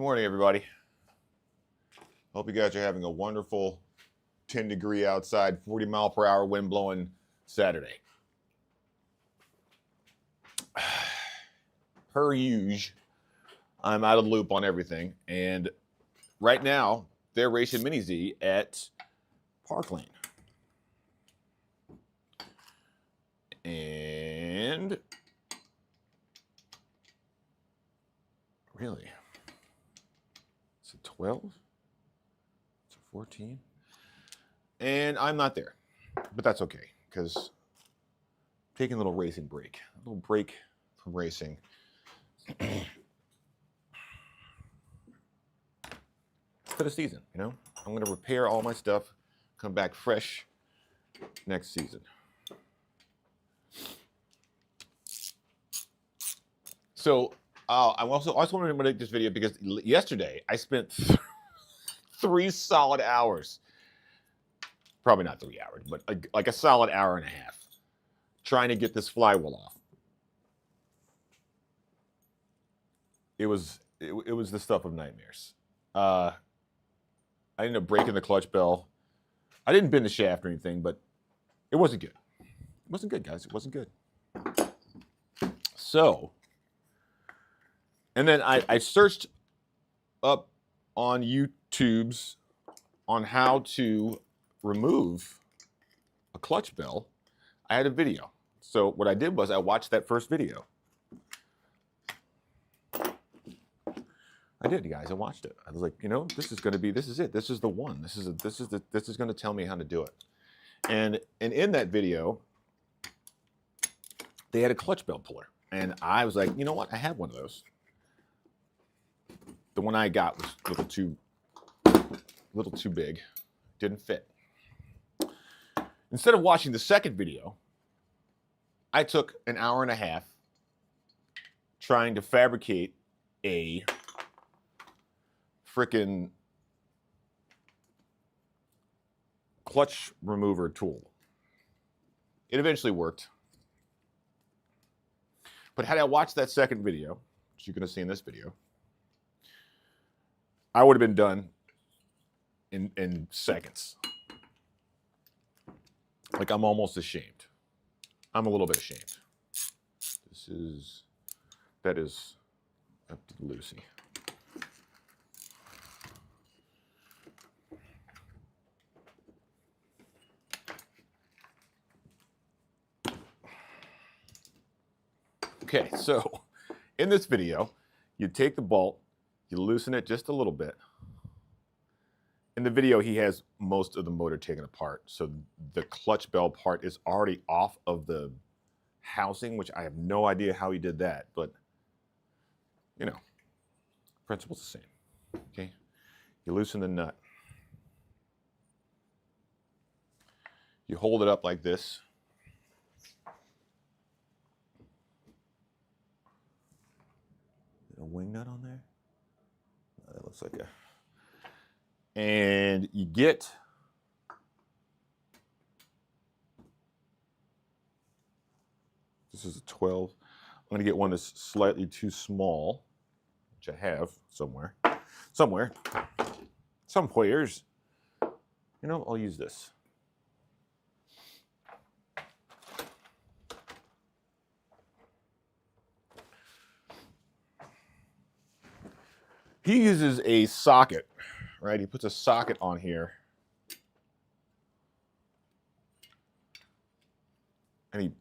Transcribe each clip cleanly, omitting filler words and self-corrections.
morning, everybody. Hope you guys are having a wonderful 10-degree outside, 40-mile-per-hour wind blowing Saturday. Per usual, I'm out of the loop on everything, and right now they're racing Mini Z at Park Lane. And really, it's a 12, it's a 14, and I'm not there, but that's okay because I'm taking a little racing break, a little break from racing. For the season, you know, I'm going to repair all my stuff, come back fresh next season. So I also wanted to make this video because yesterday I spent 3 solid hours, probably not 3 hours, but like a solid hour and a half trying to get this flywheel off. It was the stuff of nightmares. I ended up breaking the clutch bell. I didn't bend the shaft or anything, but it wasn't good. It wasn't good, guys. It wasn't good. So, and then I searched up on YouTube's on how to remove a clutch bell. I had a video. So what I did was I watched that first video. I did, you guys. I watched it. I was like, you know, this is going to be, this is it. This is the one. This is going to tell me how to do it. And in that video, they had a clutch bell puller, and I was like, you know what? I have one of those. The one I got was a little too big, didn't fit. Instead of watching the second video, I took an hour and a half trying to fabricate a frickin' clutch remover tool. It eventually worked. But had I watched that second video, which you're going to see in this video, I would have been done in seconds. Like, I'm almost ashamed. I'm a little bit ashamed. That is up to Lucy. Okay, so in this video, you take the bolt, you loosen it just a little bit. In the video, he has most of the motor taken apart, so the clutch bell part is already off of the housing, which I have no idea how he did that, but, you know, principle's the same, okay? You loosen the nut. You hold it up like this. A wing nut on there? That looks like a... And you get this is a 12. I'm going to get one that's slightly too small, which I have somewhere. Somewheres. You know, I'll use this. He uses a socket, right? He puts a socket on here. And he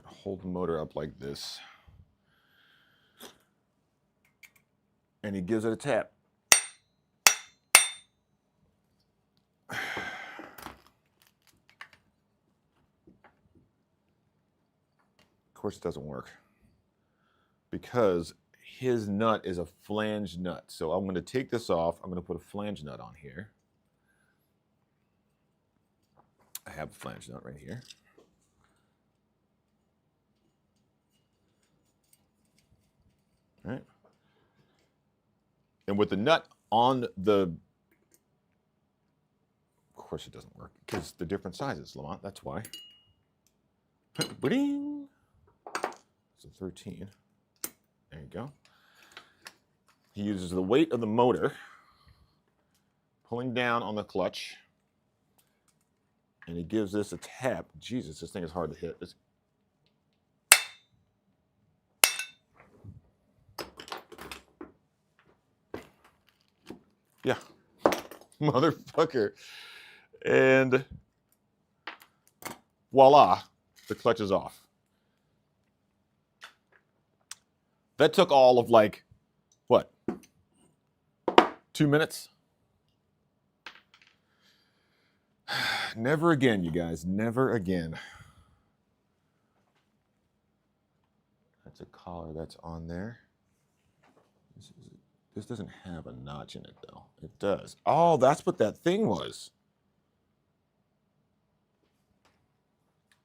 hold the motor up like this. And he gives it a tap. Of course, it doesn't work because his nut is a flange nut. So I'm going to take this off. I'm going to put a flange nut on here. I have a flange nut right here. All right. And with the nut on the, of course it doesn't work because they're different sizes, Lamont, that's why. Bling. So 13. There you go. He uses the weight of the motor, pulling down on the clutch, and he gives this a tap. Jesus, this thing is hard to hit. Yeah, motherfucker. And voila, the clutch is off. That took all of like, what, 2 minutes? Never again, you guys, never again. That's a collar that's on there. This doesn't have a notch in it, though. It does. Oh, that's what that thing was.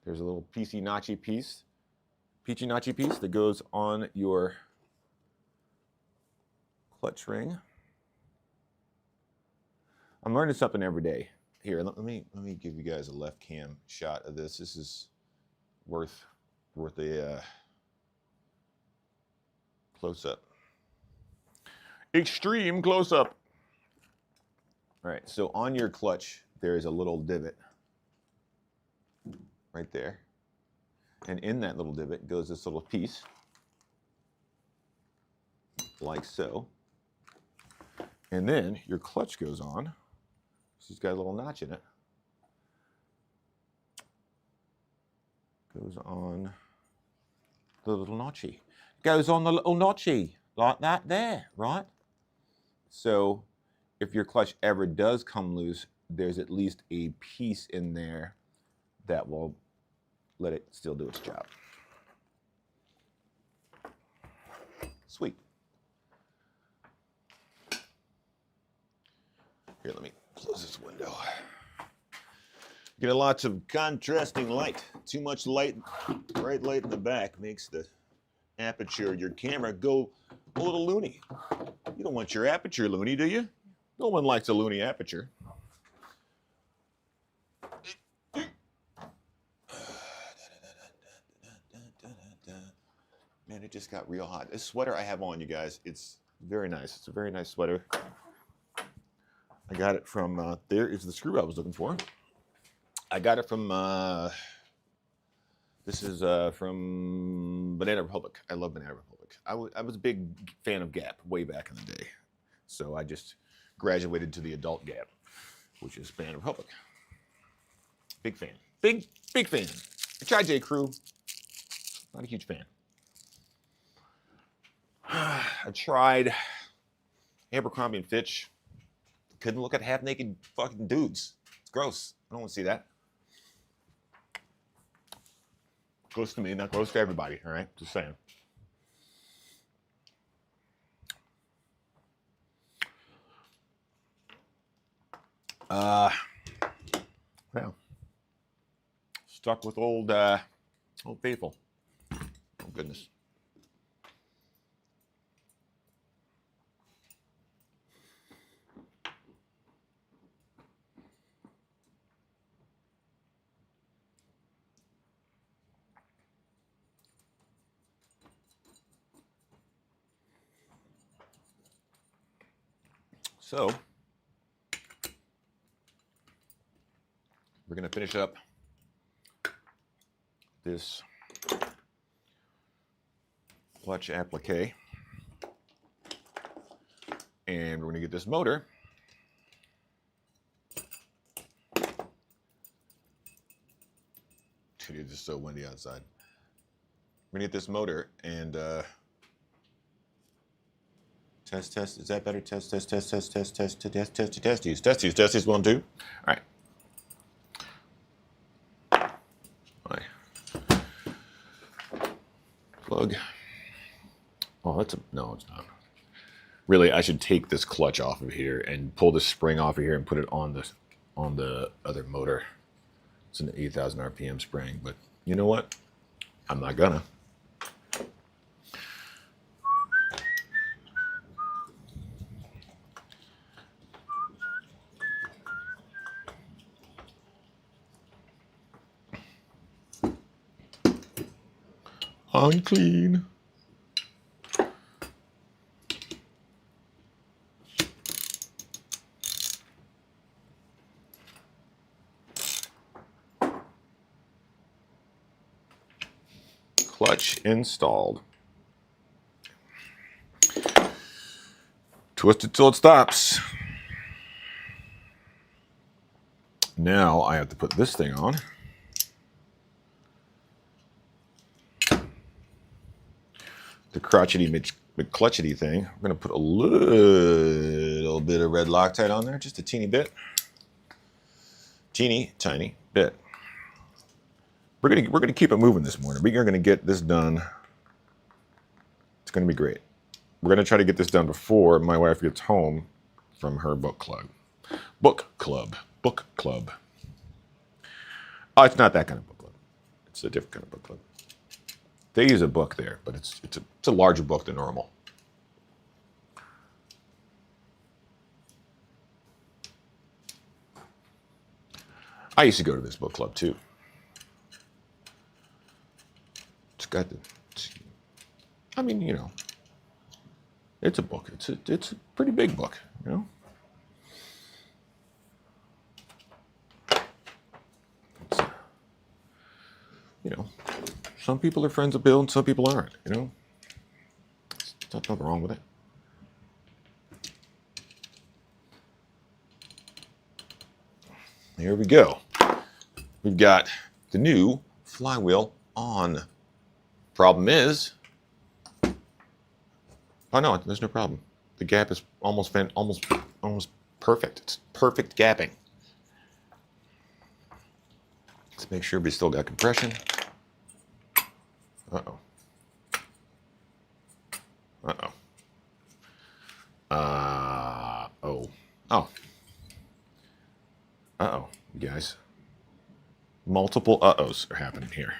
There's a little peachy notchy piece that goes on your clutch ring. I'm learning something every day. Here, let me give you guys a left cam shot of this. This is worth a close up. Extreme close up. All right, so on your clutch, there is a little divot right there. And in that little divot goes this little piece, like so. And then your clutch goes on. It's got a little notch in it. Goes on the little notchy. Goes on the little notchy, like that there, right? So if your clutch ever does come loose, there's at least a piece in there that will let it still do its job. Sweet. Here, let me close this window. Get lots of contrasting light. Too much light, bright light in the back makes the aperture of your camera go a little loony. You don't want your aperture loony, do you? No one likes a loony aperture. Man, it just got real hot. This sweater I have on, you guys, it's very nice. It's a very nice sweater. I got it from, there is the screw I was looking for. I got it from, this is from Banana Republic. I love Banana Republic. I was a big fan of Gap way back in the day. So I just graduated to the adult Gap, which is Banana Republic. Big fan. Big fan. I tried J. Crew. Not a huge fan. I tried Abercrombie & Fitch. Couldn't look at half-naked fucking dudes. It's gross. I don't want to see that. Gross to me, not gross to everybody, all right? Just saying. Well, stuck with old Faithful. Oh, goodness. So, we're going to finish up this clutch applique, and we're going to get this motor Dude, it's just so windy outside. We're going to get this motor and test. Is that better? Test. Testes. 1, 2. All right. Plug. Oh, no, it's not. Really, I should take this clutch off of here and pull the spring off of here and put it on the other motor. It's an 8,000 RPM spring, but you know what? I'm not gonna. Unclean. Clutch installed. Twist it till it stops. Now I have to put this thing on. The crotchety McClutchety thing. I'm gonna put a little bit of red Loctite on there, just a teeny bit. Teeny tiny bit. We're gonna keep it moving this morning. We are gonna get this done. It's gonna be great. We're gonna try to get this done before my wife gets home from her book club. Book club. Oh, it's not that kind of book club. It's a different kind of book club. They use a book there, but it's a larger book than normal. I used to go to this book club too. It's got the, I mean, you know, it's a book. It's a pretty big book, you know. You know, some people are friends with Bill and some people aren't, you know. There's nothing wrong with it. Here we go. We've got the new flywheel on. Problem is, oh no, there's no problem. The gap is almost perfect. It's perfect gapping. Let's make sure we still got compression. Uh-oh. Uh-oh. Oh. Oh. Uh-oh, you guys. Multiple uh-ohs are happening here.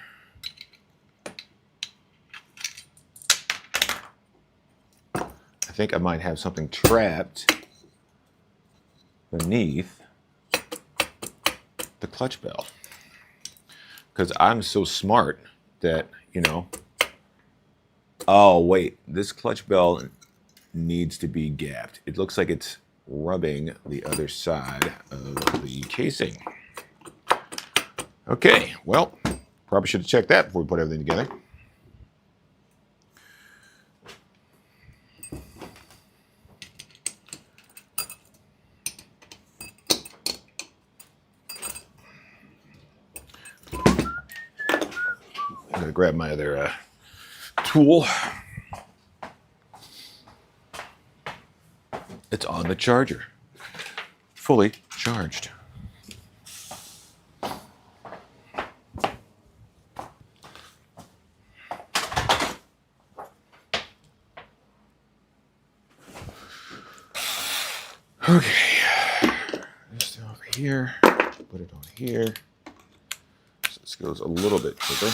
I think I might have something trapped beneath the clutch bell. Because I'm so smart that, you know, oh wait, this clutch bell needs to be gapped. It looks like it's rubbing the other side of the casing. Okay, well, probably should have checked that before we put everything together. I'm gonna grab my other tool. It's on the charger, fully charged. Okay, this over here, put it on here. So this goes a little bit quicker.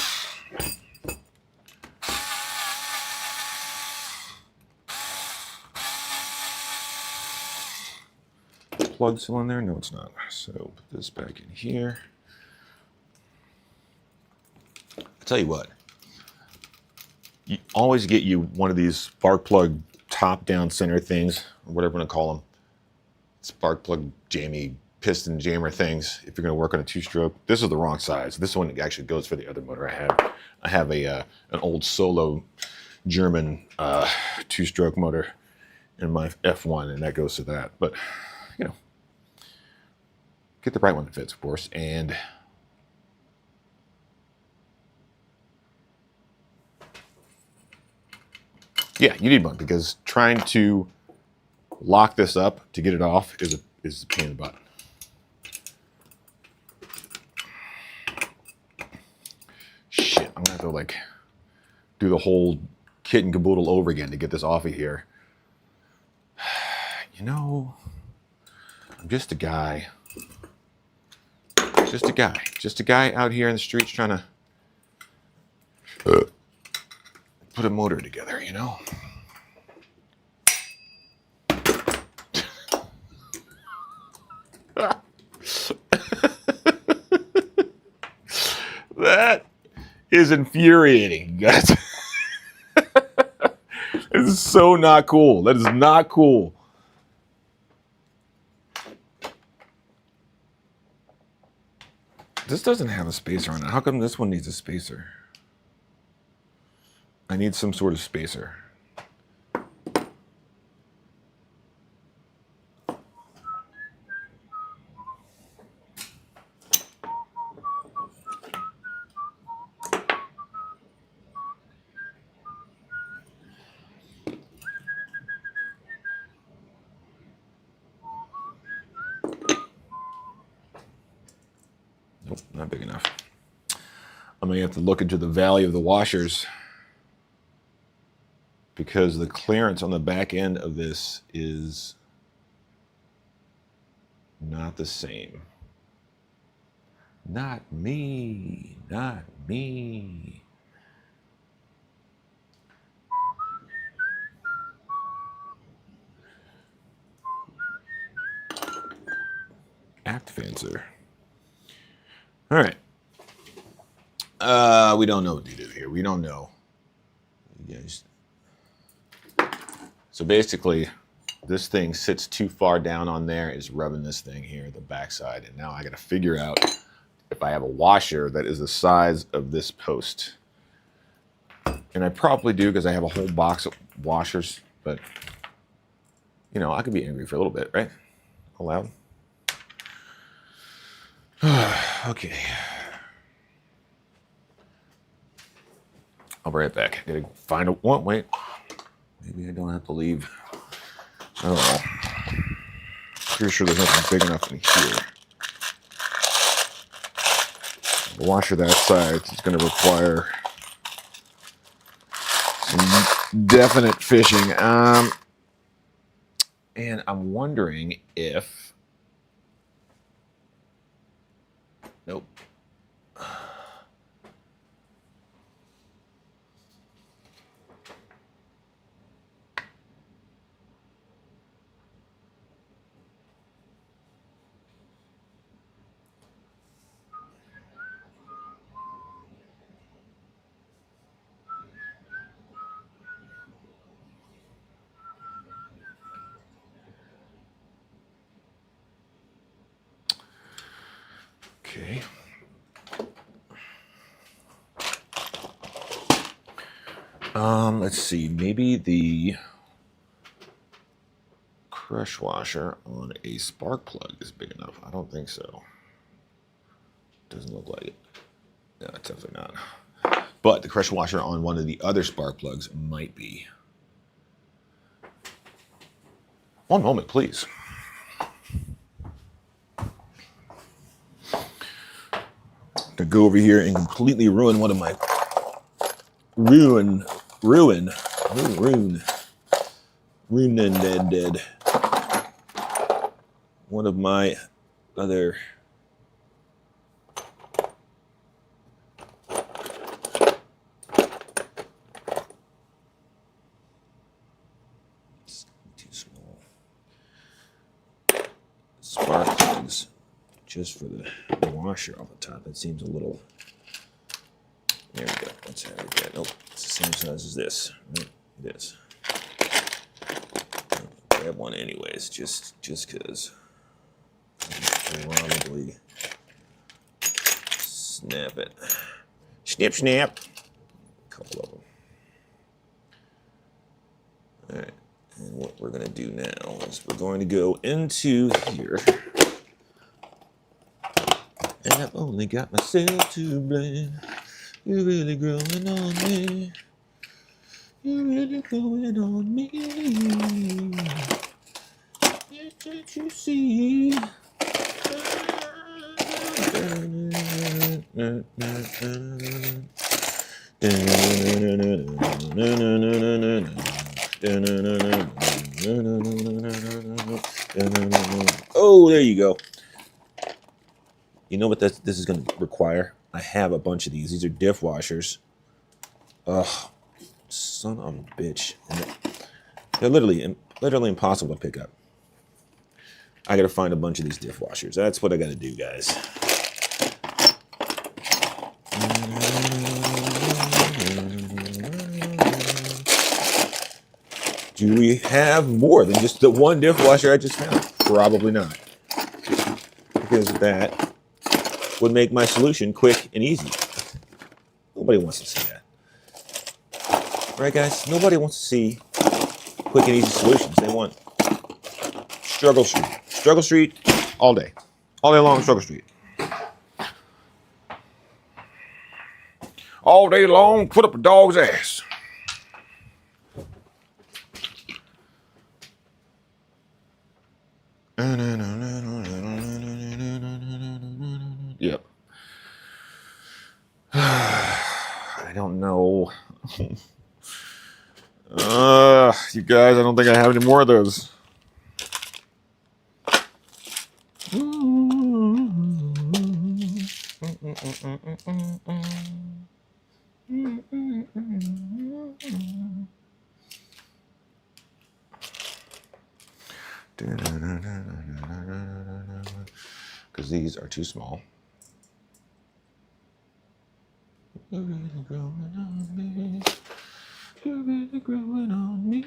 Plug still in there? No, it's not. So put this back in here. I tell you what, you always get you one of these spark plug top down center things, or whatever you want to call them. Spark plug jammy piston jammer things if you're going to work on a two-stroke. This is the wrong size. This one actually goes for the other motor I have. I have a an old Solo German two-stroke motor in my F1, and that goes to that. But you know, get the right one that fits, of course. And yeah, you need one, because trying to lock this up to get it off is a pain in the butt. Shit, I'm gonna have to like do the whole kit and caboodle over again to get this off of here. You know, I'm just a guy. Just a guy out here in the streets trying to put a motor together, you know? That is infuriating, guys. is so not cool. That is not cool. This doesn't have a spacer on it. How come this one needs a spacer? I need some sort of spacer. Nope, not big enough. I'm going to have to look into the value of the washers because the clearance on the back end of this is not the same. Not me. Not me. Activancer. All right. We don't know what to do here. We don't know. Yes. So basically, this thing sits too far down on there, is rubbing this thing here, the backside, and now I got to figure out if I have a washer that is the size of this post. And I probably do because I have a whole box of washers, but you know, I could be angry for a little bit, right? Allowed. Okay. I'll be right back. I gotta find a one. Wait. Maybe I don't have to leave. I don't know. Pretty sure there's nothing big enough in here. The washer that size is going to require some definite fishing. And I'm wondering if... Nope. Okay. Let's see. Maybe the crush washer on a spark plug is big enough. I don't think so. Doesn't look like it. No, it's definitely not. But the crush washer on one of the other spark plugs might be. One moment, please. To go over here and completely ruin one of my ruin one of my other too small spark plugs just for the washer off the top. That seems a little. There we go. Let's have it. Nope, it's the same size as this. Right? It is. Grab one anyways, just because. Probably snap it. Snip, snap. A couple of them. All right. And what we're going to do now is we're going to go into here. And I've only got myself to blame. You're really growing on me. You're really growing on me. Can't you see? Oh, there you go. You know what this is going to require? I have a bunch of these. These are diff washers. Ugh, son of a bitch. They're literally impossible to pick up. I got to find a bunch of these diff washers. That's what I got to do, guys. Do we have more than just the one dishwasher I just found? Probably not. Because that would make my solution quick and easy. Nobody wants to see that. Right, guys? Nobody wants to see quick and easy solutions. They want Struggle Street. Struggle Street all day. All day long, Struggle Street. All day long, put up a dog's ass. Yep. I don't know. You guys, I don't think I have any more of those. Because these are too small. You're really growing on me. You're really growing on me.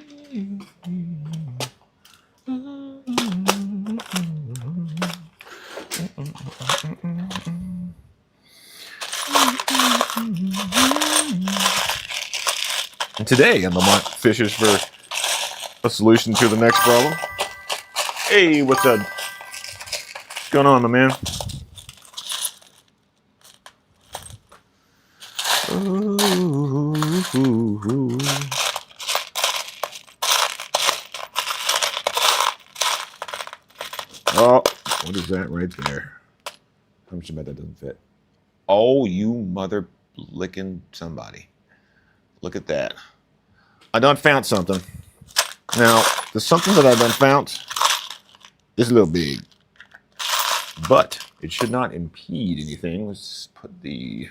And today on the Mont Fishes for a solution to the next problem. Hey, what's up? What's going on, my man? Oh, what is that right there? How much about that doesn't fit? Oh, you mother licking somebody. Look at that. I done found something. Now, the something that I done found is a little big, but it should not impede anything. Let's put the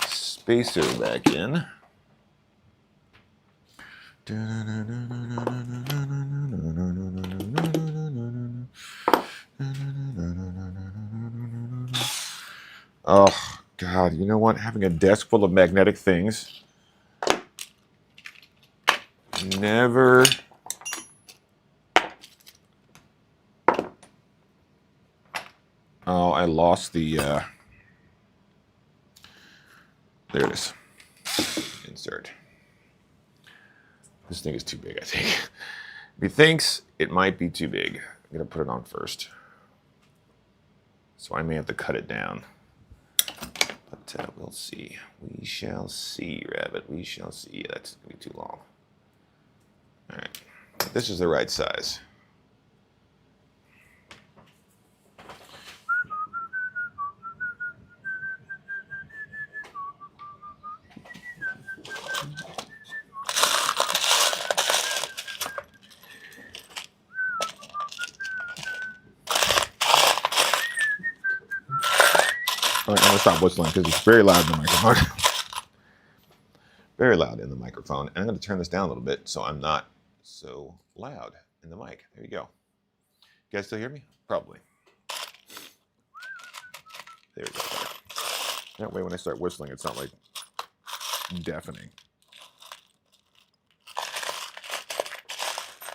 spacer back in. Oh, God, you know what? Having a desk full of magnetic things never... Oh, I lost the... There it is. Insert. This thing is too big, I think. If he thinks it might be too big, I'm going to put it on first. So I may have to cut it down. But we'll see. We shall see, Rabbit. We shall see. That's going to be too long. All right. This is the right size. All right, I'm going to stop whistling because it's very loud in the microphone. Very loud in the microphone. And I'm going to turn this down a little bit so I'm not so loud in the mic. There you go. You guys still hear me? Probably. There we go. That way when I start whistling, it's not like deafening.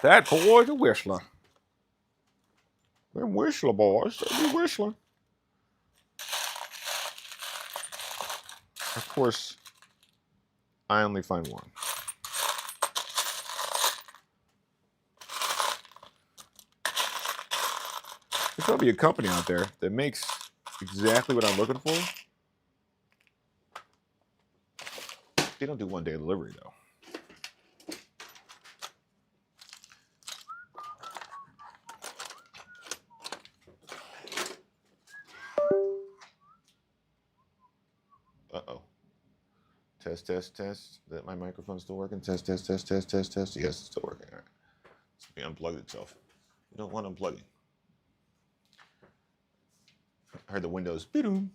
That boy's a whistler. Them whistler boys, they be whistling. Of course, I only find one. There's probably a company out there that makes exactly what I'm looking for. They don't do one-day delivery, though. Uh-oh. Test, test, test. Is that my microphone still working? Test, test, test, test, test, test. Yes, it's still working. All right. It unplugged itself. You don't want unplugging. I heard the windows. Be-doom.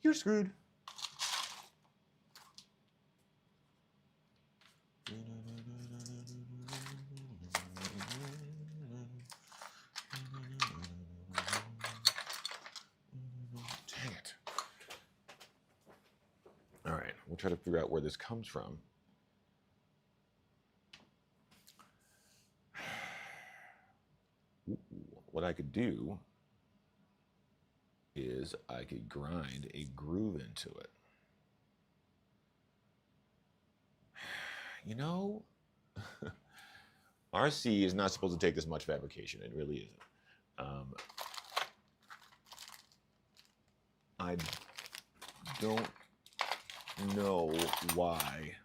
You're screwed. Dang it. All right, we'll try to figure out where this comes from. what I could do is I could grind a groove into it. You know, RC is not supposed to take this much fabrication. It really isn't. I don't know why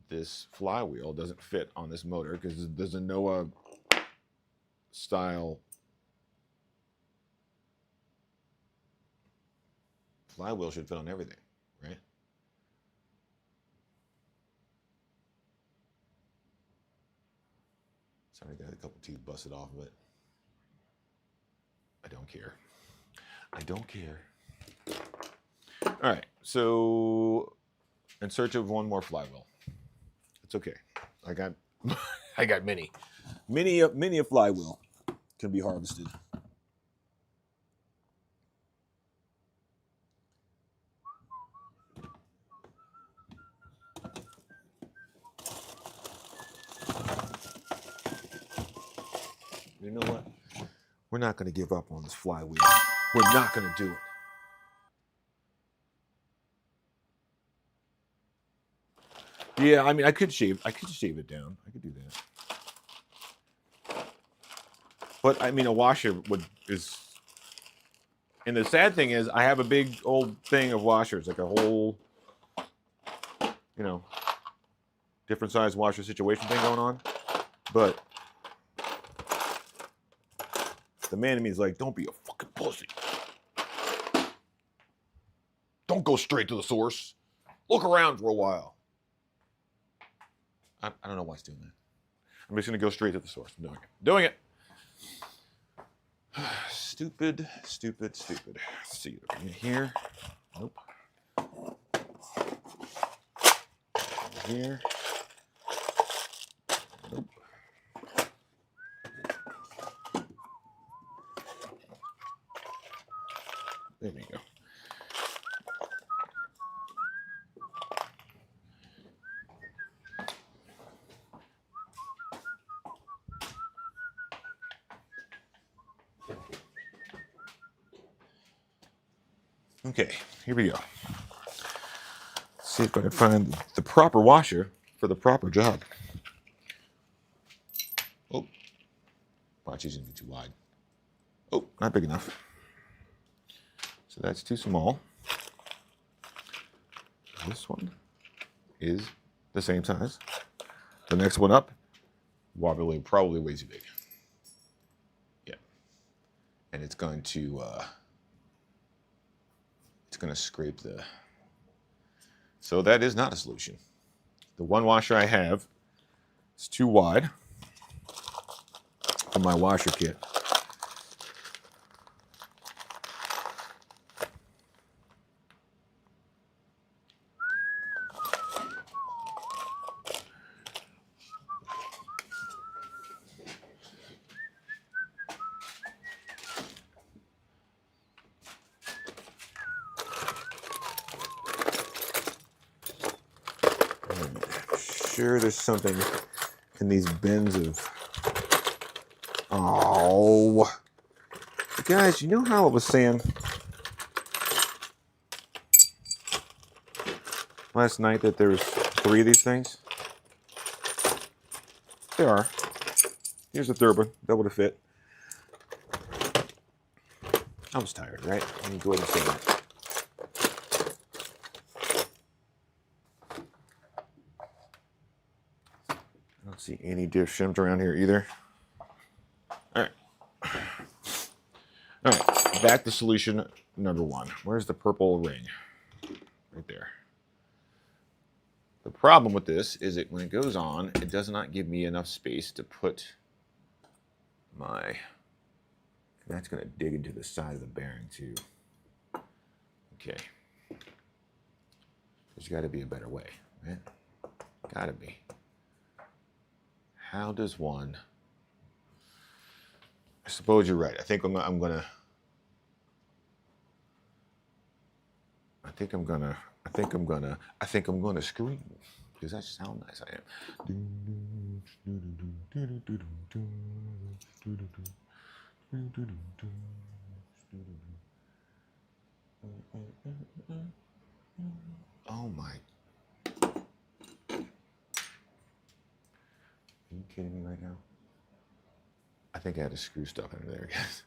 this flywheel doesn't fit on this motor, because there's a Noah style flywheel should fit on everything, right? Sorry, I got a couple teeth busted off of it. I don't care. I don't care. All right, so in search of one more flywheel. It's okay. I got many a flywheel can be harvested. You know what? We're not going to give up on this flywheel. We're not going to do it. Yeah, I mean, I could shave it down. I could do that. But I mean, a washer is. And the sad thing is, I have a big old thing of washers, like a whole, different size washer situation thing going on. But the man in me is like, don't be a fucking pussy. Don't go straight to the source. Look around for a while. I don't know why it's doing that. I'm just going to go straight to the source. I'm doing it. Stupid. Let's see, in here. Nope. Here. Nope. There we go. Okay, here we go. Let's see if I can find the proper washer for the proper job. Oh, watch, he's gonna be too wide. Oh, not big enough. So that's too small. This one is the same size. The next one up, probably way too big. Yeah, and it's going to scrape the. So that is not a solution. The one washer I have is too wide for my washer kit. Sure, there's something in these bins of. Oh, guys, you know how I was saying last night that there was 3 of these things? There are. Here's the third one, double to fit. I was tired, right? Let me go ahead and say that. I don't see any dish shims around here either. All right, back to solution number 1. Where's the purple ring? Right there. The problem with this is that when it goes on, it does not give me enough space to put my. That's going to dig into the side of the bearing too. Okay. There's got to be a better way, right? Got to be. How does one? I suppose you're right. I think I'm gonna scream. Does that sound nice? I am. Oh my. Are you kidding me right now? I think I had to screw stuff into there, guys.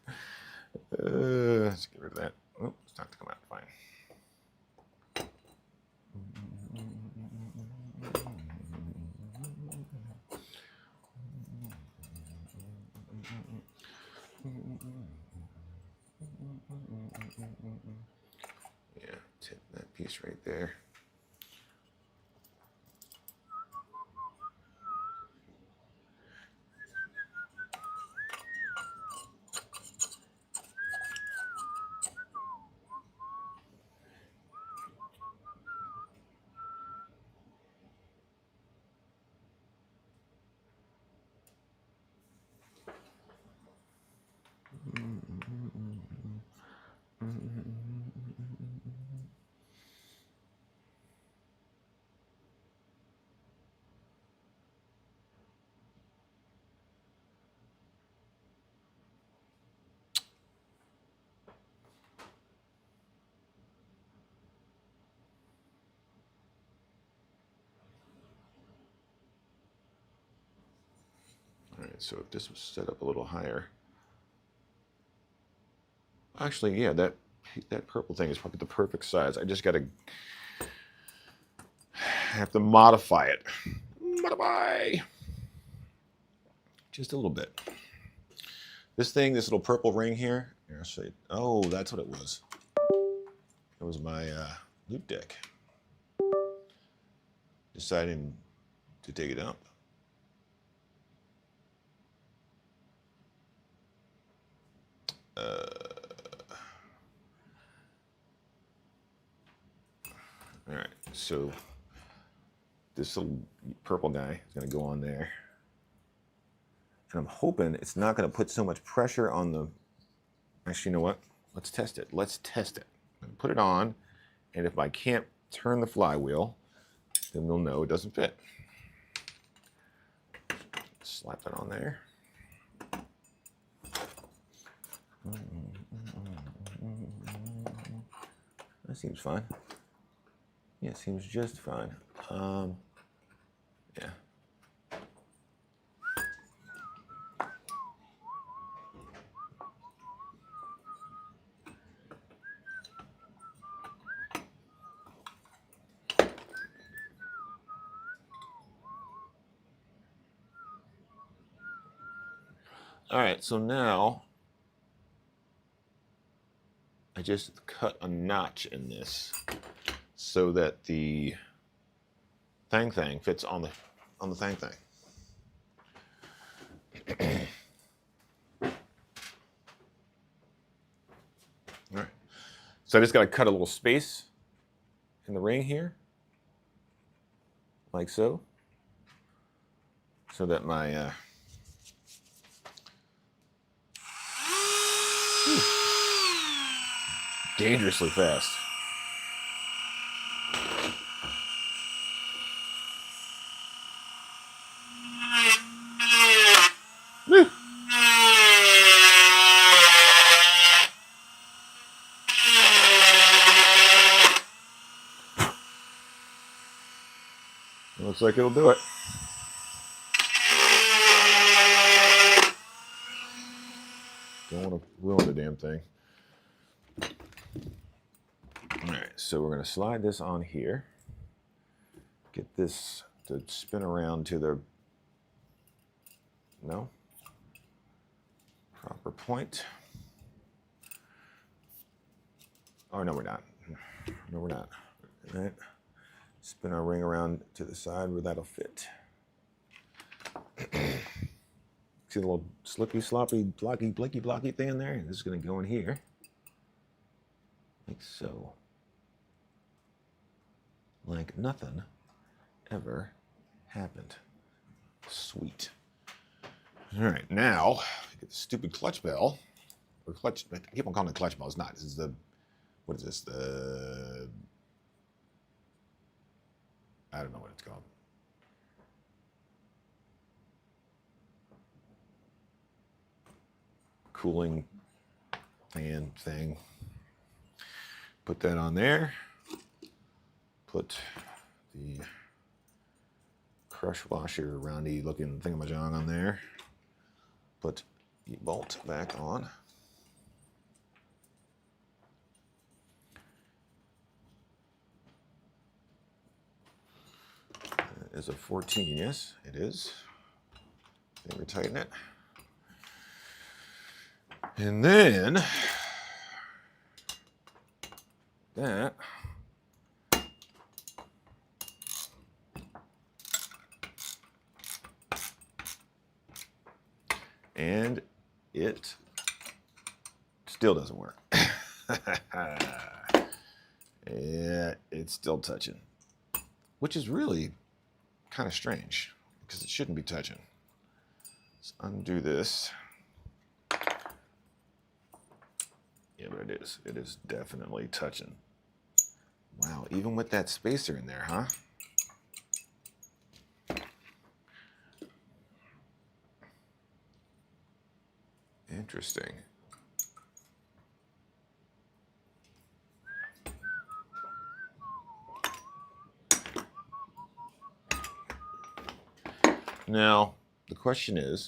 Let's get rid of that. Oh, it's not to come out fine. Yeah, tip that piece right there. All right, so if this was set up a little higher, actually, yeah, that purple thing is probably the perfect size. I just gotta have to modify it. Modify just a little bit. This thing, this little purple ring here. Here, I'll show you. Oh, that's what it was. It was my loop deck. Deciding to dig it up. All right, so this little purple guy is going to go on there. And I'm hoping it's not going to put so much pressure on the... Actually, you know what? Let's test it. Let's test it. Put it on, and if I can't turn the flywheel, then we'll know it doesn't fit. Slap it on there. That seems fine. Yeah, it seems just fine. Yeah. All right, so now I just cut a notch in this so that the thang fits on the thang. All right, so I just got to cut a little space in the ring here, like so that my dangerously fast. Woo. Looks like it'll do it. Don't want to ruin the damn thing. All right, so we're going to slide this on here. Get this to spin around to the proper point. Oh, no, we're not. No, we're not. All right. Spin our ring around to the side where that'll fit. See the little slippy, sloppy, blocky thing in there? This is going to go in here. Like so. Like nothing ever happened. Sweet. All right, now, get the stupid clutch bell. Or clutch, I keep on calling it clutch bell. It's not. This is the, what is this? I don't know what it's called. cooling fan thing. Put that on there. Put the crush washer roundy looking thingamajig on there. Put the bolt back on. Is a 14, yes, it is. Finger tighten it. And then that and it still doesn't work. Yeah, it's still touching, which is really kind of strange because it shouldn't be touching. Let's undo this. Yeah, but it is. It is definitely touching. Wow, even with that spacer in there, huh? Interesting. Now, the question is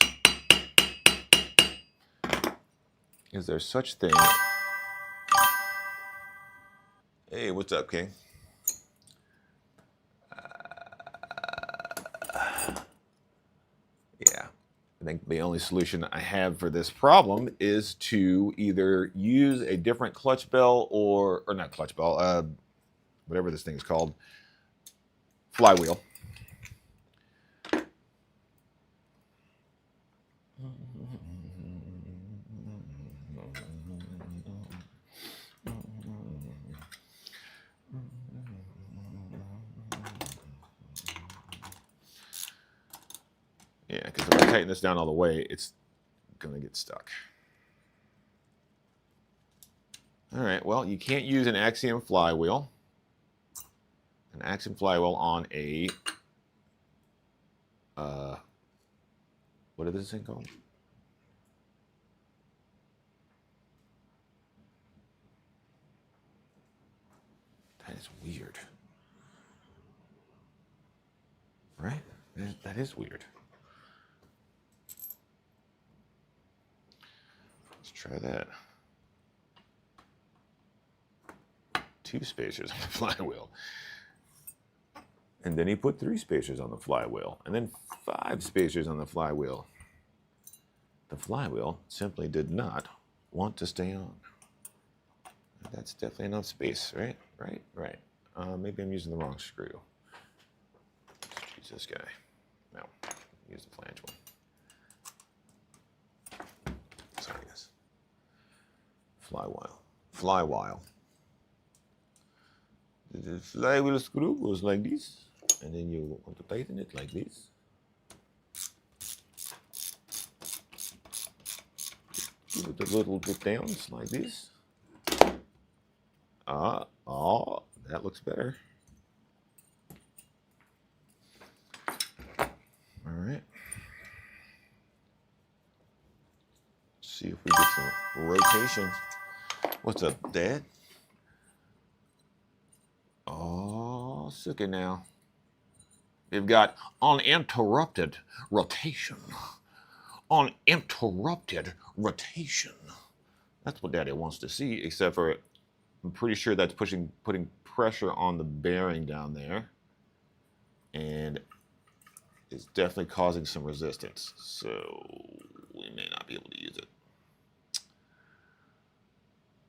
there such thing? Hey, what's up, King? Yeah, I think the only solution I have for this problem is to either use a different clutch bell or not clutch bell, whatever this thing is called, flywheel. Yeah, because if I tighten this down all the way, it's going to get stuck. All right, well, you can't use an axiom flywheel. An axiom flywheel on a, what is this thing called? That is weird. Right? That is weird. Let's try that. 2 spacers on the flywheel. And then he put 3 spacers on the flywheel. And then 5 spacers on the flywheel. The flywheel simply did not want to stay on. That's definitely enough space, right? Right. Maybe I'm using the wrong screw. Let's use this guy. No, use the flange one. Sorry, guys. Flywheel. The flywheel screw goes like this, and then you want to tighten it like this. Give it a little bit down, like this. Oh, that looks better. All right. Let's see if we get some rotation. What's up, Dad? Oh, suck it now. They've got uninterrupted rotation. Uninterrupted rotation. That's what Daddy wants to see, except for I'm pretty sure that's putting pressure on the bearing down there. And it's definitely causing some resistance. So we may not be able to use it.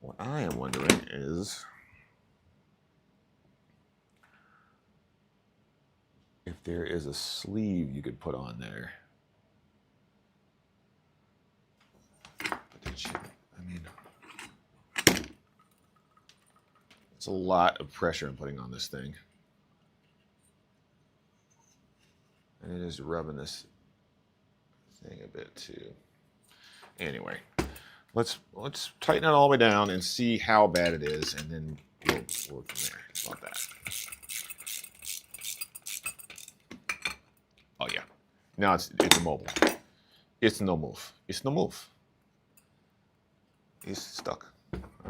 What I am wondering is if there is a sleeve you could put on there. I mean, it's a lot of pressure I'm putting on this thing. And it is rubbing this thing a bit too. Anyway, let's tighten it all the way down and see how bad it is, and then we'll work from there. How about that? Oh yeah. Now it's a mobile. It's no move. It's no move. He's stuck.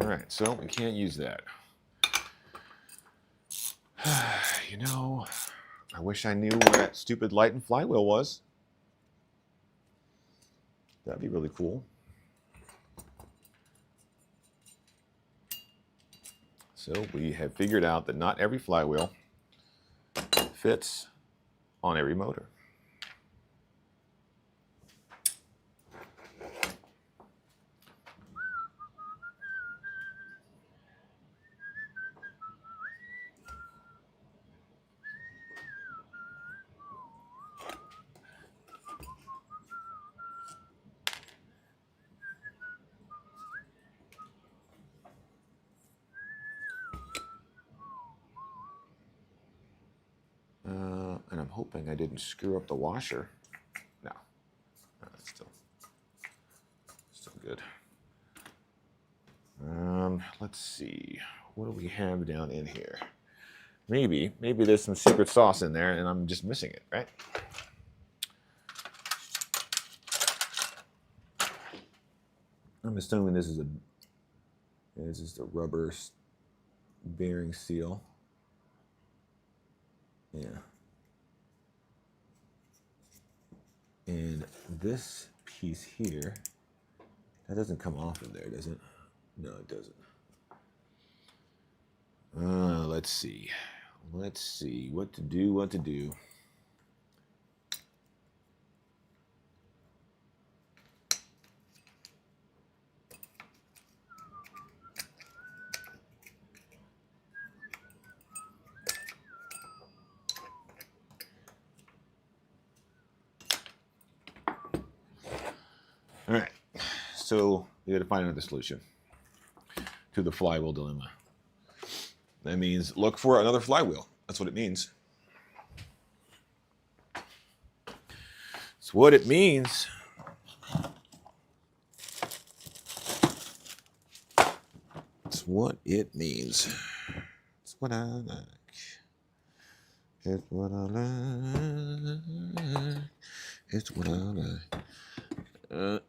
All right, so we can't use that. You know, I wish I knew where that stupid light and flywheel was. That'd be really cool. So we have figured out that not every flywheel fits on every motor. And I'm hoping I didn't screw up the washer. No, that's still good. Let's see. What do we have down in here? Maybe there's some secret sauce in there and I'm just missing it, right? I'm assuming this is just a rubber bearing seal. Yeah. And this piece here, that doesn't come off of there, does it? No, it doesn't. Let's see. Let's see what to do. All right, so we got to find another solution to the flywheel dilemma. That means look for another flywheel. That's what it means. It's what it means. It's what it means. It's what I like. It's what I like. It's what I like. That's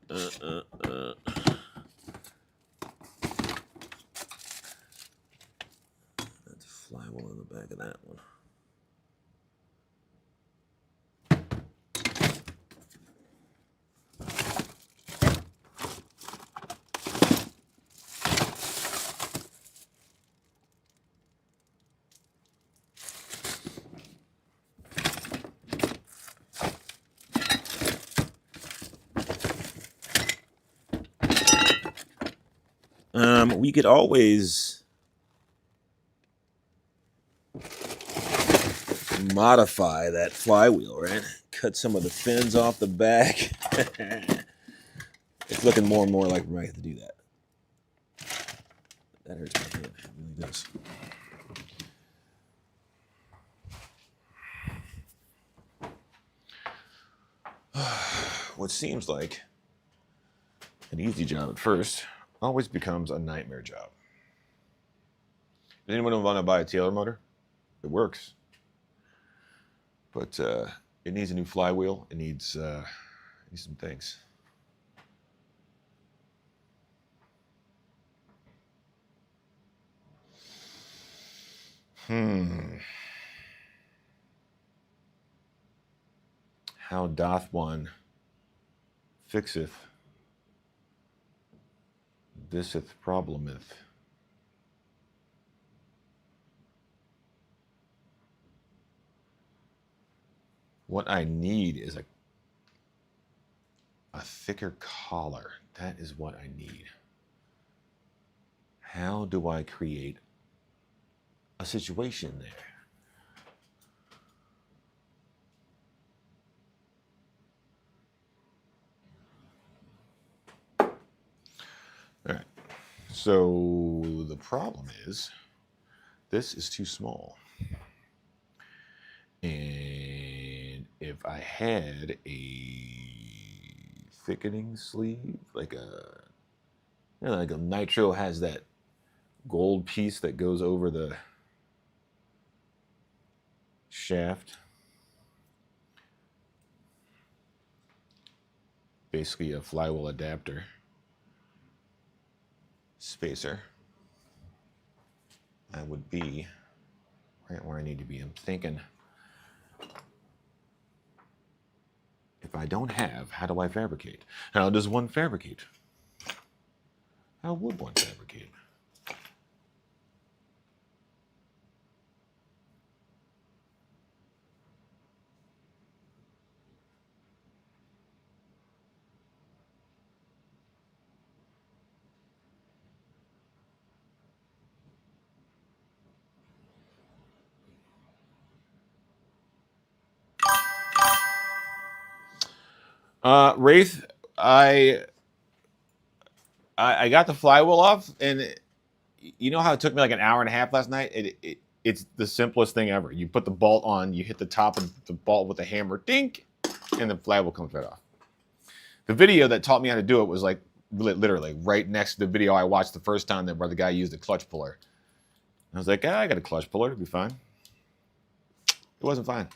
a flywheel in the back of that one. We could always modify that flywheel, right? Cut some of the fins off the back. It's looking more and more like we might have to do that. That hurts my hand. It really does. What seems like an easy job at first always becomes a nightmare job. Does anyone want to buy a Taylor motor? It works. But it needs a new flywheel. It needs some things. How doth one fixeth thiseth problemeth? What I need is a thicker collar. That is what I need. How do I create a situation there? All right, so the problem is this is too small. And if I had a thickening sleeve, like a nitro has that gold piece that goes over the shaft. Basically a flywheel adapter. spacer, I would be right where I need to be. I'm thinking, if I don't have, how do I fabricate? How does one fabricate? How would one fabricate? Wraith, I got the flywheel off, and you know how it took me like an hour and a half last night? It's the simplest thing ever. You put the bolt on, you hit the top of the bolt with a hammer, dink, and the flywheel comes right off. The video that taught me how to do it was like literally right next to the video I watched the first time where the guy used a clutch puller. I was like, I got a clutch puller, it'll be fine. It wasn't fine.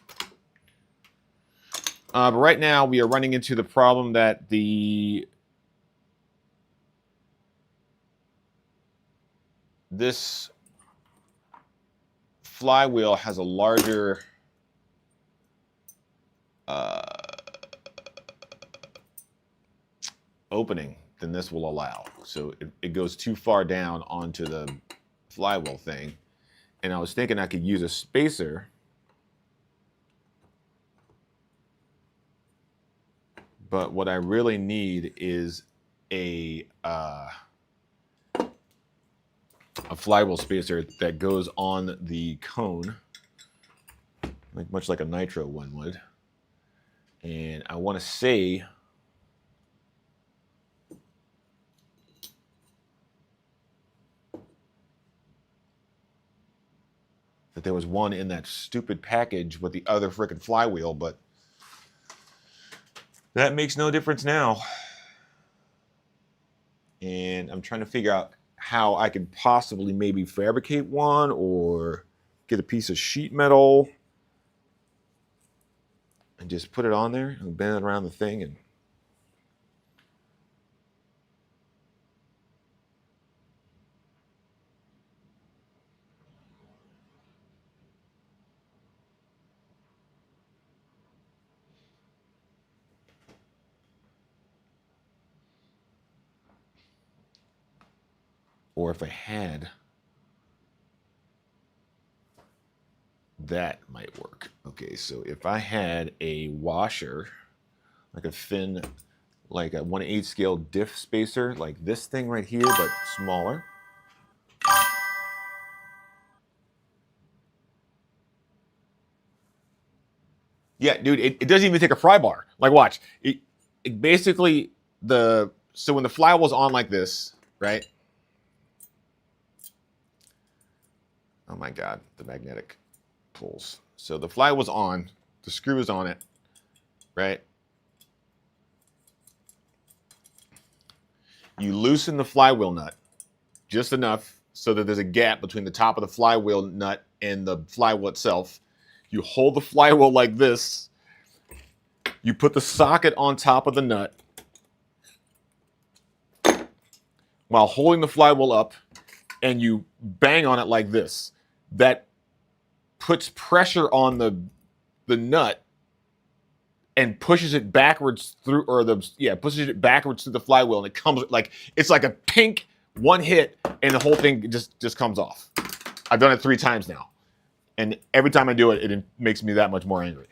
But right now we are running into the problem that this flywheel has a larger opening than this will allow. So it goes too far down onto the flywheel thing. And I was thinking I could use a spacer, but what I really need is a flywheel spacer that goes on the cone, like much like a nitro one would. And I want to say that there was one in that stupid package with the other frickin' flywheel, but that makes no difference now. And I'm trying to figure out how I could possibly maybe fabricate one or get a piece of sheet metal and just put it on there and bend it around the thing. And or if I had, that might work. Okay, so if I had a washer, like a thin, like a 1/8 scale diff spacer, like this thing right here, but smaller. Yeah, dude, it doesn't even take a pry bar. Like, watch. It basically, so when the flywheel's on like this, right? Oh my God, the magnetic pulls. So the flywheel's on, the screw is on it, right? You loosen the flywheel nut just enough so that there's a gap between the top of the flywheel nut and the flywheel itself. You hold the flywheel like this. You put the socket on top of the nut while holding the flywheel up, and you bang on it like this. That puts pressure on the nut and pushes it backwards through, pushes it backwards through the flywheel, and it comes like, it's like a pink one hit, and the whole thing just comes off. I've done it 3 times now, and every time I do it, it makes me that much more angry.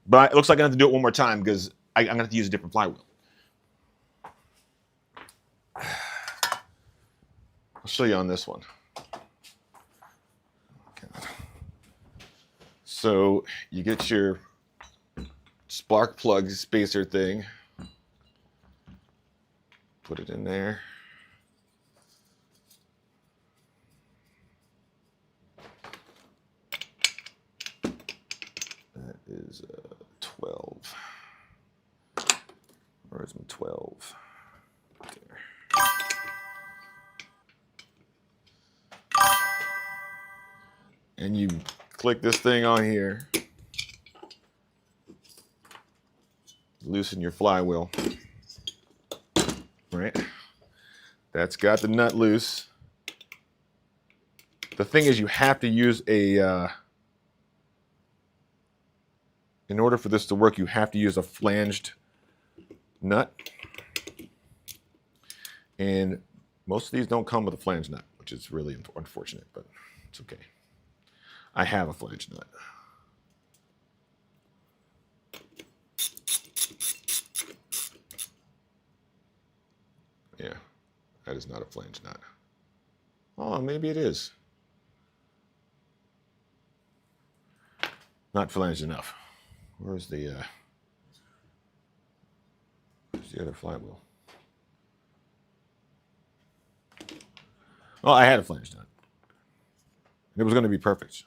But it looks like I have to do it one more time because I'm gonna have to use a different flywheel. I'll show you on this one. Okay. So you get your spark plug spacer thing, put it in there. That is 12. Where's my 12? There. And you click this thing on here, loosen your flywheel, right? That's got the nut loose. The thing is, you have to use a, in order for this to work, you have to use a flanged nut. And most of these don't come with a flanged nut, which is really unfortunate, but it's okay. I have a flanged nut. Yeah, that is not a flanged nut. Oh, maybe it is. Not flanged enough. Where's the other flywheel? Oh, I had a flanged nut. It was going to be perfect.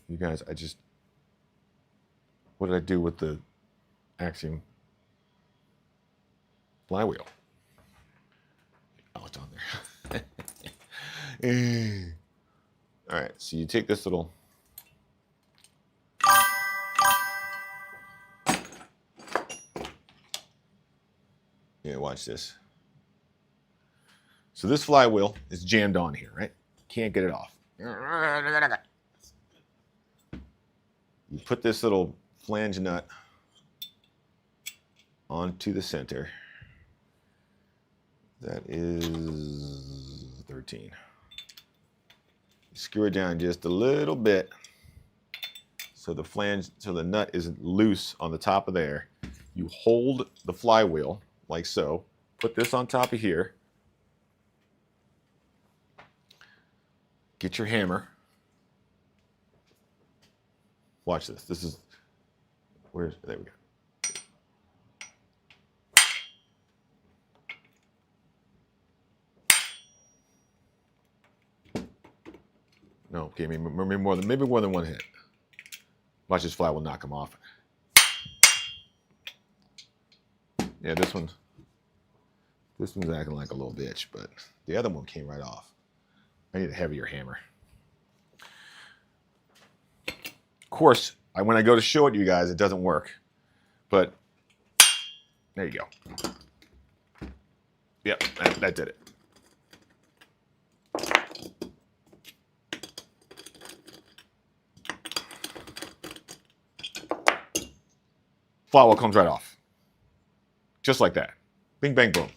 You guys, what did I do with the Axiom flywheel? Oh, it's on there. All right, so you take this little, yeah, watch this. So this flywheel is jammed on here, right? Can't get it off. You put this little flange nut onto the center. That is 13. You screw it down just a little bit so the nut isn't loose on the top of there. You hold the flywheel like so. Put this on top of here. Get your hammer. Watch this. There we go. No, okay, maybe more than one hit. Watch this flywheel knock him off. Yeah, this one's acting like a little bitch, but the other one came right off. I need a heavier hammer. Of course, when I go to show it to you guys, it doesn't work. But there you go. Yep, that did it. Flywheel comes right off. Just like that. Bing, bang, boom.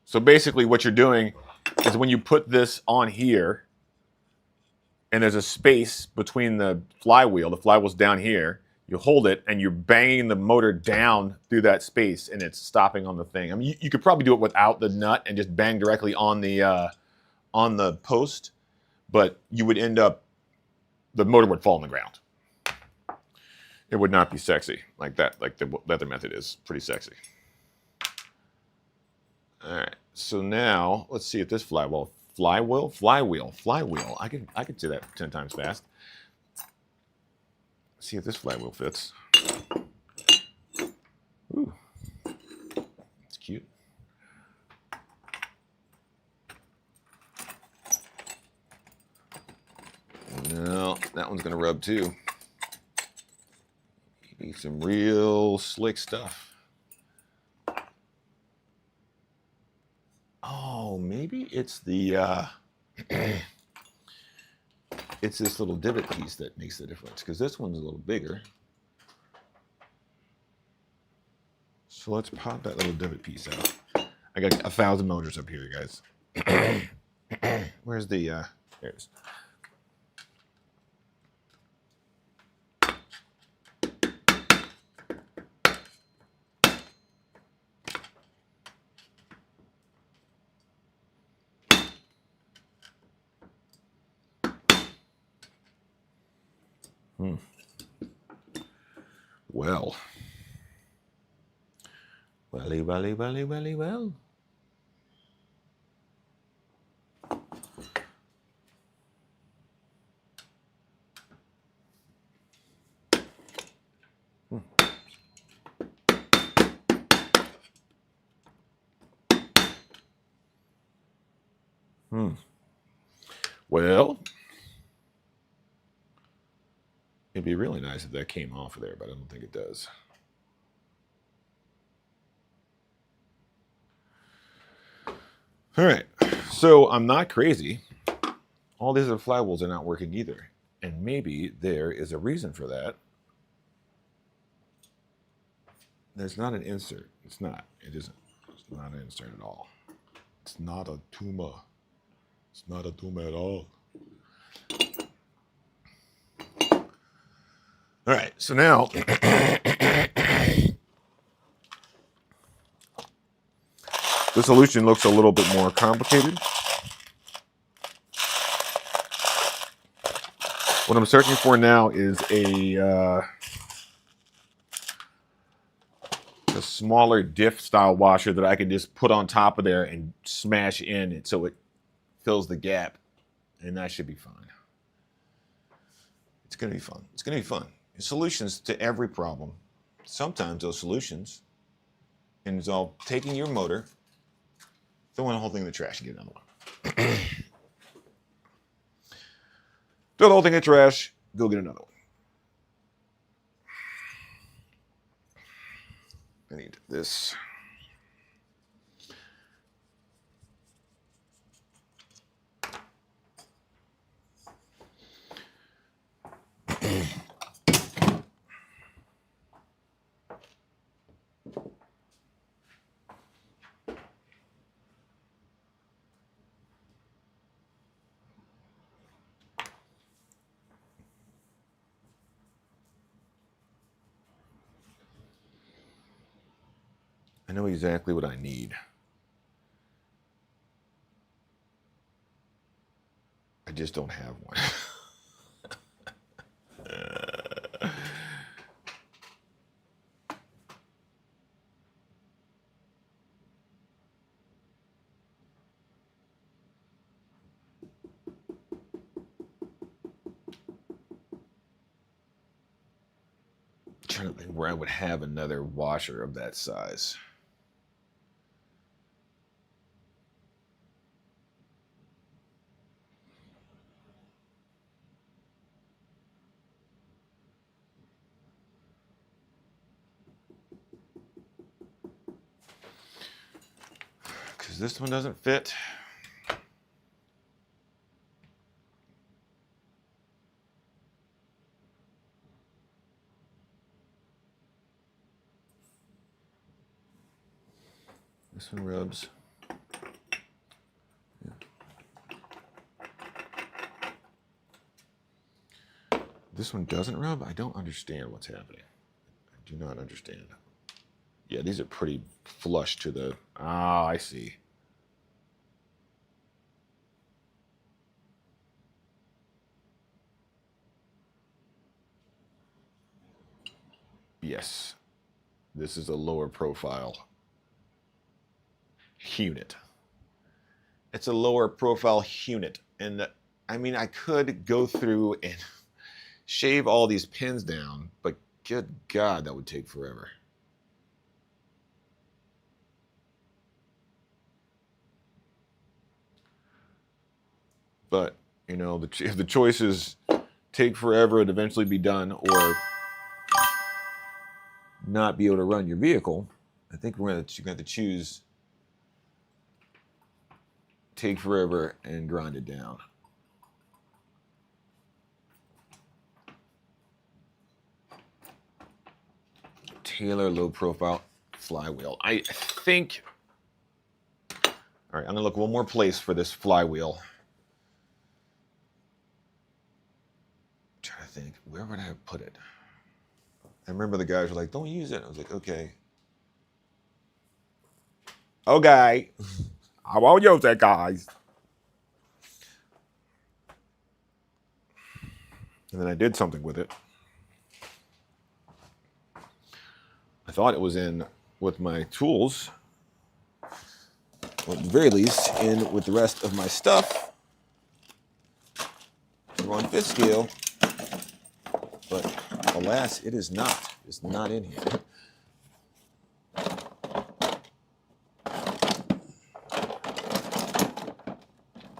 So basically what you're doing is when you put this on here and there's a space between the flywheel's down here, you hold it and you're banging the motor down through that space and it's stopping on the thing. I mean, you could probably do it without the nut and just bang directly on the post, but you would end up, the motor would fall on the ground. It would not be sexy like that, like the other method is pretty sexy. All right, so now let's see if this flywheel. I can say that 10 times fast. See if this flywheel fits. Ooh, it's cute. No, that one's gonna rub too. You need some real slick stuff. Oh, maybe it's the it's this little divot piece that makes the difference, because this one's a little bigger. So let's pop that little divot piece out. I got 1,000 motors up here, you guys. Where's the there it is. Well. Well. Well, it'd be really nice if that came off of there, but I don't think it does. All right, so I'm not crazy. All these other flywheels are not working either. And maybe there is a reason for that. There's not an insert. It's not. It isn't. It's not an insert at all. It's not a tumor. It's not a tumor at all. All right, so now the solution looks a little bit more complicated. What I'm searching for now is a smaller diff style washer that I can just put on top of there and smash in it so it fills the gap, and that should be fine. It's going to be fun. It's going to be fun. Solutions to every problem. Sometimes those solutions involve taking your motor, throwing the whole thing in the trash, and get another one. Throw the whole thing in the trash, go get another one. I need this. I know exactly what I need. I just don't have one. Trying to think where I would have another washer of that size. Because this one doesn't fit. This one rubs. Yeah. This one doesn't rub? I don't understand what's happening. I do not understand. Yeah, these are pretty flush to the... Ah, I see. Yes. This is a lower profile unit. It's a lower profile unit. And I mean, I could go through and shave all these pins down, but good God, that would take forever. But, you know, if the choices take forever and eventually be done, or not be able to run your vehicle, I think you're going to have to choose take forever and grind it down. Taylor low profile flywheel. I think, all right, I'm gonna look one more place for this flywheel. I'm trying to think, where would I have put it? I remember the guys were like, don't use it. I was like, okay. Okay. I won't use it, guys. And then I did something with it. I thought it was in with my tools, or at the very least in with the rest of my stuff. We're on fifth scale, but alas, it is not. It's not in here.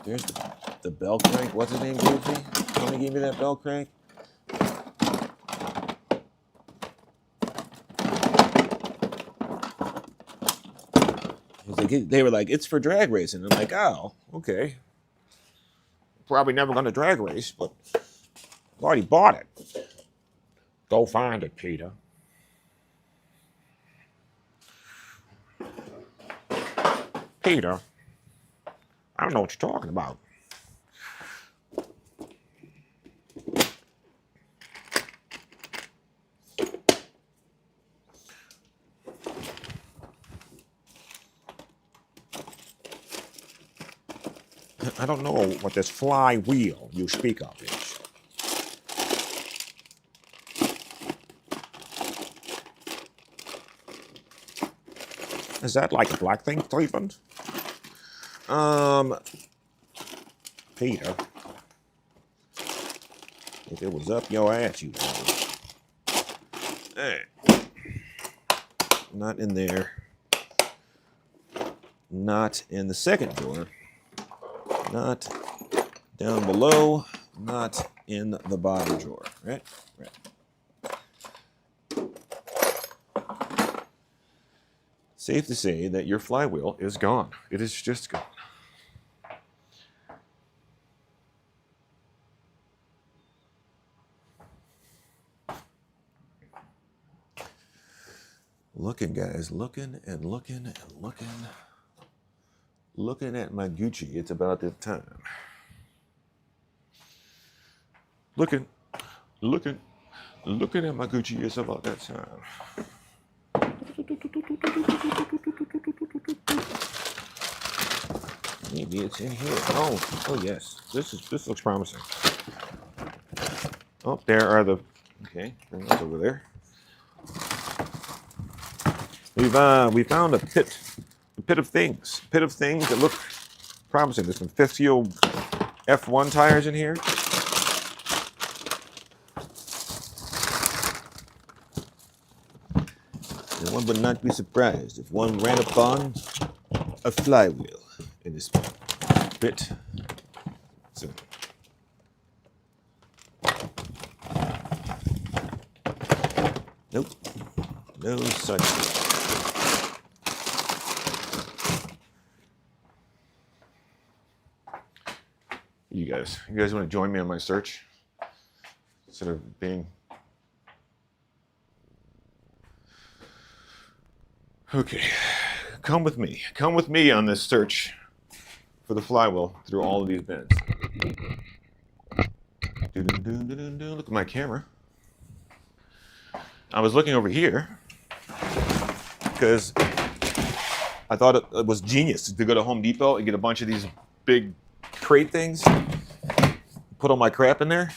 There's the belt. bell crank. What's his name gave me? Tommy gave me that bell crank. They were like, it's for drag racing. I'm like, oh, okay. Probably never going to drag race, but I've already bought it. Go find it, Peter. Peter, I don't know what you're talking about. I don't know what this flywheel you speak of is. Is that like a black thing, Cleveland? Peter, if it was up your ass, you know. Hey. Not in there. Not in the second drawer. Not down below. Not in the bottom drawer. Right? Safe to say that your flywheel is gone. It is just gone. Looking, guys, looking and looking and looking. Looking at my Gucci, it's about that time. Looking at my Gucci, it's about that time. Maybe it's in here. Oh yes. This looks promising. Oh, there are the. Okay, bring those over there. We found a pit of things that look promising. There's some fifth wheel F1 tires in here. And one would not be surprised if one ran upon a flywheel in this pit. So, nope, no such thing. You guys want to join me on my search instead of being okay? Come with me on this search for the flywheel through all of these bins. Look at my camera. I was looking over here because I thought it was genius to go to Home Depot and get a bunch of these big crate things, put all my crap in there.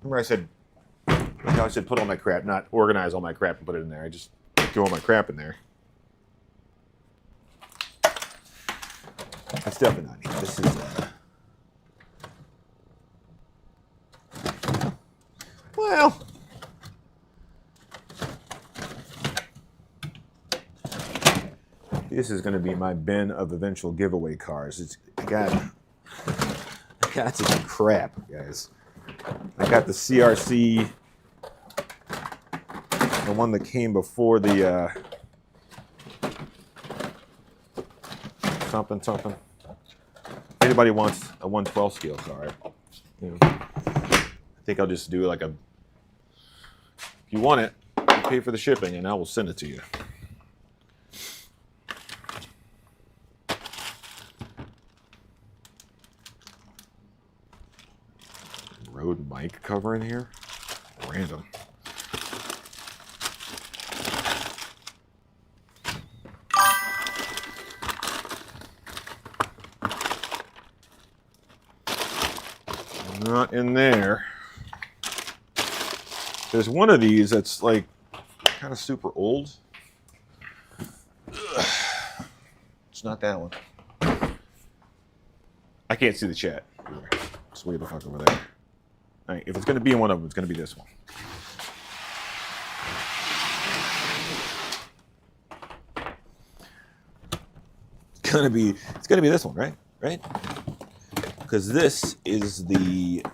Remember I said put all my crap, not organize all my crap and put it in there. I just throw all my crap in there. That's definitely not neat. This is well, this is going to be my bin of eventual giveaway cars. I got some crap, guys. I got the CRC, the one that came before the something. If anybody wants a 112 scale car, I think I'll just do like a. If you want it, you pay for the shipping, and I will send it to you. Rode mic cover in here. Random. Not in there. There's one of these that's like kind of super old. Ugh. It's not that one. I can't see the chat. It's way the fuck over there. All right, if it's going to be in one of them, it's going to be this one. It's going to be this one, right? Right? because this is the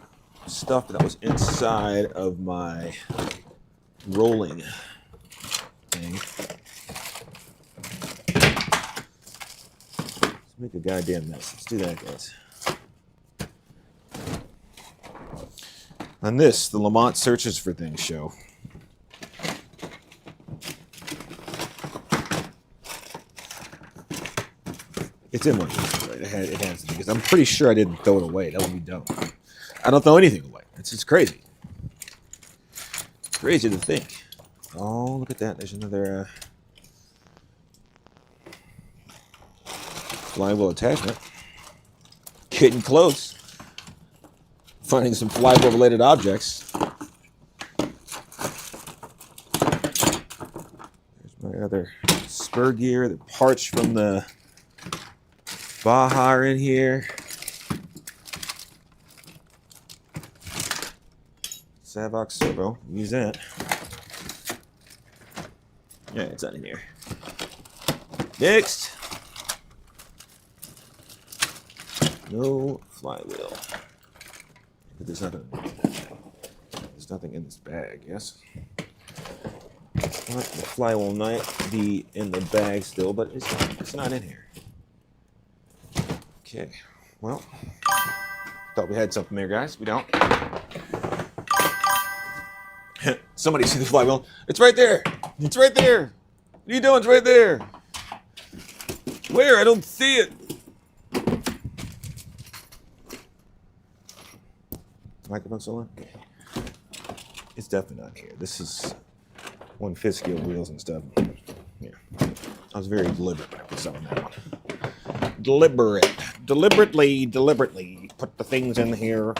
stuff that was inside of my rolling thing. Let's make a goddamn mess. Let's do that, guys. On this, the Lamont Searches for Things show. It's in one of these, right? It has to be, because I'm pretty sure I didn't throw it away. That would be dumb. I don't throw anything away. It's just crazy. Crazy to think. Oh, look at that. There's another flywheel attachment. Getting close. Finding some flywheel-related objects. There's my other spur gear, the parts from the Baja are in here. Savox servo. Use that. Yeah, it's not in here. Next. No flywheel. There's nothing in this bag, yes? The flywheel might be in the bag still, but it's not in here. Okay, well, thought we had something there, guys. We don't. Somebody see the flywheel? It's right there. It's right there. What are you doing? It's right there. Where? I don't see it. Microphone still on? It's definitely not here. This is one fifth scale wheels and stuff. Yeah, I was very deliberate when I put stuff on that one. Deliberately put the things in here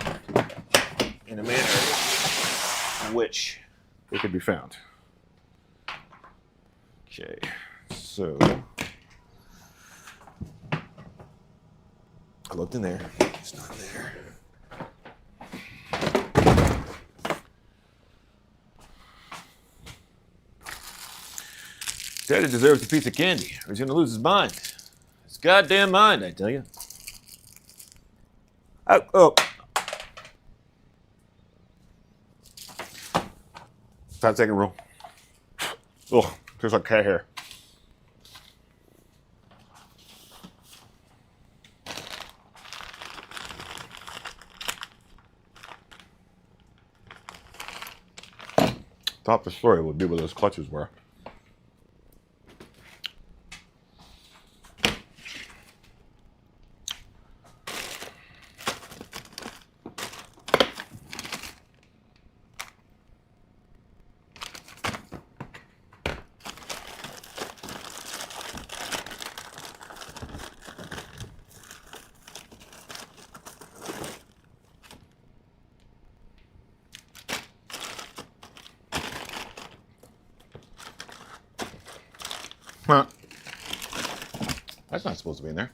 in a manner in which they could be found. Okay, so I looked in there. It's not there. Daddy deserves a piece of candy, or he's gonna lose his mind. His goddamn mind, I tell you. Oh. 5-second rule. Oh, tastes like cat hair. Thought the story would be where those clutches were. Huh. That's not supposed to be in there.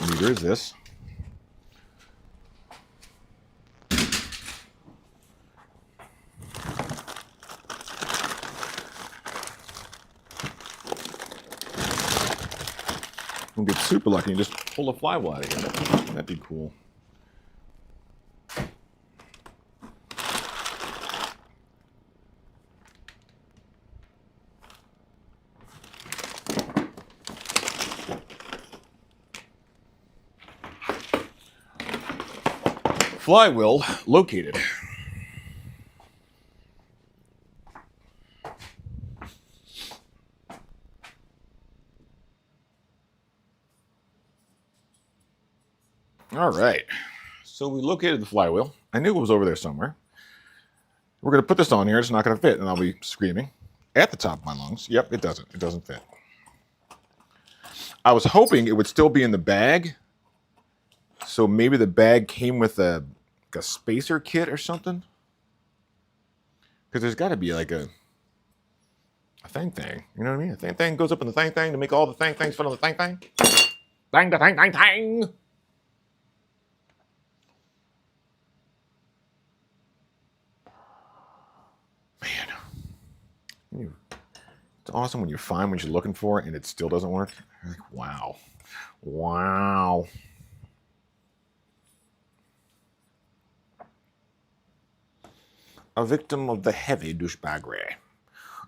Neither is this. We'll get super lucky and just pull a flywheel out of here. That'd be cool. Flywheel located. All right. So we located the flywheel. I knew it was over there somewhere. We're going to put this on here. It's not going to fit, and I'll be screaming at the top of my lungs. Yep, it doesn't. It doesn't fit. I was hoping it would still be in the bag. So maybe the bag came with a spacer kit or something. Because there's got to be like a thing. You know what I mean? A thing goes up in the thing to make all the things fit on the thing. Bang the thing. Man. awesome when you find what you're looking for and it still doesn't work? You're like, wow. Wow. A victim of the heavy douchebaggery.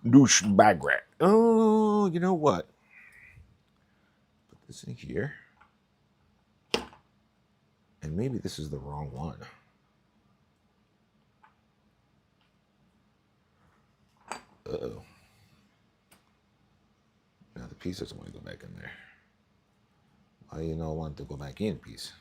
Douchebaggery. Oh, you know what? Put this in here. And maybe this is the wrong one. Uh-oh. Now the piece doesn't want to go back in there. Why you don't want to go back in, piece?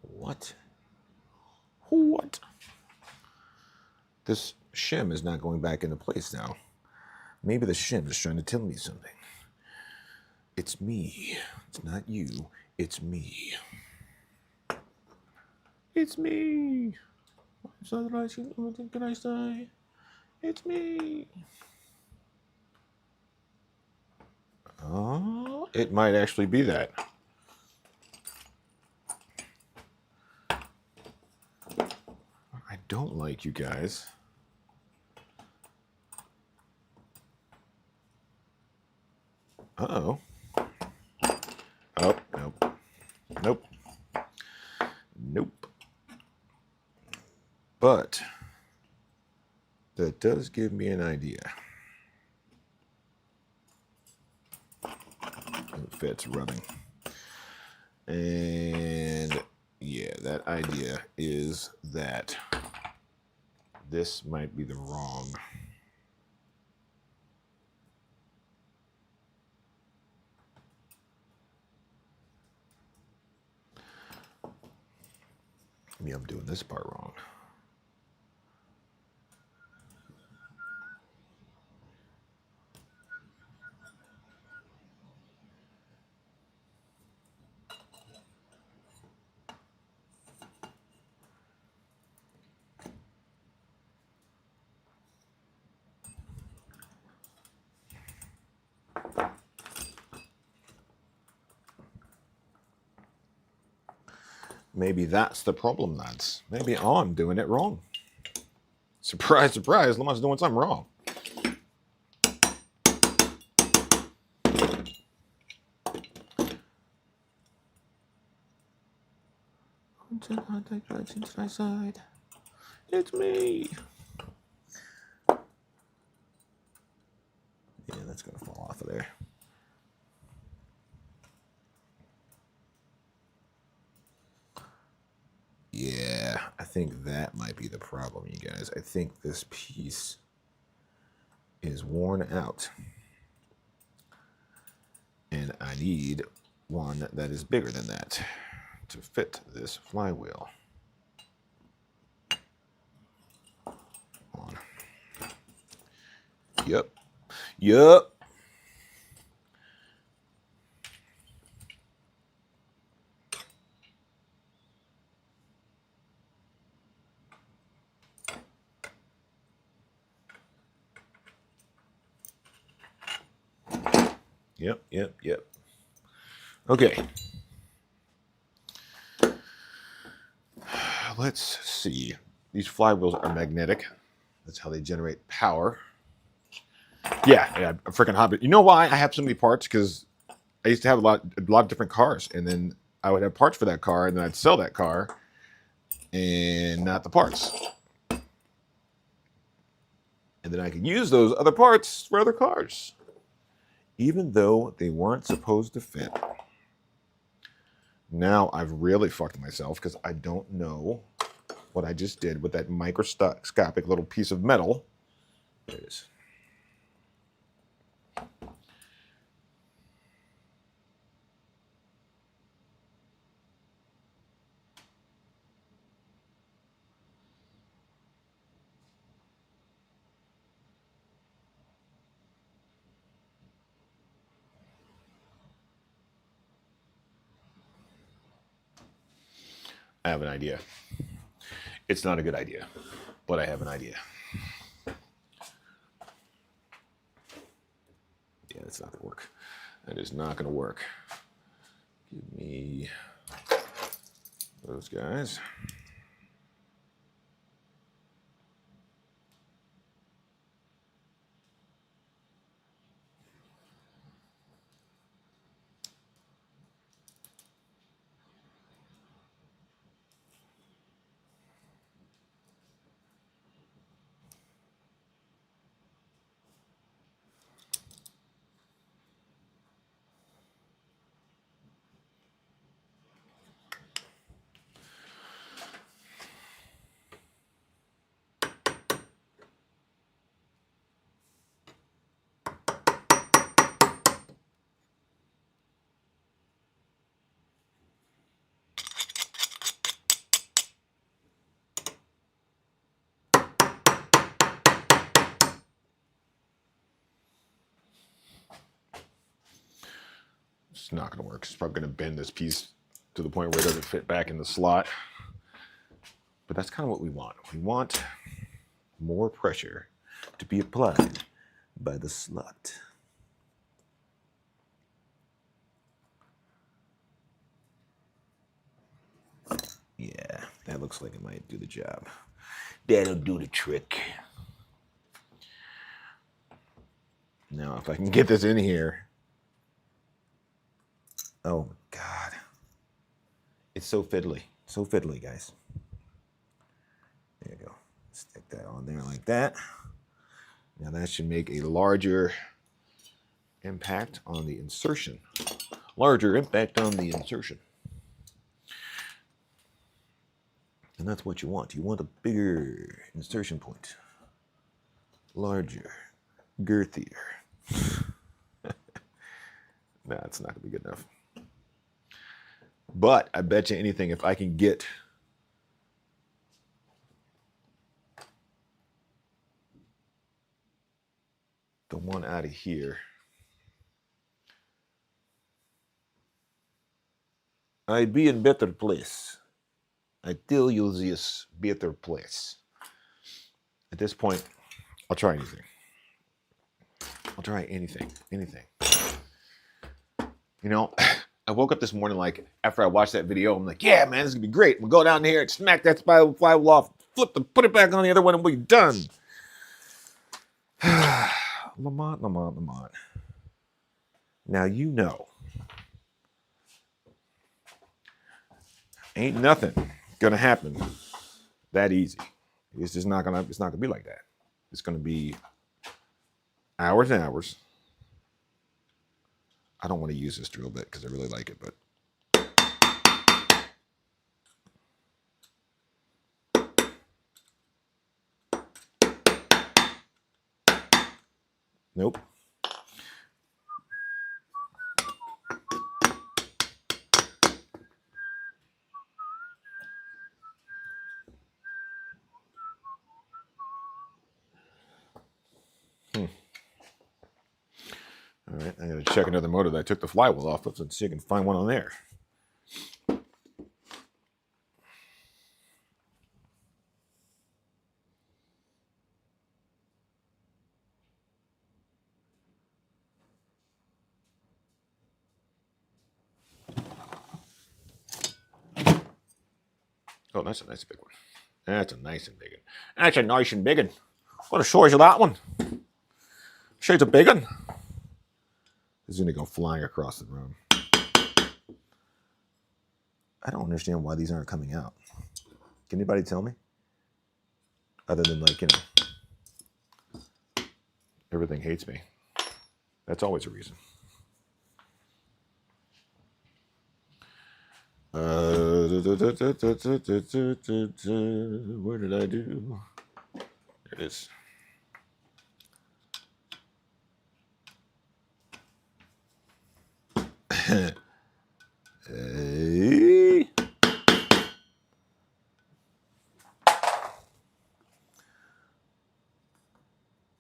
What? What? This shim is not going back into place now. Maybe the shim is trying to tell me something. It's me. It's not you. It's me. It's me. What can I say? It's me. Oh, it might actually be that. I don't like you guys. Uh-oh. Oh, nope. Nope. Nope. But that does give me an idea. It fits rubbing. And yeah, that idea is that this might be the wrong. Maybe I'm doing this part wrong. Maybe that's the problem, lads. Maybe I'm doing it wrong. Surprise, surprise, Lamar's doing something wrong. It's me. Yeah, that's gonna fall off of there. Yeah, I think that might be the problem, you guys. I think this piece is worn out. And I need one that is bigger than that to fit this flywheel. On. Yep. Yep. Yep. Okay. Let's see. These flywheels are magnetic. That's how they generate power. Yeah, a freaking hobby. You know why I have so many parts? Because I used to have a lot of different cars, and then I would have parts for that car, and then I'd sell that car, and not the parts. And then I could use those other parts for other cars, even though they weren't supposed to fit. Now I've really fucked myself because I don't know what I just did with that microscopic little piece of metal. There it is. I have an idea. It's not a good idea, but I have an idea. Yeah, that's not gonna work. That is not gonna work. Give me Those guys. It's not going to work. It's probably going to bend this piece to the point where it doesn't fit back in the slot. But that's kind of what we want. We want more pressure to be applied by the slot. Yeah, that looks like it might do the job. That'll do the trick. Now, if I can get this in here. Oh, God. It's so fiddly. So fiddly, guys. There you go. Stick that on there like that. Now that should make a larger impact on the insertion. Larger impact on the insertion. And that's what you want. You want a bigger insertion point. Larger. Girthier. Nah, it's not going to be good enough. But I bet you anything, if I can get the one out of here, I'd be in better place. I tell you this, better place. At this point, I'll try anything. I'll try anything. You know, I woke up this morning, like, after I watched that video, I'm like, yeah, man, this is going to be great. We'll go down here and smack that flywheel off, put it back on the other one, and we'll be done. Lamont. Now, you know, ain't nothing going to happen that easy. It's just not going to be like that. It's going to be hours and hours. I don't want to use this drill bit because I really like it, but nope. All right, I'm going to check another motor that I took the flywheel off of and see if I can find one on there. Oh, that's a nice big one. That's a nice and big one. That's a nice and big one. What a size of that one? Shades of big one. This is going to go flying across the room. I don't understand why these aren't coming out. Can anybody tell me? Other than, like, you know, everything hates me. That's always a reason. Where did I do? There it is. Hey.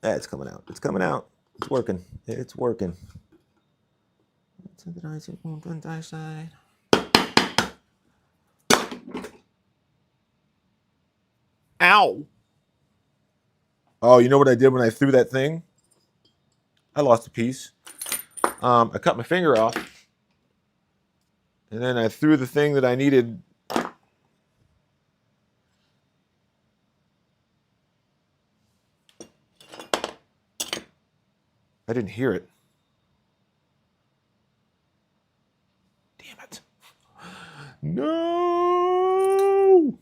It's coming out. It's coming out. It's working. It's working. To the right side. Ow. Oh, you know what I did when I threw that thing? I lost a piece. I cut my finger off. And then I threw the thing that I needed I didn't hear it. Damn it. No!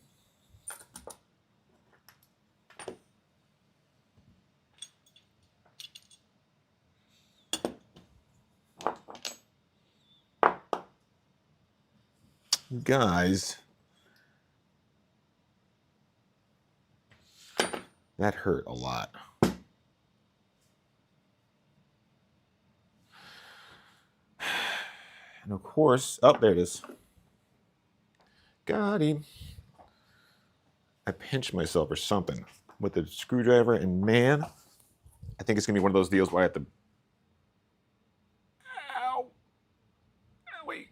Guys, that hurt a lot. And of course, oh, there it is. Got him. I pinched myself or something with the screwdriver, and man, I think it's gonna be one of those deals where I have to. Ow! Wait.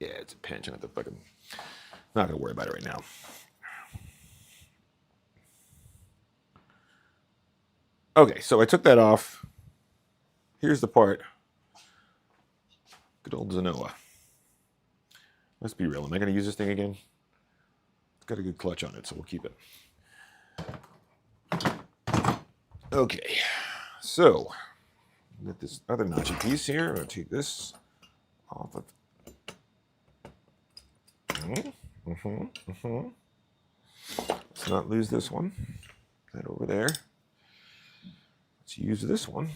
Yeah, it's a pinch. I have to fucking. Not gonna worry about it right now. Okay, so I took that off. Here's the part. Good old Zenoa. Let's be real. Am I going to use this thing again? It's got a good clutch on it, so we'll keep it. Okay, so get this other notchy piece here. I'm going to take this off of. Let's not lose this one. That over there. Let's use this one.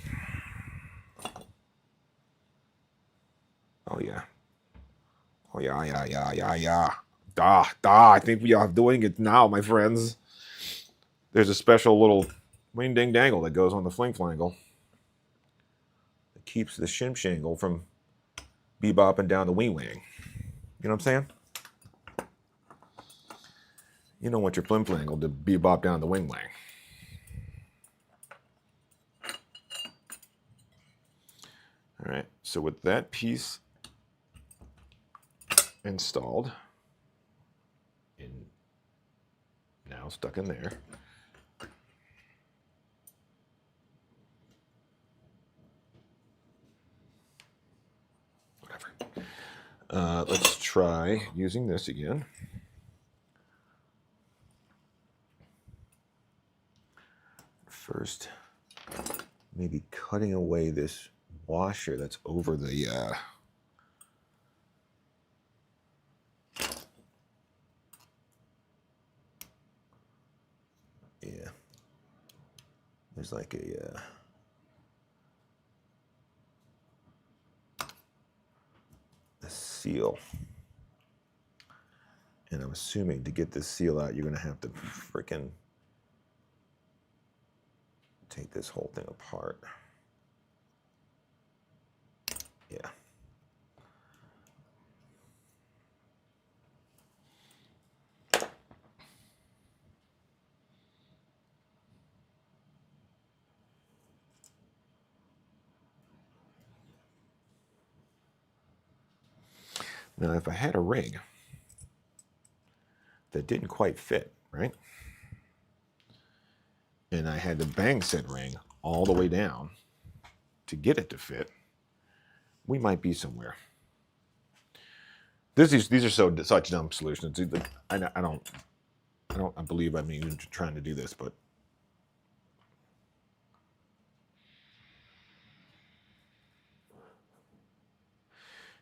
Oh yeah. Oh yeah. I think we are doing it now, my friends. There's a special little wing ding dangle that goes on the fling flangle. It keeps the shim shangle from bebopping down the wing wing. You know what I'm saying? You don't want your flim flangle to bebop down the wing wing. All right, so with that piece installed, now stuck in there, whatever. Let's try using this again. First, maybe cutting away this washer that's over the yeah, there's like a seal, and I'm assuming to get this seal out you're gonna have to frickin' take this whole thing apart. Yeah. Now, if I had a ring that didn't quite fit, right? And I had to bang said ring all the way down to get it to fit, we might be somewhere. These are such dumb solutions. I believe I'm even trying to do this, but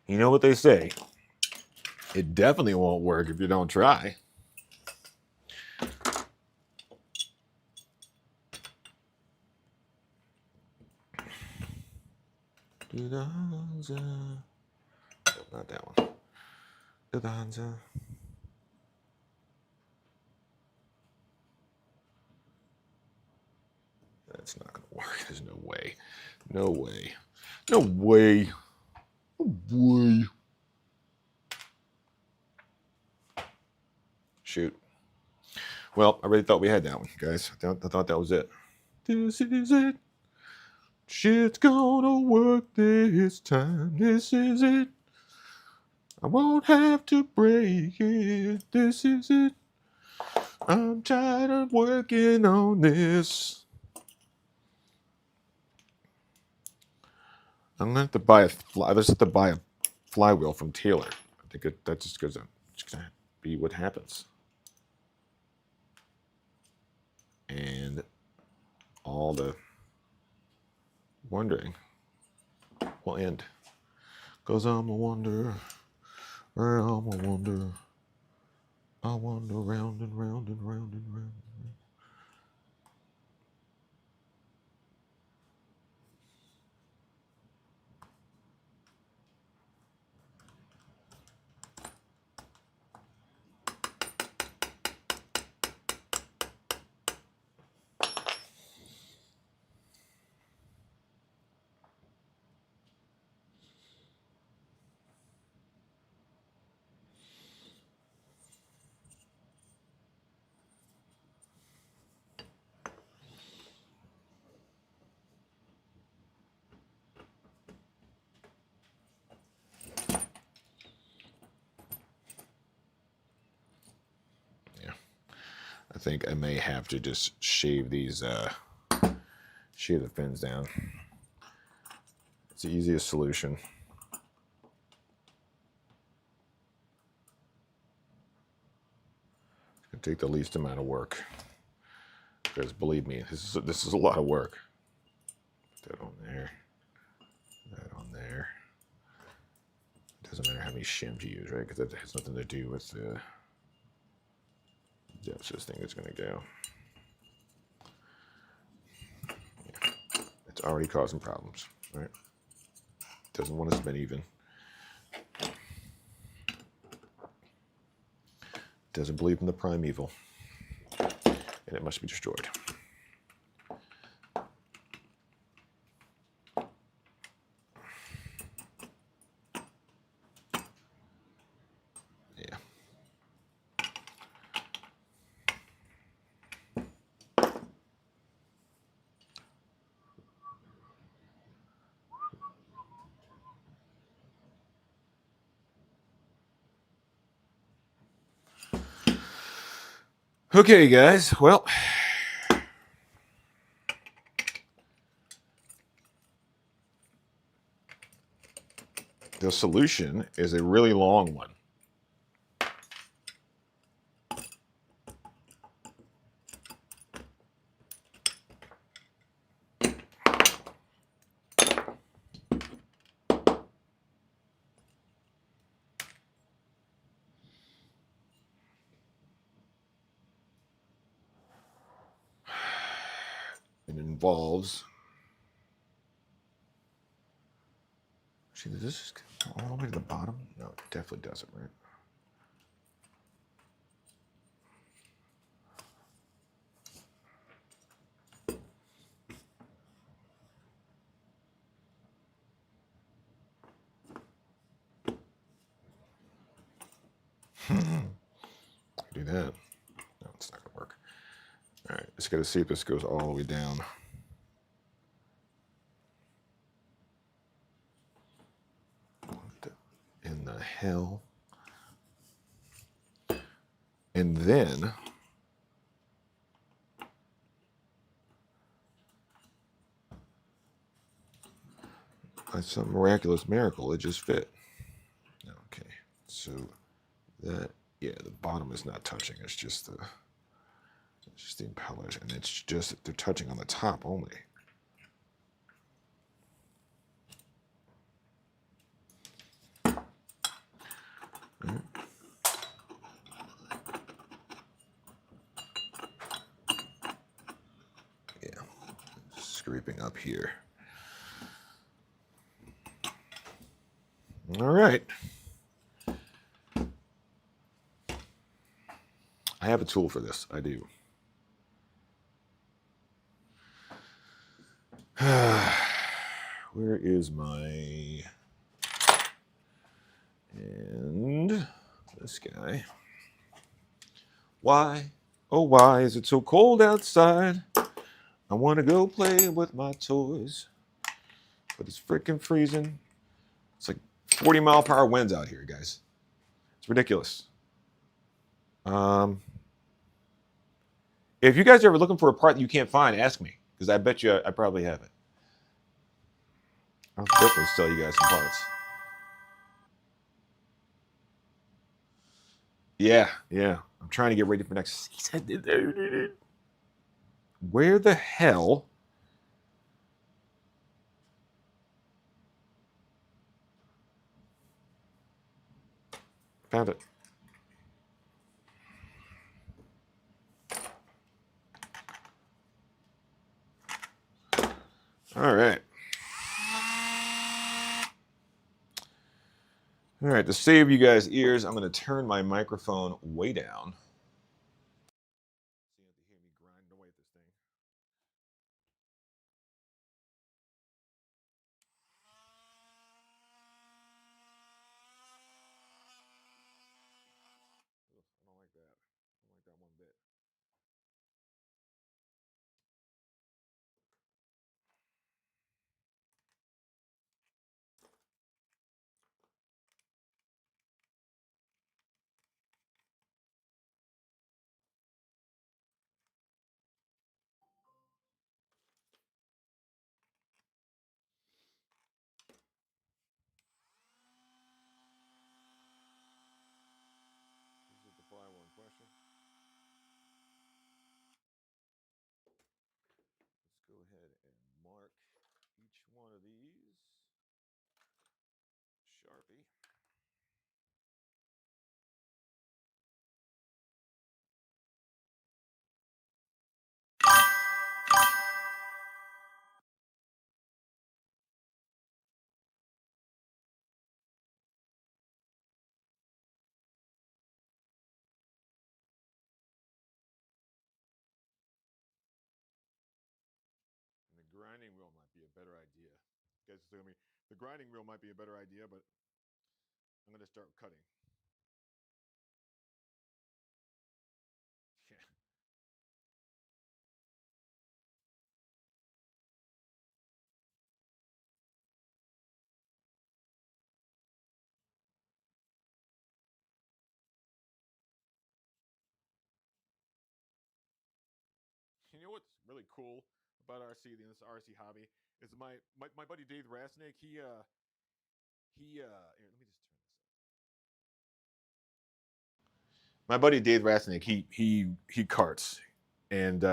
you know what they say? It definitely won't work if you don't try. Not that one. That's not going to work. There's no way. No way. No way. No way. Shoot. Well, I really thought we had that one, guys. I thought that was it. This is it. Shit's gonna work this time. This is it. I won't have to break it. This is it. I'm tired of working on this. I'm gonna have to buy a flywheel from Taylor. I think that's just gonna be what happens. And all the wondering will end. 'Cause I'm a wonder, I'm a wonder. I wander round and round and round and round. I think I may have to just shave these, shave the fins down. It's the easiest solution. It's gonna take the least amount of work. Because believe me, this is a lot of work. Put that on there. That on there. It doesn't matter how many shims you use, right? Because that has nothing to do with the depth this thing is going to go. Yeah. It's already causing problems, right? Doesn't want to spin even. Doesn't believe in the primeval. And it must be destroyed. Yeah. Okay, guys. Well, the solution is a really long one. It involves. See, does this go all the way to the bottom? No, it definitely doesn't, right? Do that. No, it's not going to work. All right, let's got to see if this goes all the way down. What in the hell? And then by some miraculous miracle, it just fit. Okay, so that, yeah, the bottom is not touching. It's just the impellers, and it's just they're touching on the top only. Right. Yeah, scraping up here. All right. I have a tool for this. I do. Where is my... And this guy. Why, oh why is it so cold outside? I want to go play with my toys, but it's freaking freezing. It's like 40-mile-per-hour winds out here, guys. It's ridiculous. If you guys are ever looking for a part that you can't find, ask me, because I bet you I probably have it. I'll definitely sell you guys some parts. Yeah. I'm trying to get ready for next season. Where the hell Found it. All right. All right, to save you guys ears, I'm going to turn my microphone way down. So you have to hear me grinding away at this thing. Ugh, I don't like that. I don't like that one bit. Is it the firewall in question? Let's go ahead and mark each one of these. Sharpie. And the grinding wheel might be a better idea. You guys tell me the grinding wheel might be a better idea, but I'm going to start cutting. Yeah. You know what's really cool about this RC hobby is my buddy Dave Rasnick. Here, let me just turn this up. My buddy Dave Rasnick, he karts, and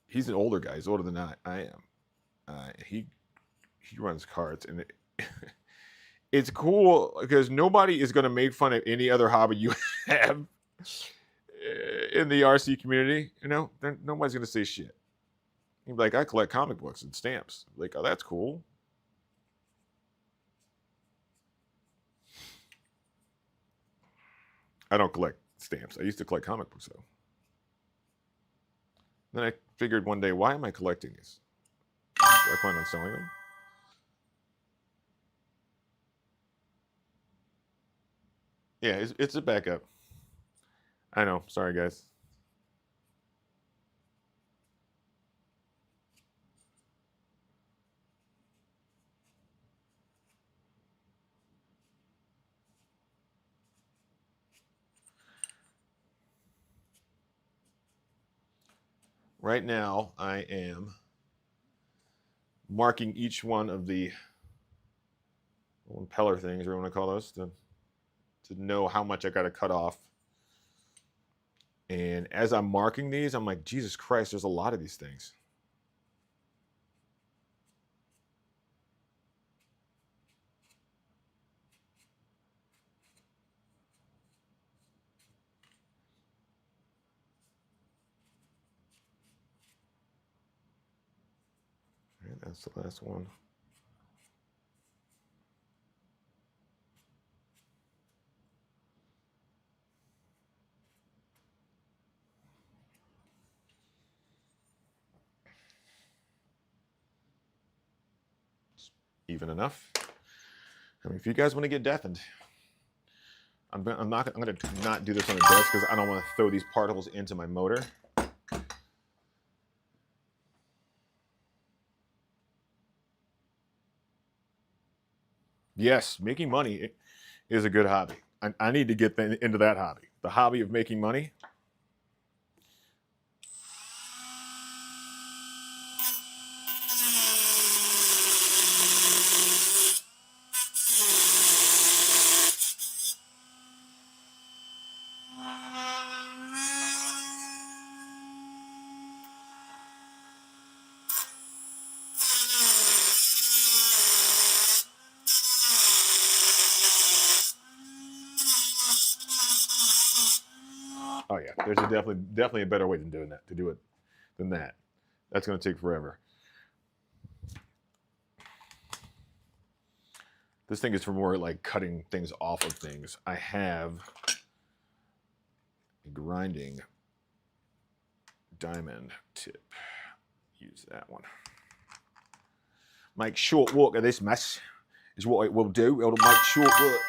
he's an older guy. He's older than I am. He runs karts, and it's cool because nobody is going to make fun of any other hobby you have in the RC community. You know, nobody's going to say shit. You'd be like, I collect comic books and stamps. Like, oh, that's cool. I don't collect stamps. I used to collect comic books though. Then I figured one day, why am I collecting these? Do I plan on selling them? Yeah, it's a backup. I know. Sorry, guys. Right now, I am marking each one of the impeller things, or what you want to call those, to know how much I got to cut off. And as I'm marking these, I'm like, Jesus Christ, there's a lot of these things. All right, that's the last one. Even enough. I mean, if you guys want to get deafened, I'm going to not do this on the desk because I don't want to throw these particles into my motor. Yes, making money is a good hobby. I need to get into that hobby. The hobby of making money. There's definitely a better way than doing that. To do it than that. That's going to take forever. This thing is for more like cutting things off of things. I have a grinding diamond tip. Use that one. Make short work of this mess is what it will do. It'll make short work.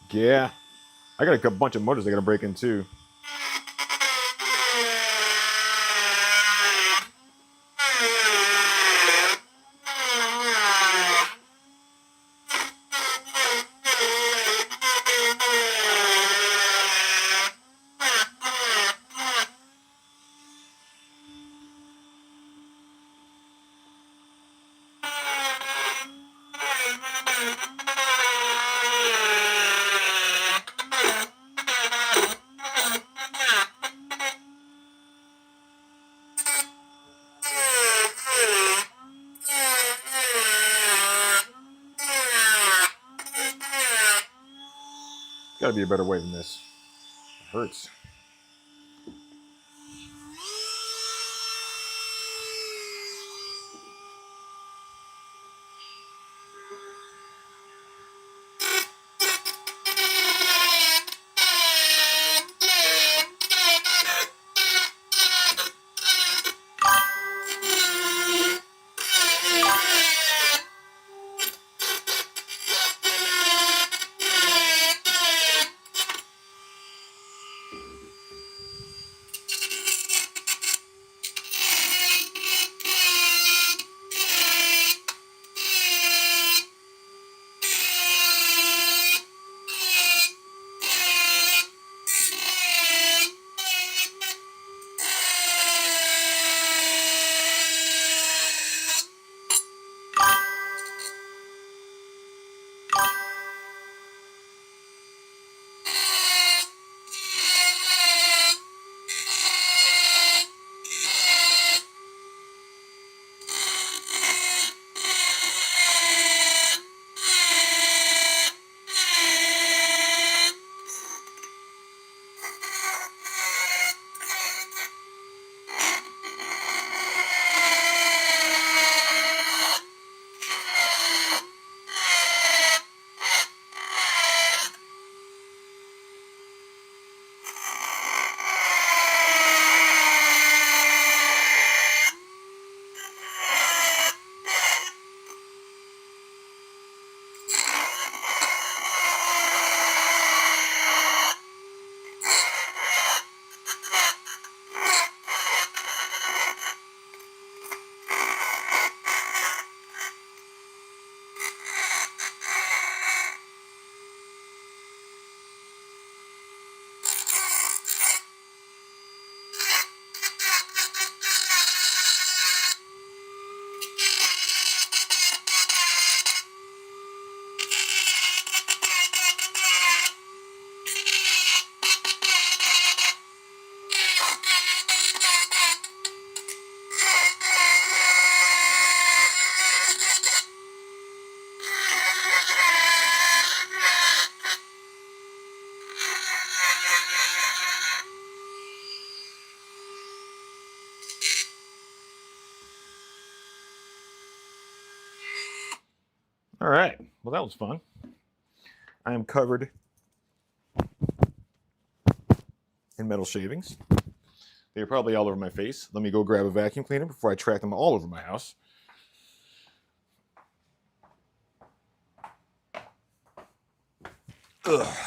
Yeah. I got a bunch of motors I got to break in too. Got to be a better way than this. It hurts. All right. Well, that was fun. I am covered in metal shavings. They're probably all over my face. Let me go grab a vacuum cleaner before I track them all over my house. Ugh.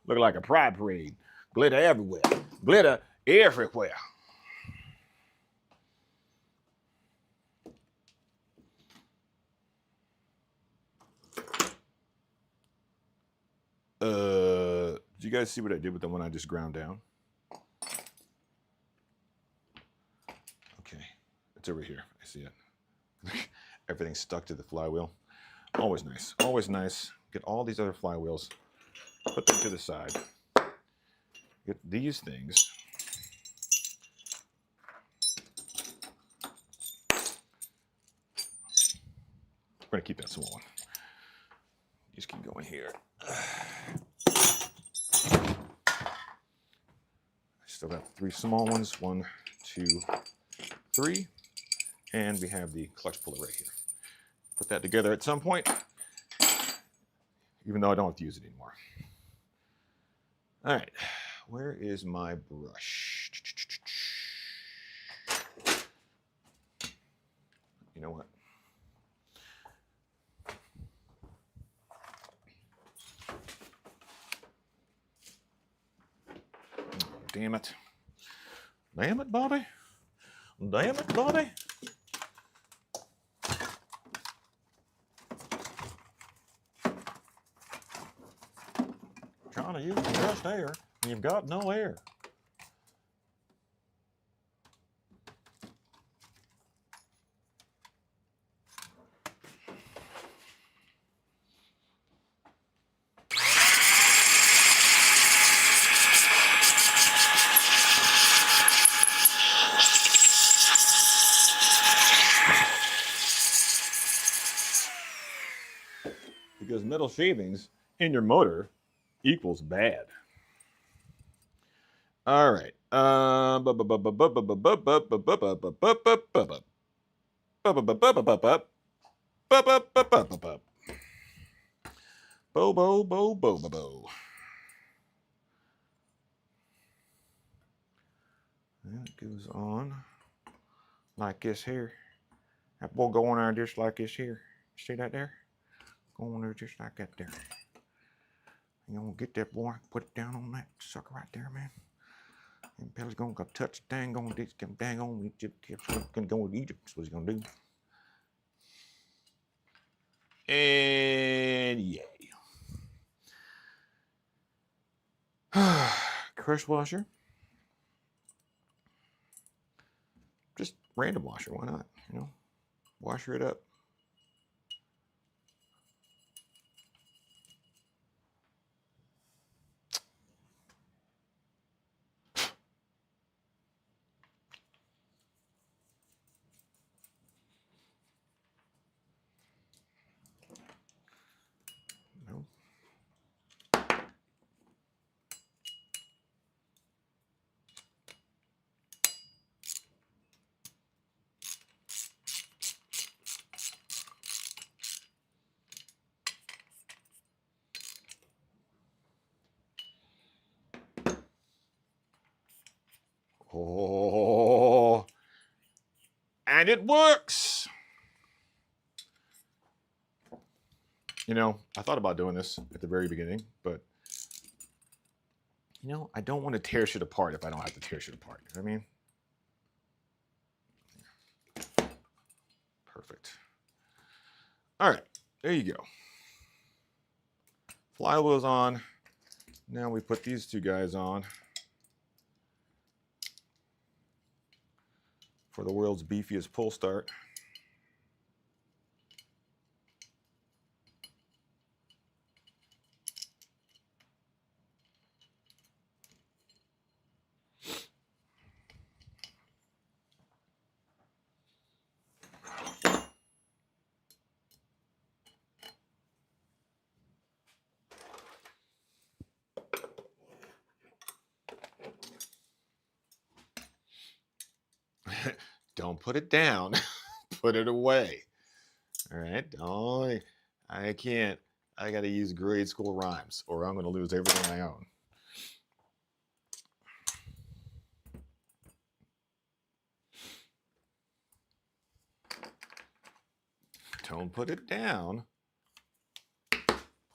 Looking like a pride parade. Glitter everywhere. Glitter everywhere. Did you guys see what I did with the one I just ground down? Okay, it's over here. I see it. Everything's stuck to the flywheel. Always nice. Always nice. Get all these other flywheels, put them to the side. Get these things. We're gonna keep that small one. Just keep going here. I still have 3 small ones. 1, 2, 3. And we have the clutch puller right here. Put that together at some point, even though I don't have to use it anymore. All right, where is my brush? You know what? Damn it. Damn it, Bobby. Damn it, Bobby. Trying to use just air, and you've got no air. Because metal shavings in your motor equals bad. All right. Bo. And it goes on like this here. That boy go on there just like this here. See that there? Go on there just like that there. You gonna get that boy, put it down on that sucker right there, man. And Pelly's gonna go touch the dang on this, dang on Egypt. Gonna go with Egypt. That's what he's gonna do. And yay. Crush washer. Just random washer, why not? You know, washer it up. No. Oh, and it works. You know, I thought about doing this at the very beginning, but you know, I don't want to tear shit apart if I don't have to tear shit apart. You know what I mean? Perfect. All right, there you go. Flywheel's on. Now we put these 2 guys on. for the world's beefiest pull start. Don't put it down. Put it away. All right. Don't. I can't. I got to use grade school rhymes or I'm going to lose everything I own. Don't put it down.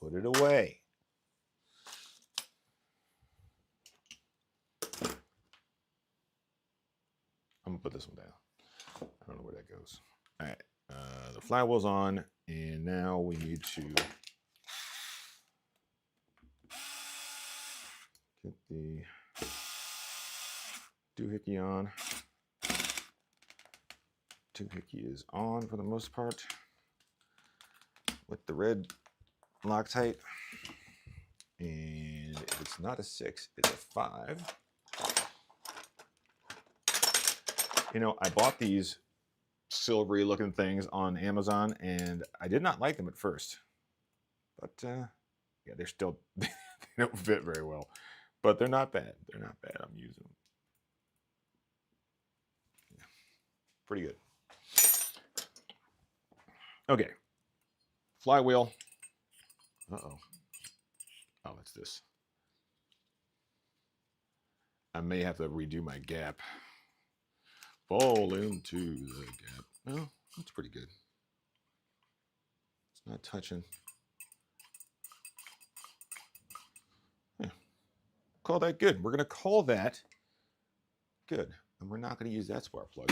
Put it away. I'm going to put this one down. I don't know where that goes. All right. The flywheel's on, and now we need to get the doohickey on. Doohickey is on for the most part with the red Loctite. And if it's not a 6, it's a 5. You know, I bought these silvery looking things on Amazon and I did not like them at first. But yeah, they're still, they don't fit very well. But they're not bad. They're not bad. I'm using them. Yeah, pretty good. Okay. Flywheel. Uh-oh. Oh, that's this. I may have to redo my gap. Fall into the gap. No, that's pretty good. It's not touching. Yeah. Call that good. We're going to call that good. And we're not going to use that spark plug.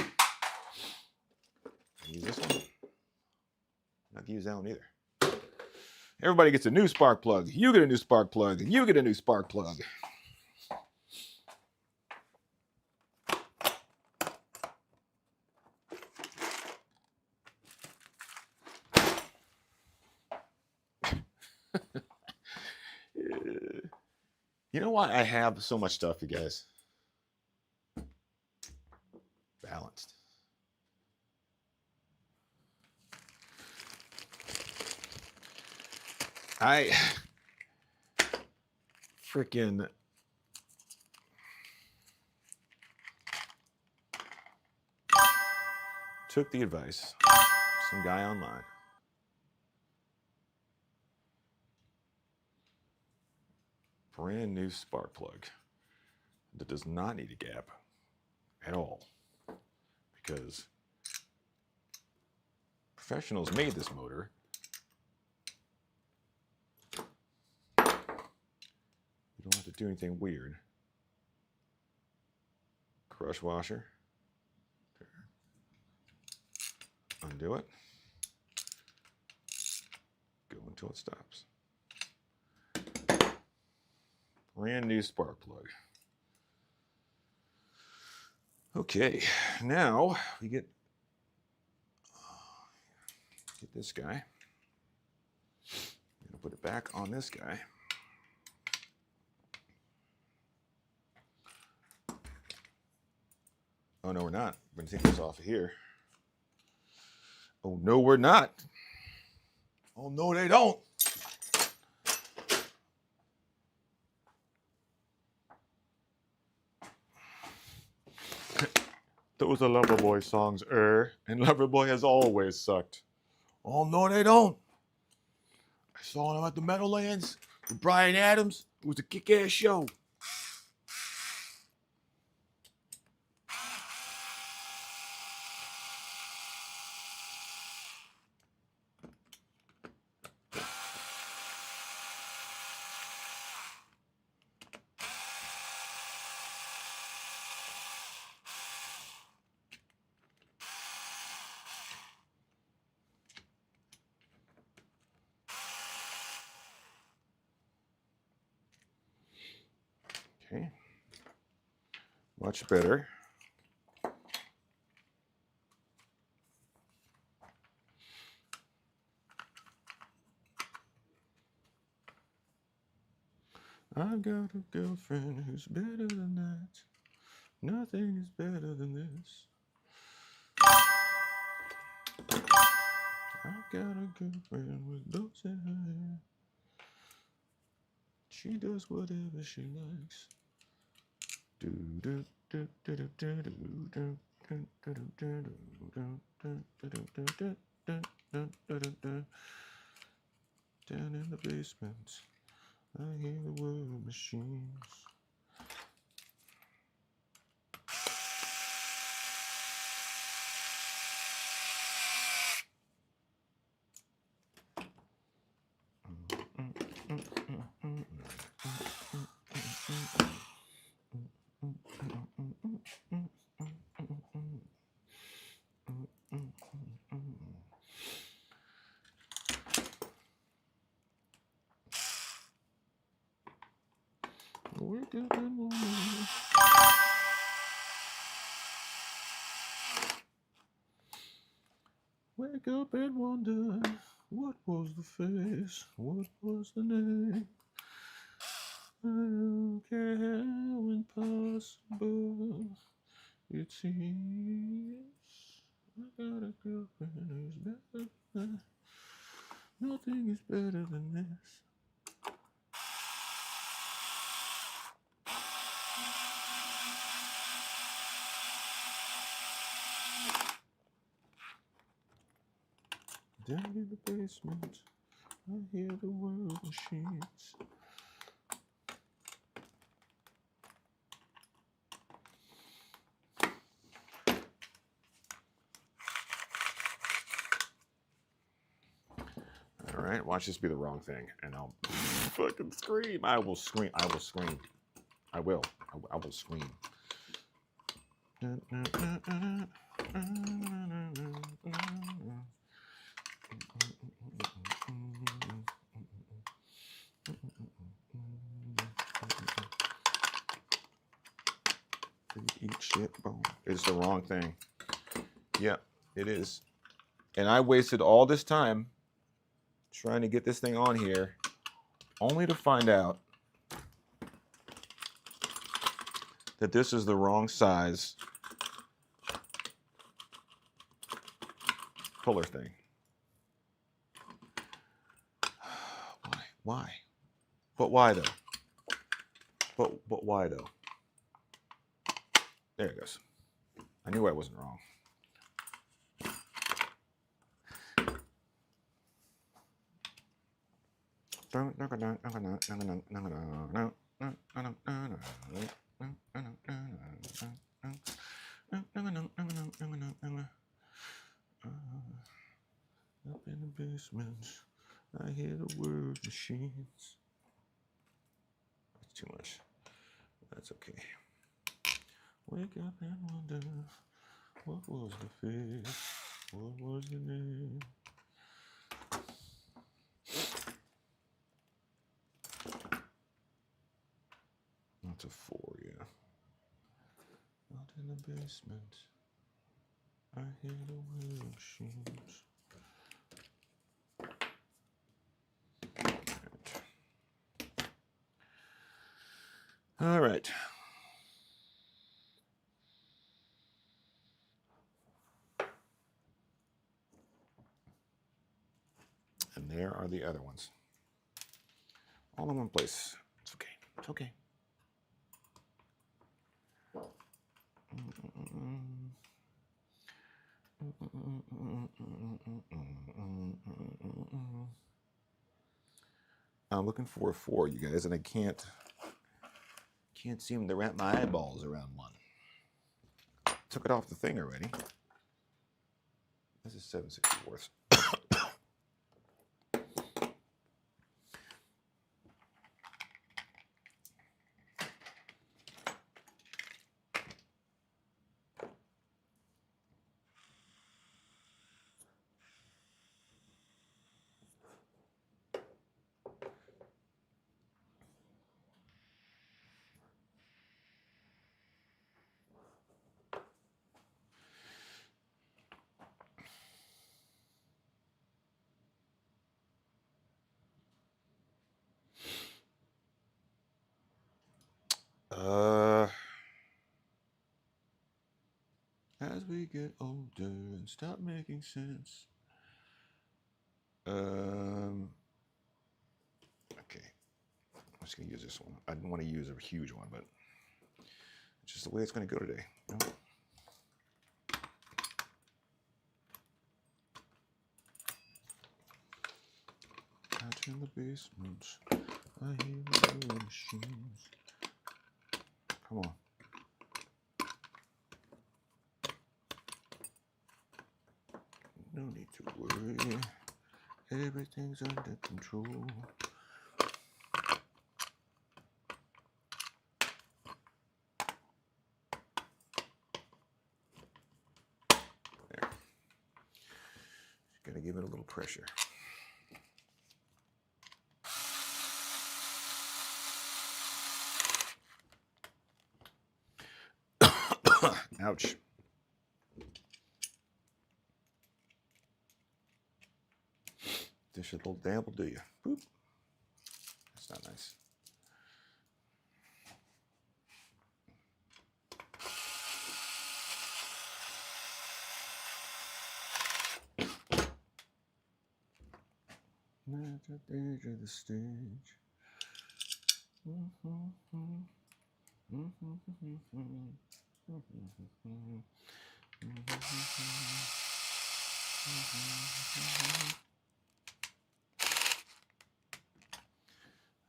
Use this one. Not going to use that one either. Everybody gets a new spark plug. You get a new spark plug. And you get a new spark plug. You know why I have so much stuff, you guys? Balanced. I freaking took the advice of some guy online. Brand new spark plug that does not need a gap at all because professionals made this motor. You don't have to do anything weird. Crush washer. Undo it. Go until it stops. Brand new spark plug. Okay, now we get this guy. Put it back on this guy. Oh no, we're not. We're gonna take this off of here. Oh no, we're not. Oh no, they don't. Those are Loverboy songs, and Loverboy has always sucked. Oh no, they don't. I saw them at the Meadowlands with Bryan Adams. It was a kick-ass show. Okay, much better. I've got a girlfriend who's better than that. Nothing is better than this. I've got a girlfriend with dots in her hair. She does whatever she likes. Do do do do do do do do. Down in the basement, I hear the word machines. Wake up and wonder. Wake up and wonder. What was the face? What was the name? I don't care how impossible it seems. I got a girlfriend who's better than. Nothing is better than this. Down in the basement, I hear the word machines. All right, watch this be the wrong thing, and I'll fucking scream. I will scream. I will scream. I will. I will scream. Eat shit bone. It's the wrong thing. Yeah, it is. And I wasted all this time trying to get this thing on here, only to find out that this is the wrong size puller thing. Why? But why though? But why though? There it goes. I knew I wasn't wrong. Up in the basement, I hear the word machines. That's too much. That's okay. Wake up and wonder, what was the face? What was the name? That's a 4, yeah. Out in the basement, I hear the word machines. All right. And there are the other ones. All in one place. It's okay. It's okay. I'm looking for a 4, you guys, and I can't seem to wrap my eyeballs around one. Took it off the thing already. This is 7/64. As we get older and stop making sense. Okay. I'm just gonna use this one. I didn't want to use a huge one, but it's just the way it's gonna go today. Nope. Out in the basement, I hear the machines. Come on. No need to worry. Everything's under control. There. Gotta give it a little pressure. Ouch. Dish a little dabble, do you? Boop. That's not nice. At the edge of the stage.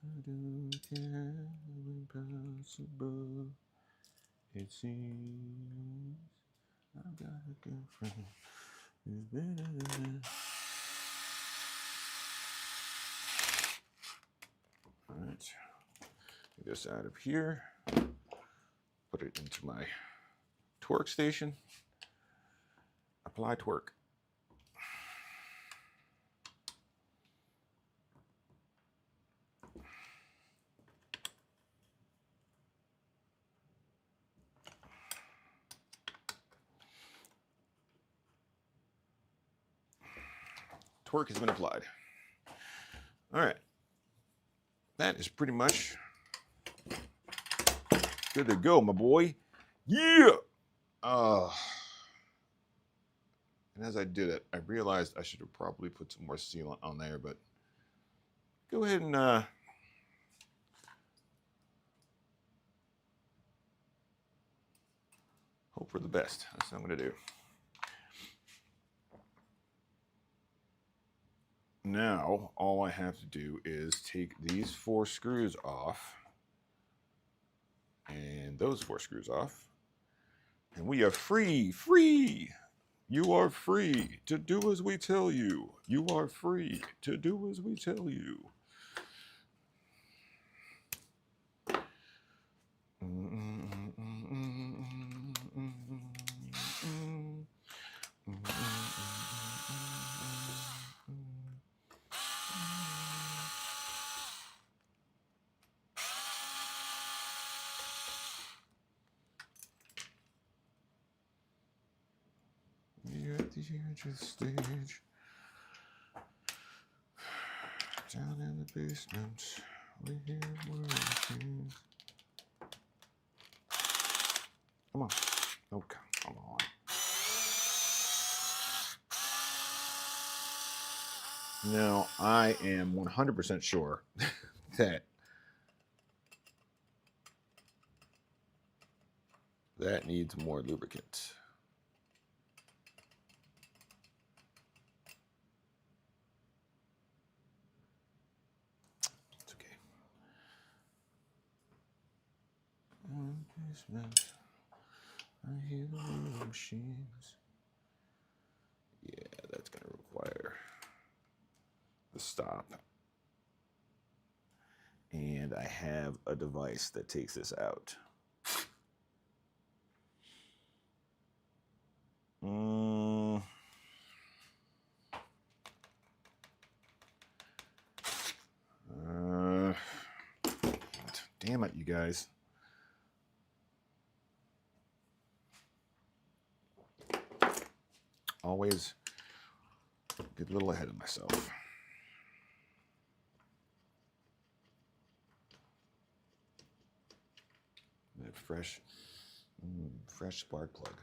I don't care how impossible it seems. I've got a girlfriend who's better than that. All right, get this out of here. Put it into my torque station. Apply torque. Torque has been applied. All right, that is pretty much good to go, my boy. Yeah. And as I did it, I realized I should have probably put some more sealant on there, but go ahead and hope for the best. That's what I'm going to do. Now, all I have to do is take these 4 screws off and those 4 screws off, and we are free. You are free to do as we tell you. You are free to do as we tell you. You're at the edge of the stage, down in the basement, we hear words. Come on. Oh, come on. Now, I am 100% sure that needs more lubricant. It's okay. Basement, I hear the little machines. Yeah, that's going to require the stop. And I have a device that takes this out. Damn it, you guys. Always get a little ahead of myself. that fresh spark plug.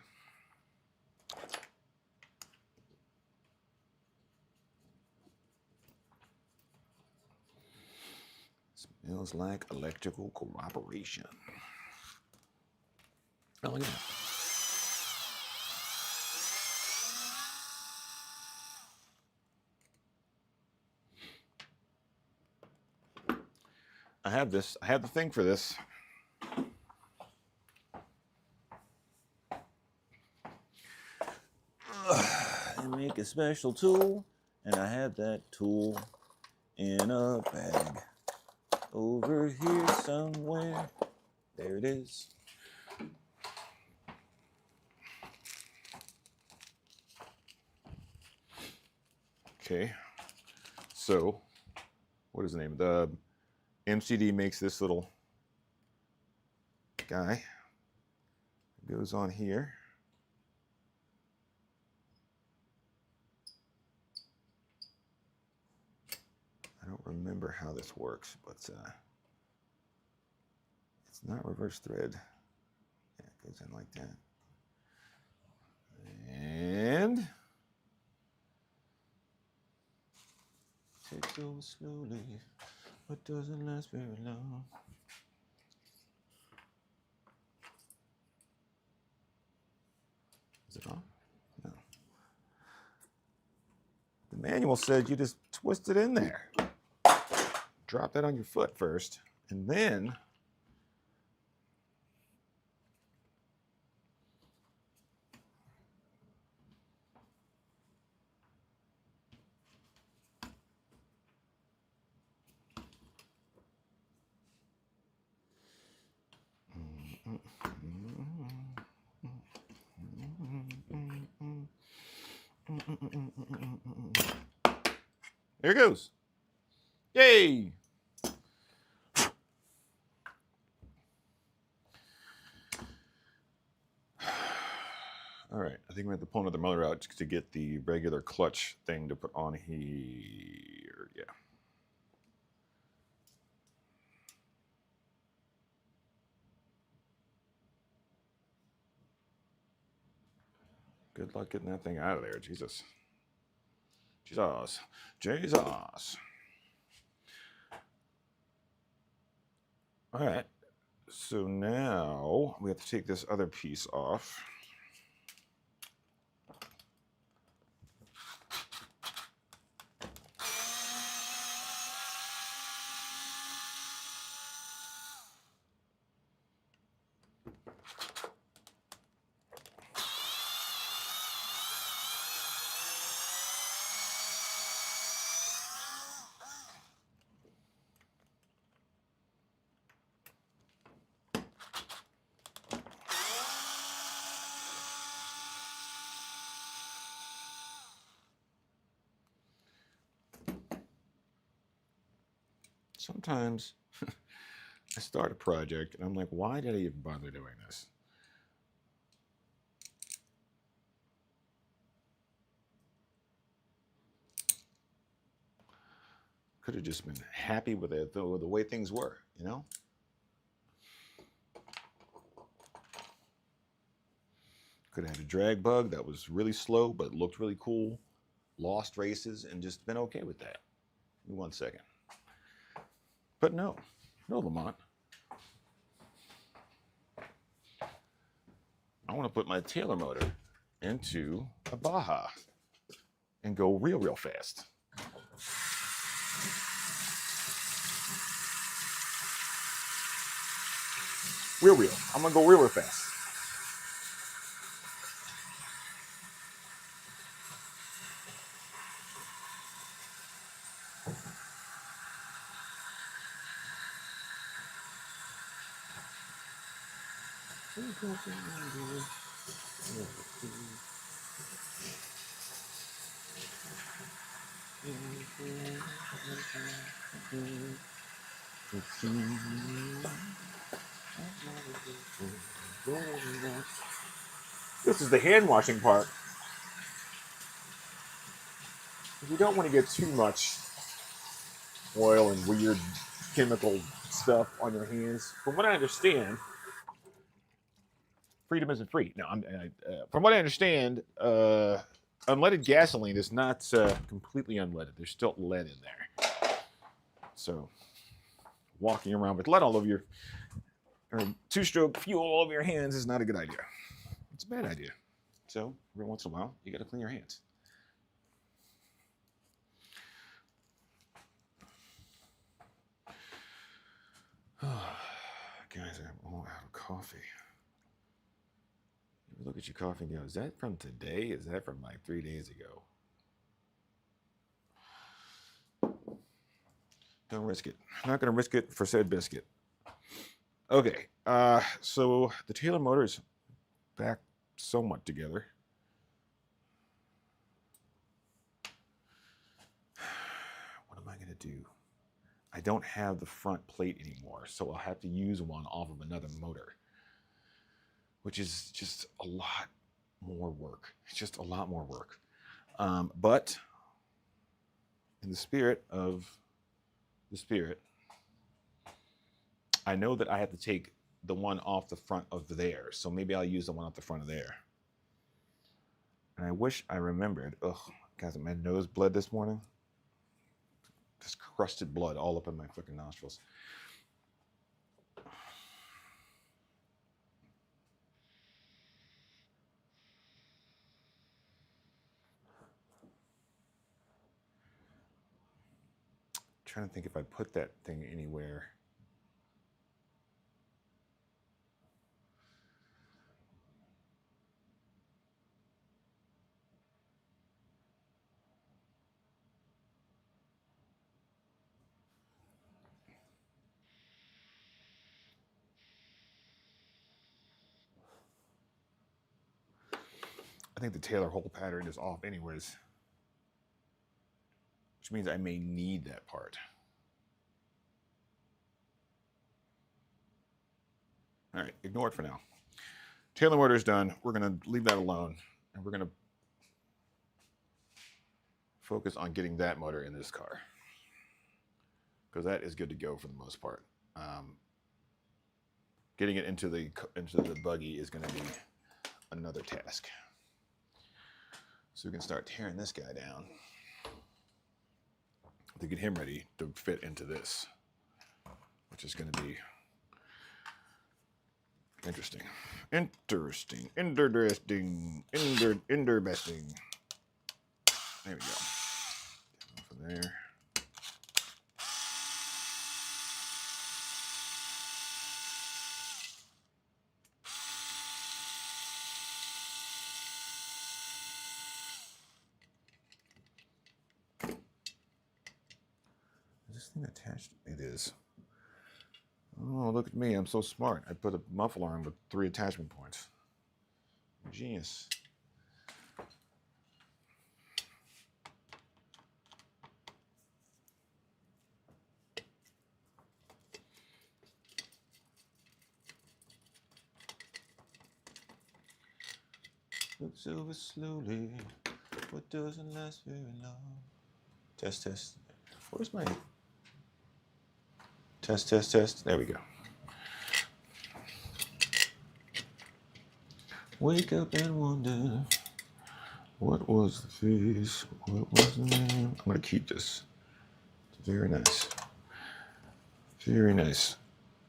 Smells like electrical cooperation. Oh, look at that. I have this. I have the thing for this. I make a special tool, and I have that tool in a bag over here somewhere. There it is. Okay, so what is the name? The MCD makes this little guy. It goes on here. I don't remember how this works, but it's not reverse thread. Yeah, it goes in like that. And takes over slowly, but doesn't last very long. Is it on? No. The manual said you just twist it in there. Drop that on your foot first, and then there it goes. Yay! All right, I think we have to pull another motor out to get the regular clutch thing to put on here. Yeah. Good luck getting that thing out of there, Jesus. Jesus. Jesus. All right, so now we have to take this other piece off. Sometimes I start a project and I'm like, why did I even bother doing this? Could have just been happy with it, with the way things were, you know? Could have had a drag bug that was really slow but looked really cool, lost races, and just been okay with that. Give me 1 second. But no, Lamont. I want to put my Taylor motor into a Baja and go real fast. Real. I'm going to go real fast. This is the hand washing part. You don't want to get too much oil and weird chemical stuff on your hands. From what I understand, freedom isn't free. No, from what I understand, unleaded gasoline is not completely unleaded. There's still lead in there. So walking around with lead all over your, or two-stroke fuel all over your hands is not a good idea. It's a bad idea. So every once in a while, you got to clean your hands. Guys, I'm all out of coffee. You look at your coffee and go, is that from today? Is that from like 3 days ago? Don't risk it. I'm not going to risk it for said biscuit. Okay, so the Taylor motor is back somewhat together. What am I going to do? I don't have the front plate anymore, so I'll have to use one off of another motor, which is just a lot more work. It's just a lot more work. But in the spirit of the spirit, I know that I have to take the one off the front of there, so maybe I'll use the one off the front of there. And I wish I remembered. Ugh, guys, my nose bled this morning. This crusted blood all up in my fucking nostrils. Trying to think if I put that thing anywhere. I think the Taylor hole pattern is off anyways, which means I may need that part. All right, ignore it for now. Taylor motor is done. We're going to leave that alone, and we're going to focus on getting that motor in this car, because that is good to go for the most part. Getting it into the buggy is going to be another task. So we can start tearing this guy down to get him ready to fit into this, which is going to be interesting. Interesting. There we go. From there. Is this thing attached? It is. Oh, look at me. I'm so smart. I put a muffler on with 3 attachment points. Genius. Looks over slowly. What doesn't last very long? Test, test. Where's my... Test, test, test. There we go. Wake up and wonder, what was the face? What was the name? I'm going to keep this. It's very nice. Very nice.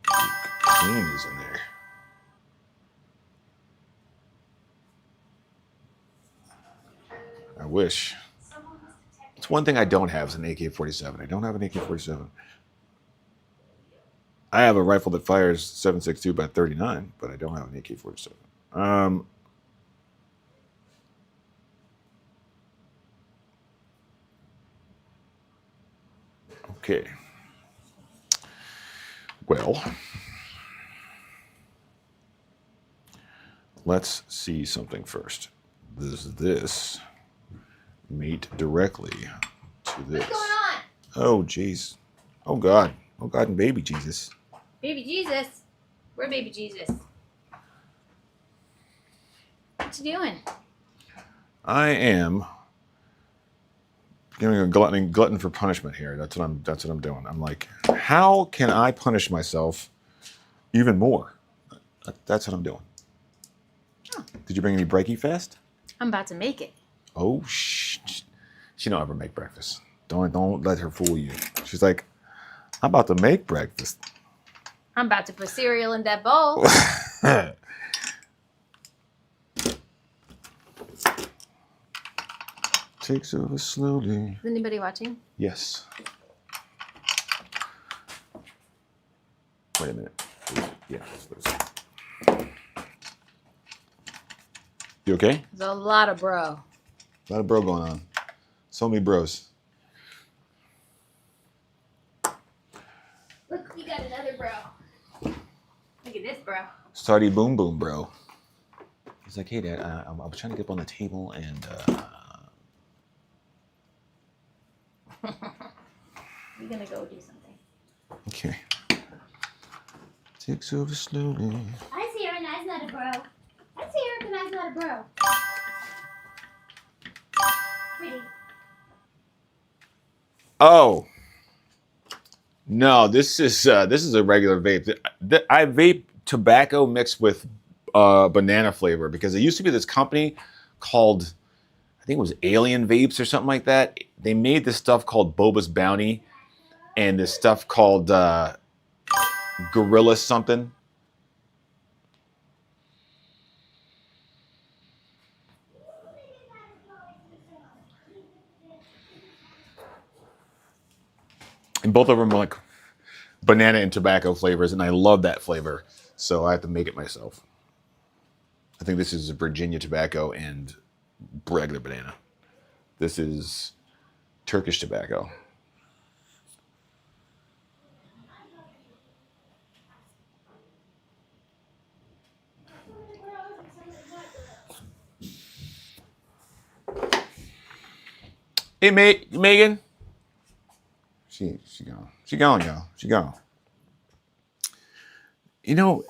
Clean is in there. I wish. It's one thing I don't have is an AK-47. I don't have an AK-47. I have a rifle that fires 7.62 by 39, but I don't have an AK-47. Okay. Well, let's see something first. This mate directly to this. What's going on? Oh, jeez. Oh, God. Oh, God and baby Jesus. Baby Jesus. Where baby Jesus? What you doing? I am giving a glutton for punishment here. That's what I'm doing. I'm like, how can I punish myself even more? That's what I'm doing. Did you bring any brekkie fast? I'm about to make it. Oh, shh. She don't ever make breakfast. Don't let her fool you. She's like, I'm about to make breakfast. I'm about to put cereal in that bowl. Takes over slowly. Is anybody watching? Yes. Wait a minute. Yeah. You okay? There's a lot of bro. A lot of bro going on. So many bros. Look, you got another bro. Look at this bro. Starty boom boom, bro. He's like, hey, Dad, I was trying to get up on the table and. We're gonna go do something. Okay. Takes over slowly. I see her and I's not a bro. I see her and I's not a bro. Pretty. Oh. No, this is a regular vape. I vape tobacco mixed with banana flavor because there used to be this company called, I think it was Alien Vapes or something like that. They made this stuff called Boba's Bounty and this stuff called Gorilla something. And both of them are like banana and tobacco flavors, and I love that flavor, so I have to make it myself. I think this is Virginia tobacco and regular banana. This is Turkish tobacco. Hey, Megan. She gone, y'all. She gone. You know,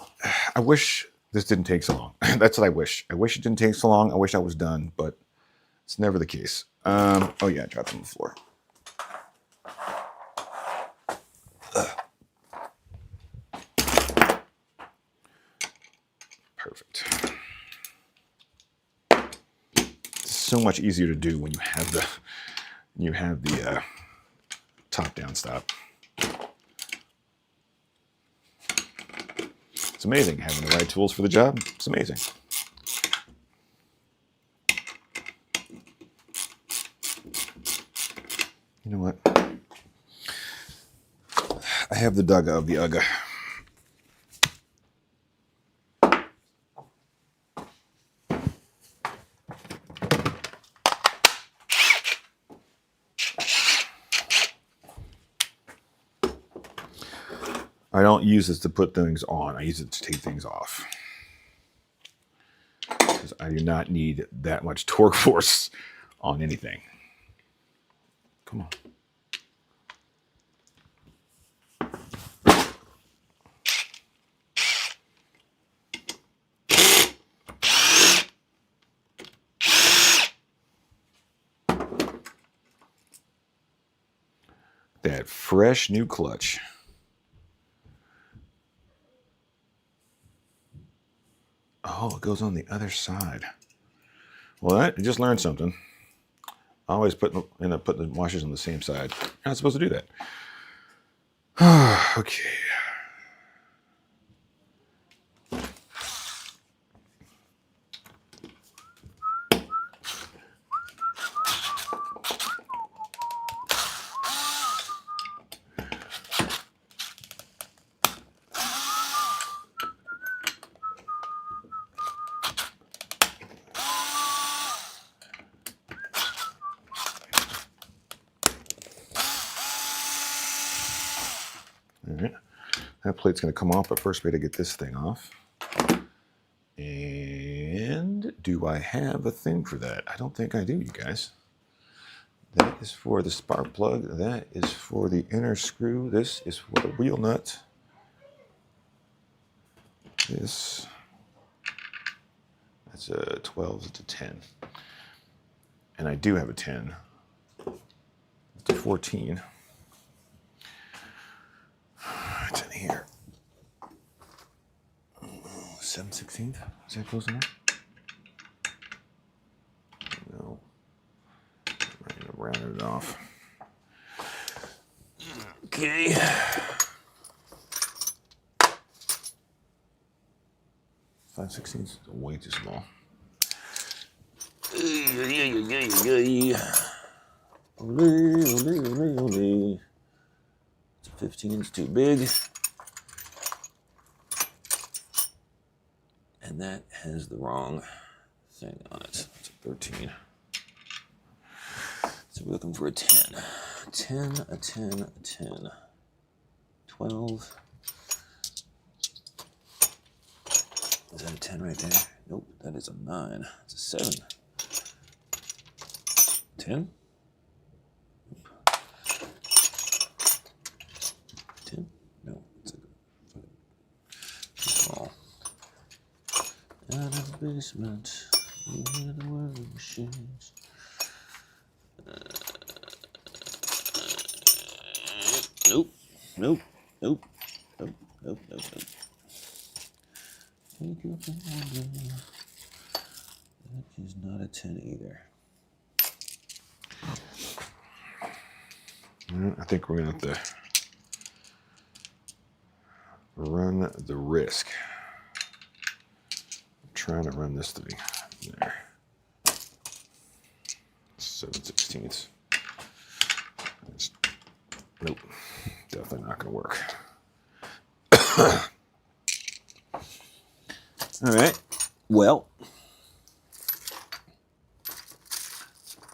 I wish this didn't take so long. That's what I wish. I wish it didn't take so long. I wish I was done, but it's never the case. Oh yeah, I dropped it on the floor. Perfect. It's so much easier to do when you have the top-down stop. It's amazing having the right tools for the job. It's amazing. You know what? I have the Dugga of the Ugga. I don't use this to put things on. I use it to take things off. Because I do not need that much torque force on anything. Come on. That fresh new clutch. Oh, it goes on the other side. Well, I just learned something. I always end up putting the washers on the same side. You're not supposed to do that. Okay. All right, that plate's going to come off, but first we got to get this thing off. And do I have a thing for that? I don't think I do, you guys. That is for the spark plug. That is for the inner screw. This is for the wheel nut. That's a 12, it's a 10. And I do have a 10. It's a 14. It's in here. 7/16. Is that close enough? off. Okay. 5/16 way too small. It's a 15, it's too big. And that has the wrong thing on it. It's a 13. So we're looking for a 10. A 10, a 10, a 10. 12. Is that a 10 right there? Nope, that is a 9. It's a 7. 10? 10? No, it's a too small. Out of the basement, we hear the whirring machines. Nope, nope, nope, nope, nope, nope, nope. Take your finger. That is not a 10 either. I think we're going to have to run the risk. I'm trying to run this thing there. 7/16. Nope, definitely not going to work. All right, well,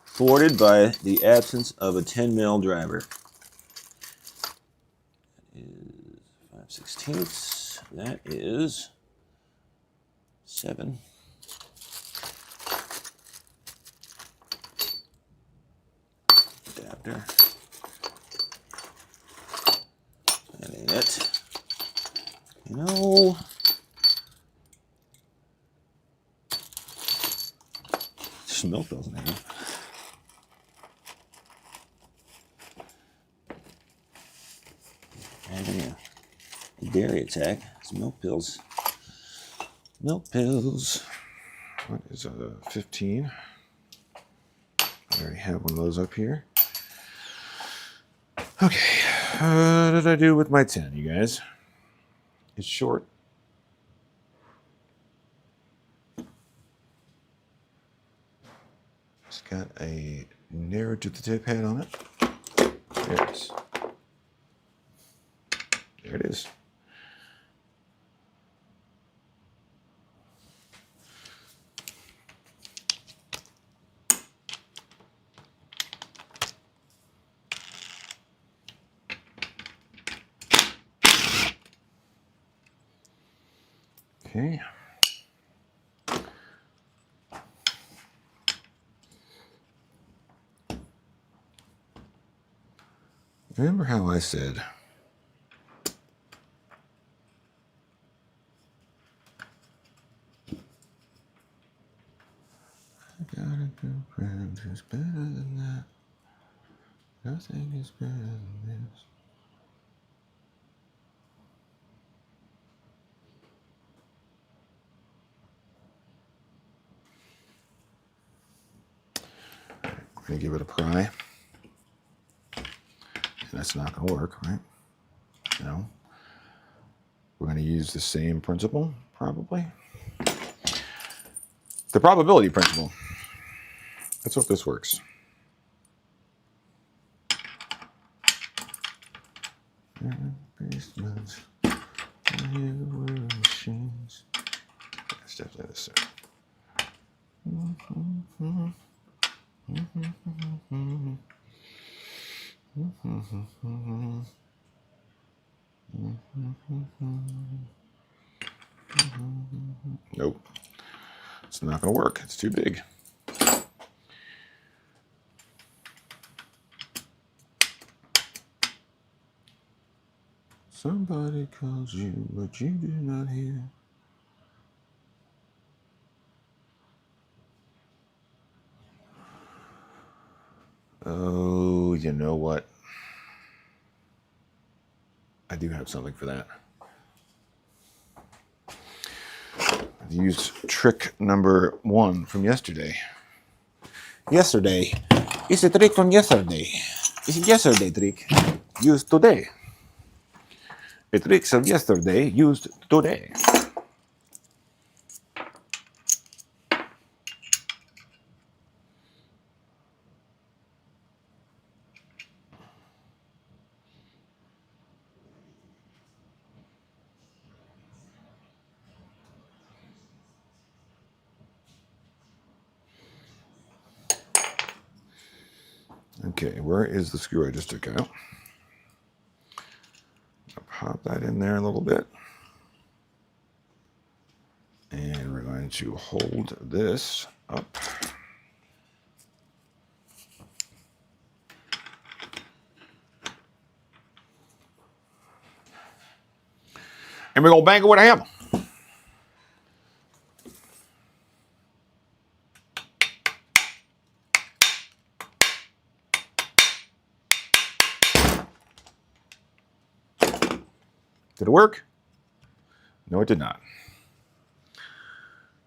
thwarted by the absence of a 10 mil driver. That is 5/16. That is 7. Adapter. That ain't it. You know. There's milk bills in there. Having a dairy attack. Some milk pills. Milk pills. What is a 15? I already have one of those up here. Okay. What did I do with my 10, you guys? It's short. It's got a narrow to the tip head on it. There it is. There it is. Okay. Remember how I said I got a girlfriend who's better than that. Nothing is better than this. We're going to give it a pry. And that's not going to work, right? No. We're going to use the same principle, probably. The probability principle. Let's hope this works. Basements, machines. That's definitely the same. Nope. It's not going to work. It's too big. Somebody calls you, but you do not hear. Oh, you know what? I do have something for that. I've used trick number 1 from yesterday. yesterday. It's a trick from yesterday. It's a yesterday trick used today. A trick of yesterday used today. Okay, where is the screw I just took out? I'll pop that in there a little bit. And we're going to hold this up. And we're going to bang it with a hammer. Did it work? No, it did not.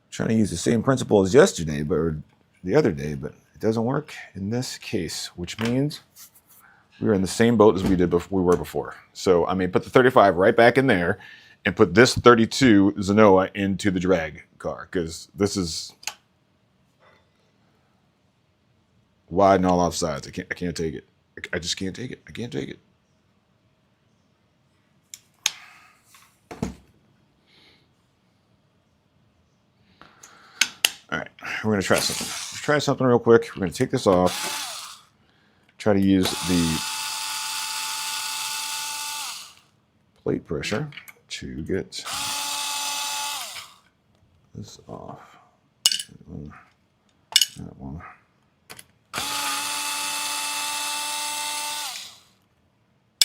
Trying to use the same principle as yesterday, or the other day, but it doesn't work in this case, which means we were in the same boat as we were before. So I mean, put the 35 right back in there, and put this 32 Zenoa into the drag car, because this is wide and all offsides. I can't take it. I just can't take it. I can't take it. All right, we're going to try something. Let's try something real quick. We're going to take this off. Try to use the plate pressure to get this off. That one.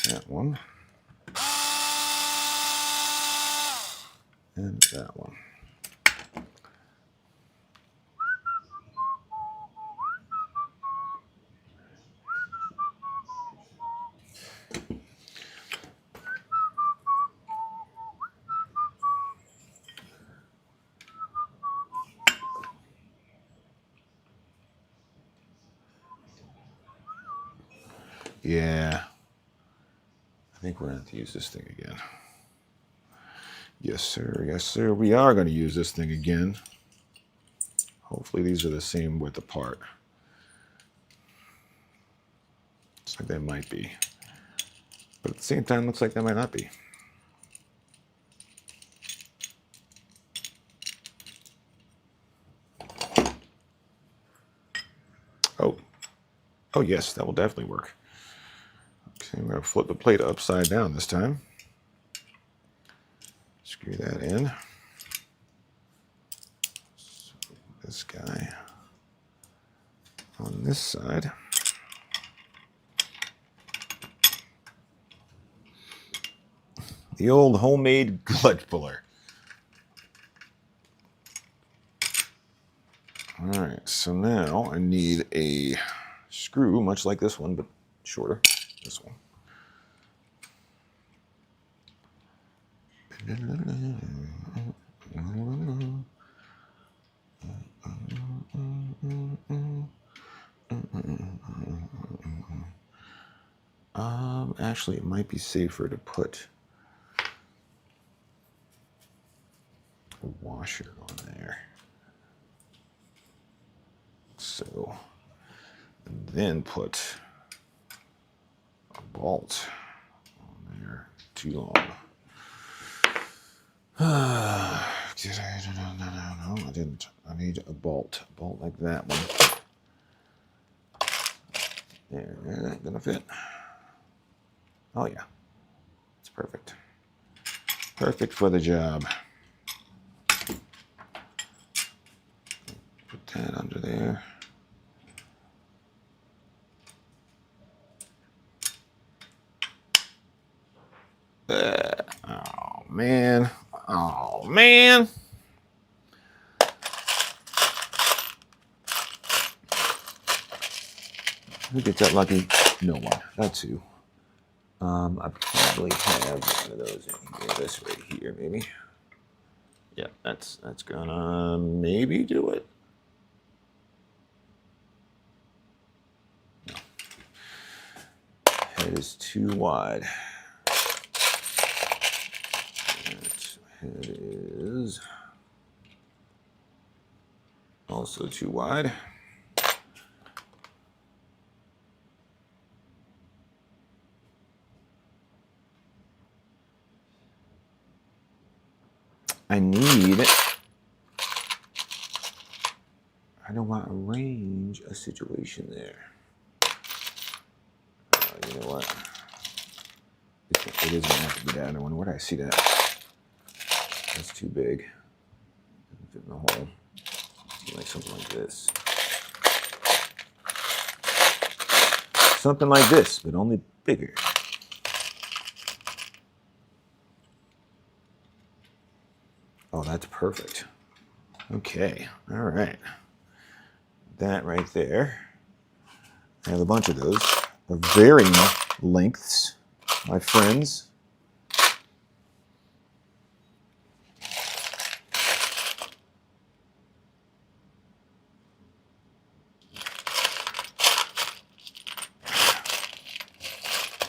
That one. And that one. Yeah, I think we're going to have to use this thing again. Yes, sir. Yes, sir. We are going to use this thing again. Hopefully these are the same width apart. Looks like they might be. But at the same time, looks like they might not be. Oh yes, that will definitely work. Okay, I'm going to flip the plate upside down this time. Screw that in. So this guy on this side. The old homemade clutch puller. All right, so now I need a screw, much like this one, but shorter. This one. Actually, it might be safer to put a washer on there. So, and then put a bolt on there. Too long. No, I didn't. I need a bolt. A bolt like that one. There, that gonna fit. Oh yeah, it's perfect. Perfect for the job. Put that under there. Oh man. Oh man. Who gets that lucky? No one. That's who. I probably have one of those in here. This right here, maybe. Yeah, that's gonna maybe do it. head is too wide. That head is also too wide. I don't want to arrange a situation there. You know what? It is going to have to be that. I wonder where did I see that? That's too big. Doesn't fit in the hole. Like something like this. Something like this, but only bigger. Oh, that's perfect. Okay, all right. That right there. I have a bunch of those of varying lengths, my friends.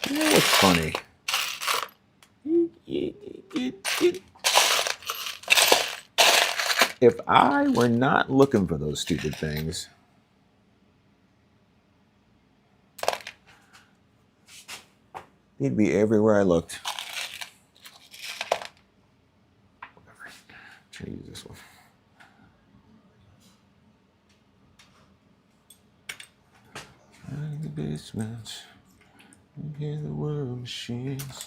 You know what's funny? If I were not looking for those stupid things, they'd be everywhere I looked. Whatever. I'm trying to use this one. In the basement, you hear the world machines.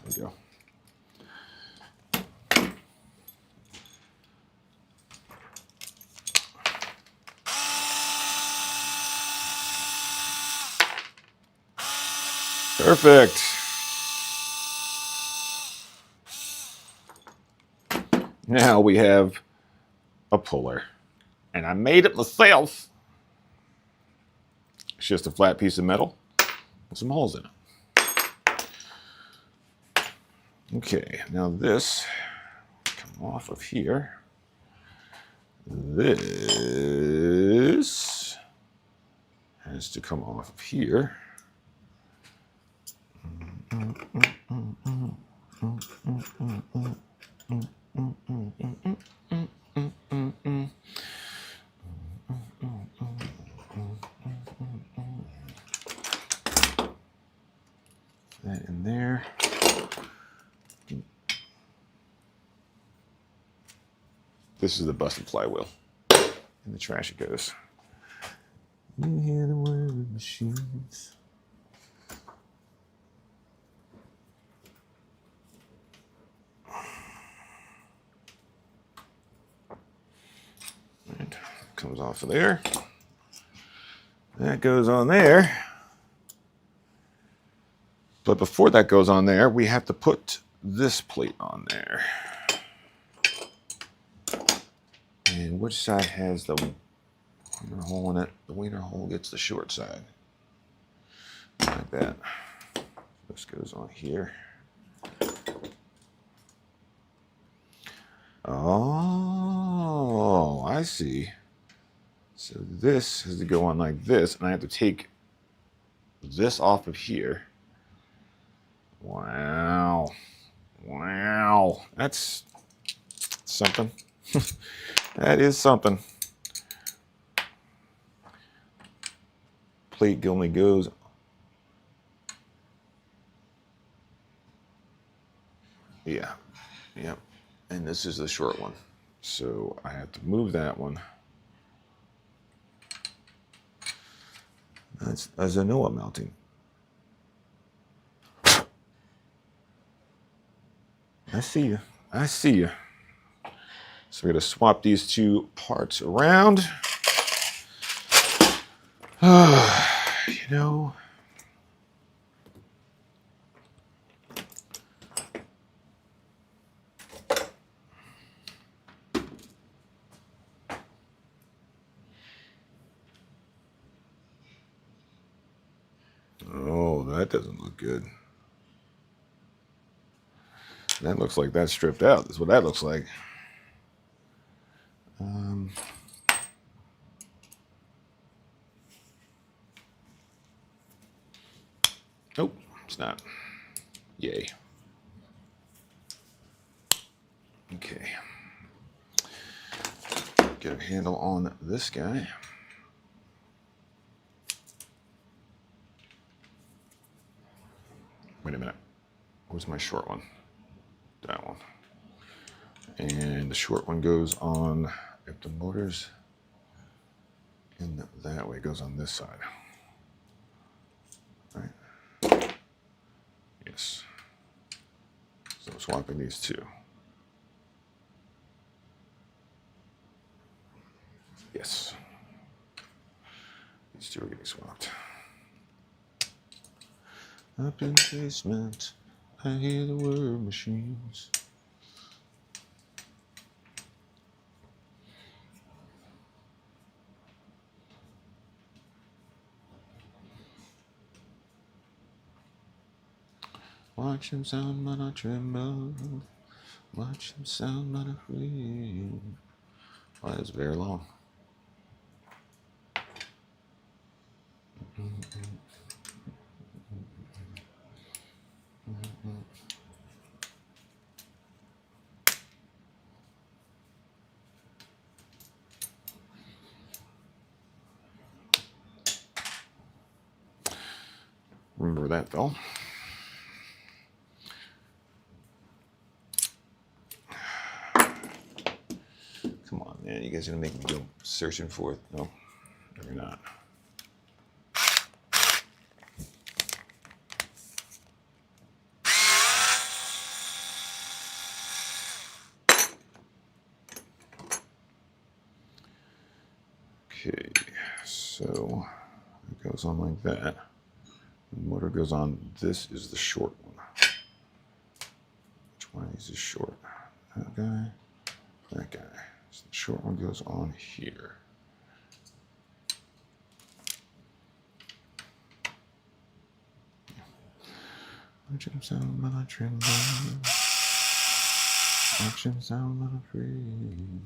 There we go. Perfect. Now we have a puller. And I made it myself. It's just a flat piece of metal with some holes in it. Okay, now this come off of here. This has to come off of here. That in there. This is the busted flywheel. In the trash it goes. You hear the word machines. And comes off of there. That goes on there. But before that goes on there, we have to put this plate on there. And which side has the wiener hole in it? The wiener hole gets the short side. Like that. This goes on here. Oh, I see. So this has to go on like this, and I have to take this off of here. Wow. Wow. That's something. That is something. Plate only goes. Yeah. Yep. And this is the short one. So I have to move that one. That's as I know I'm mounting. I see you. I see you. So we're going to swap these two parts around. You know, Oh, that doesn't look good. That looks like that's stripped out. That's what that looks like. Nope, it's not. Yay. Okay. Get a handle on this guy. Wait a minute. Where's my short one? That one. And the short one goes on, if the motor's in that way, it goes on this side. All right. Yes. So swapping these two. Yes. These two are getting swapped. Up in the basement, I hear the word machines. Watch him sound, but I tremble. Watch him sound, but I free. Oh, that's very long. Remember that, though. Come on, man. You guys are going to make me go searching for it. No, you're not. Okay, so it goes on like that. The motor goes on. This is the short one. Which one of these is short? That guy, that guy. So the short one goes on here. Watch him sound, but I tremble. Watch him sound, but I free.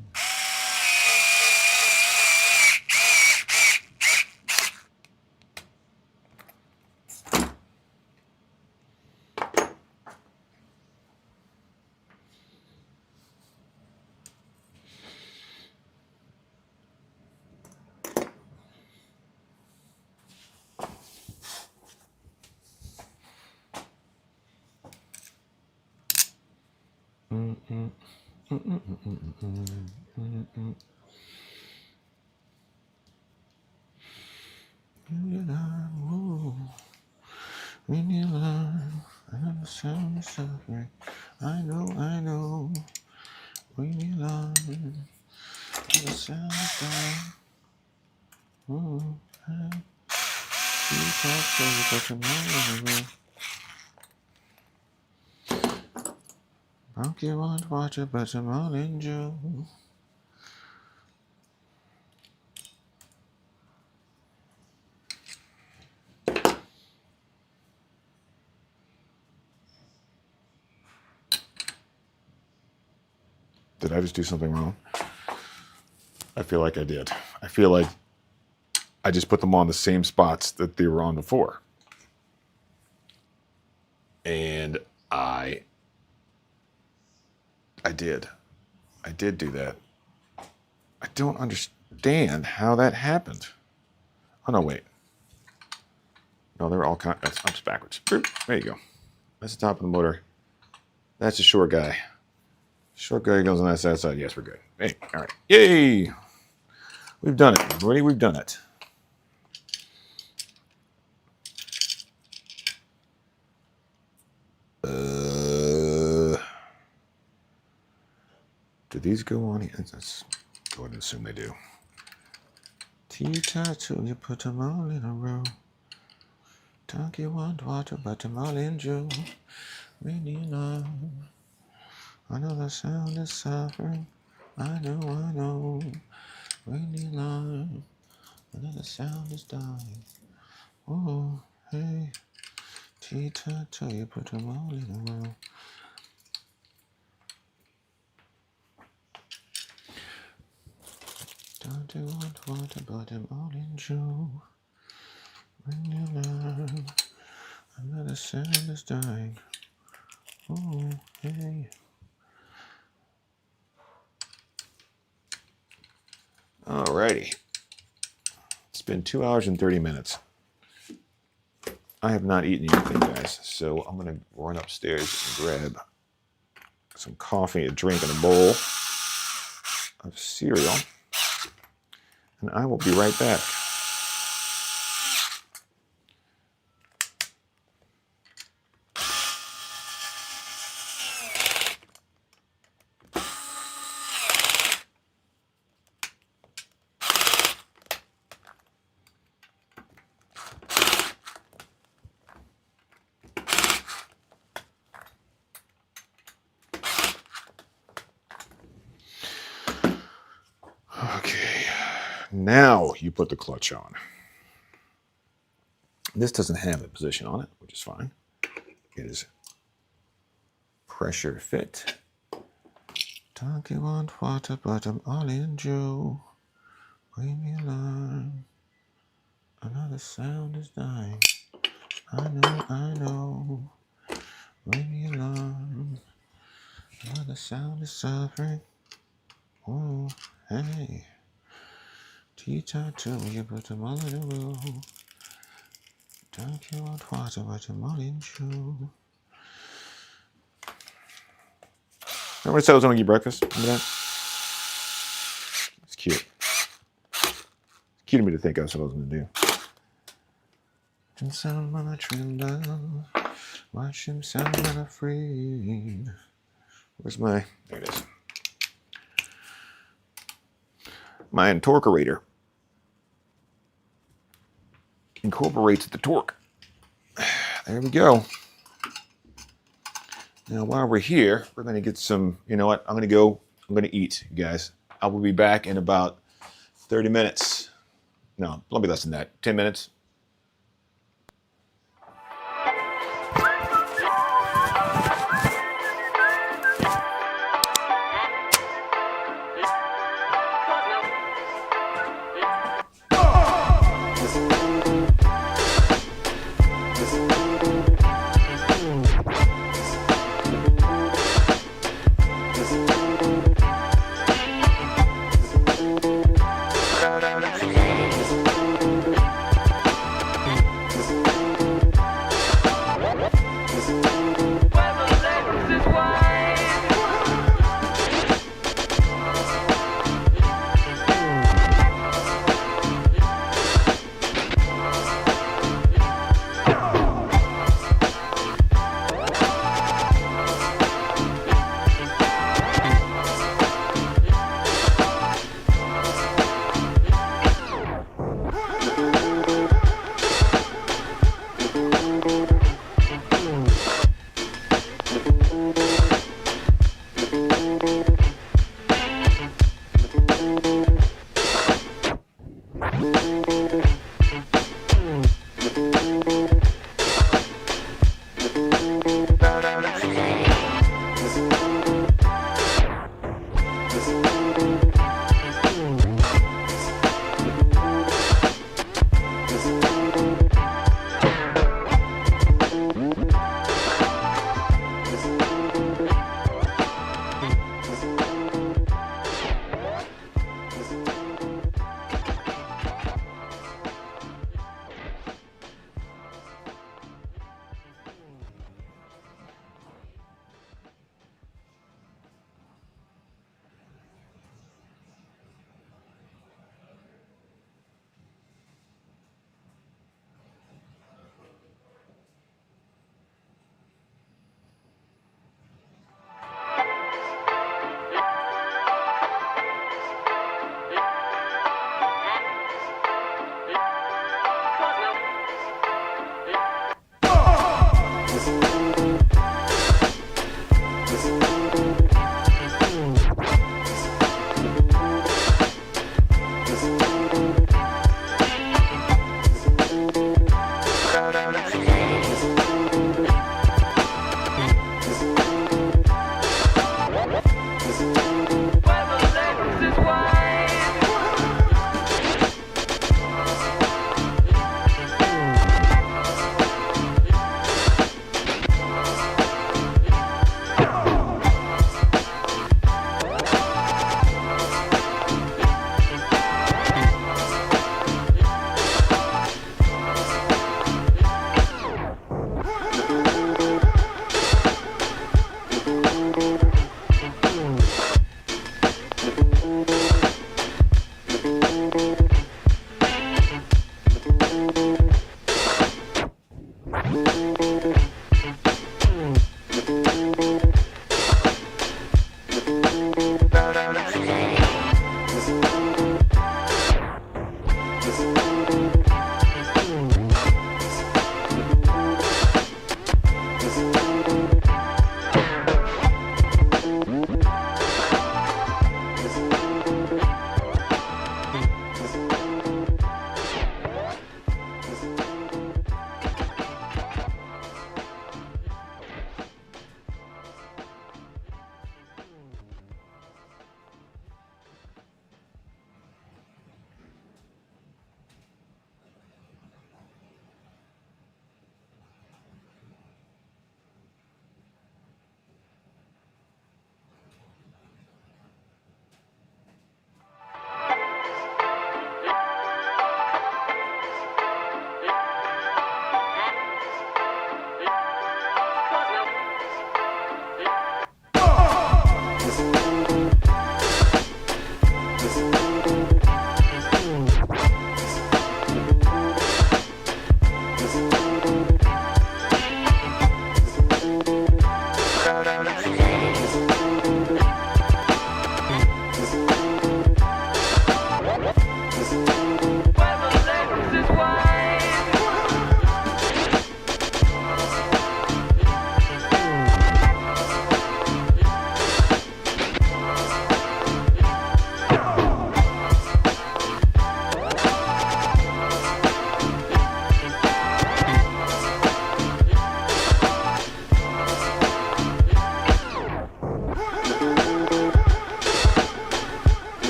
When you learn, I understand the suffering. I know. When you learn, the sound is down. Oh, you talk so but you know. Monkey won't watch it, but I'm all in Joe. Did I just do something wrong? I feel like I did. I feel like I just put them on the same spots that they were on before. And I did. I did do that. I don't understand how that happened. Oh, no, wait. No, they're all kind of, that's backwards. There you go. That's the top of the motor. That's the short guy. Short guy goes on that side. Yes, we're good. Hey, all right. Yay! We've done it, everybody. We've done it. Do these go on here? Let's go ahead and assume they do. Tea-tattoo, you put them all in a row. Donkey want water, but them all in Joe. Really love. I know the sound is suffering. I know. Really love. I know the sound is dying. Oh, hey. Tea-ta-ta, you put them all in a row. Don't you want water, but them all in Joe. When you learn, another sound is dying. Oh, hey. Alrighty. It's been 2 hours and 30 minutes. I have not eaten anything, guys, so I'm going to run upstairs and grab some coffee, a drink, and a bowl of cereal. And I will be right back. Okay, now you put the clutch on. This doesn't have a position on it, which is fine. It is pressure fit. Donkey want water, but I'm all in Joe. Bring me alarm. Another sound is dying. I know. Bring me alarm. Another sound is suffering. Oh, hey. Tea-ta-ta, you put them all in a row. Donkey want water, but I'm all in Joe. Remember I said I was going to eat breakfast? Remember that? It's cute. It's cute of me to think that's what I was going to do. Sound my tremble. Watch him sound not afraid. Where's my... There it is. My incorporator incorporates the torque. There we go. Now, while we're here, we're going to get some, you know what? I'm going to eat, you guys. I will be back in about 30 minutes. No, a little bit less than that. 10 minutes.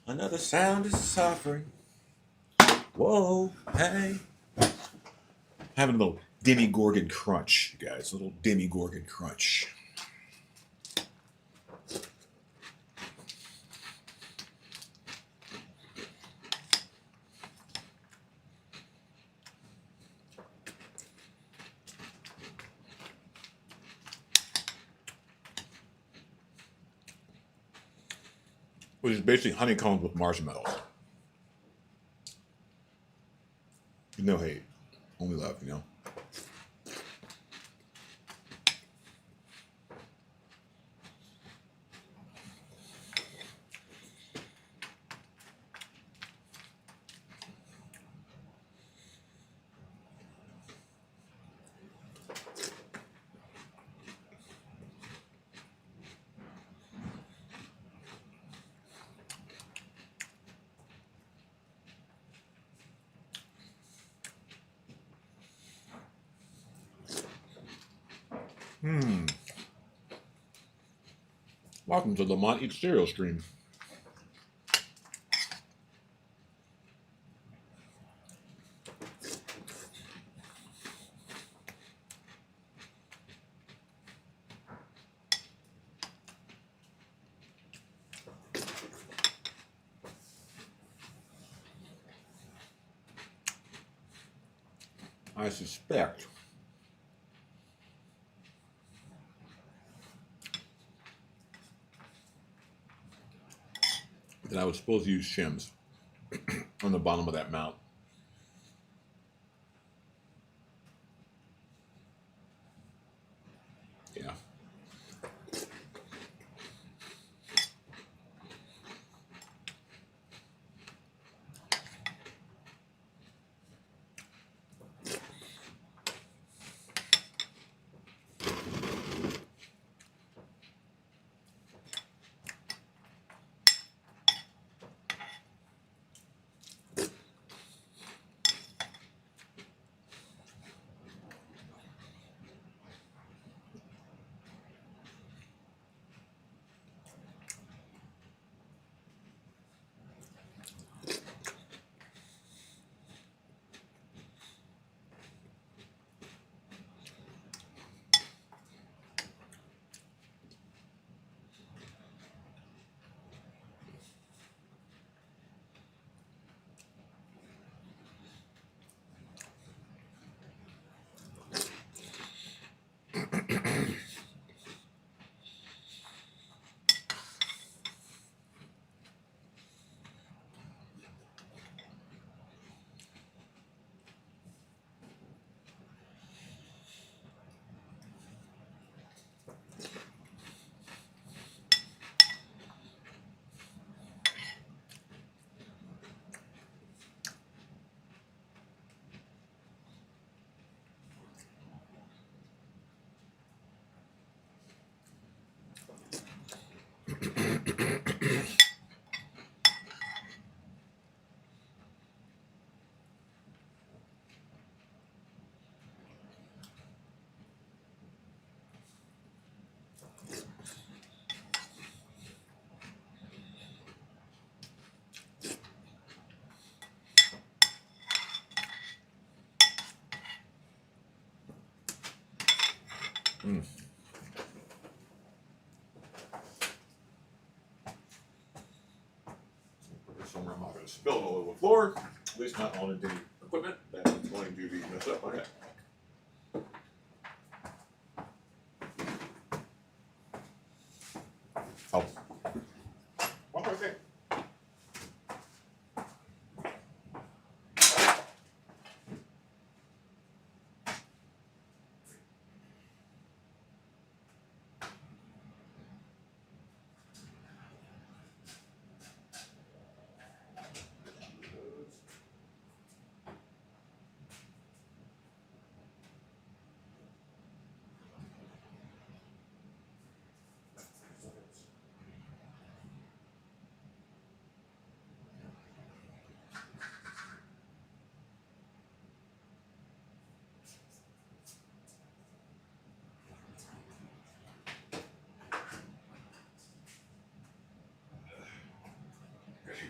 Another sound is suffering. Whoa, hey. Having a little Demigorgon crunch, you guys. A little Demigorgon crunch. Which is basically honeycombs with marshmallows. No hate, only love, you know. Welcome to the Lamont Eats Cereal stream. I suspect that I was supposed to use shims on the bottom of that mount. Yeah. Somewhere I'm not going to spill it all over the floor, at least not on the equipment that is going to be messed up. Okay. Oh. One more thing.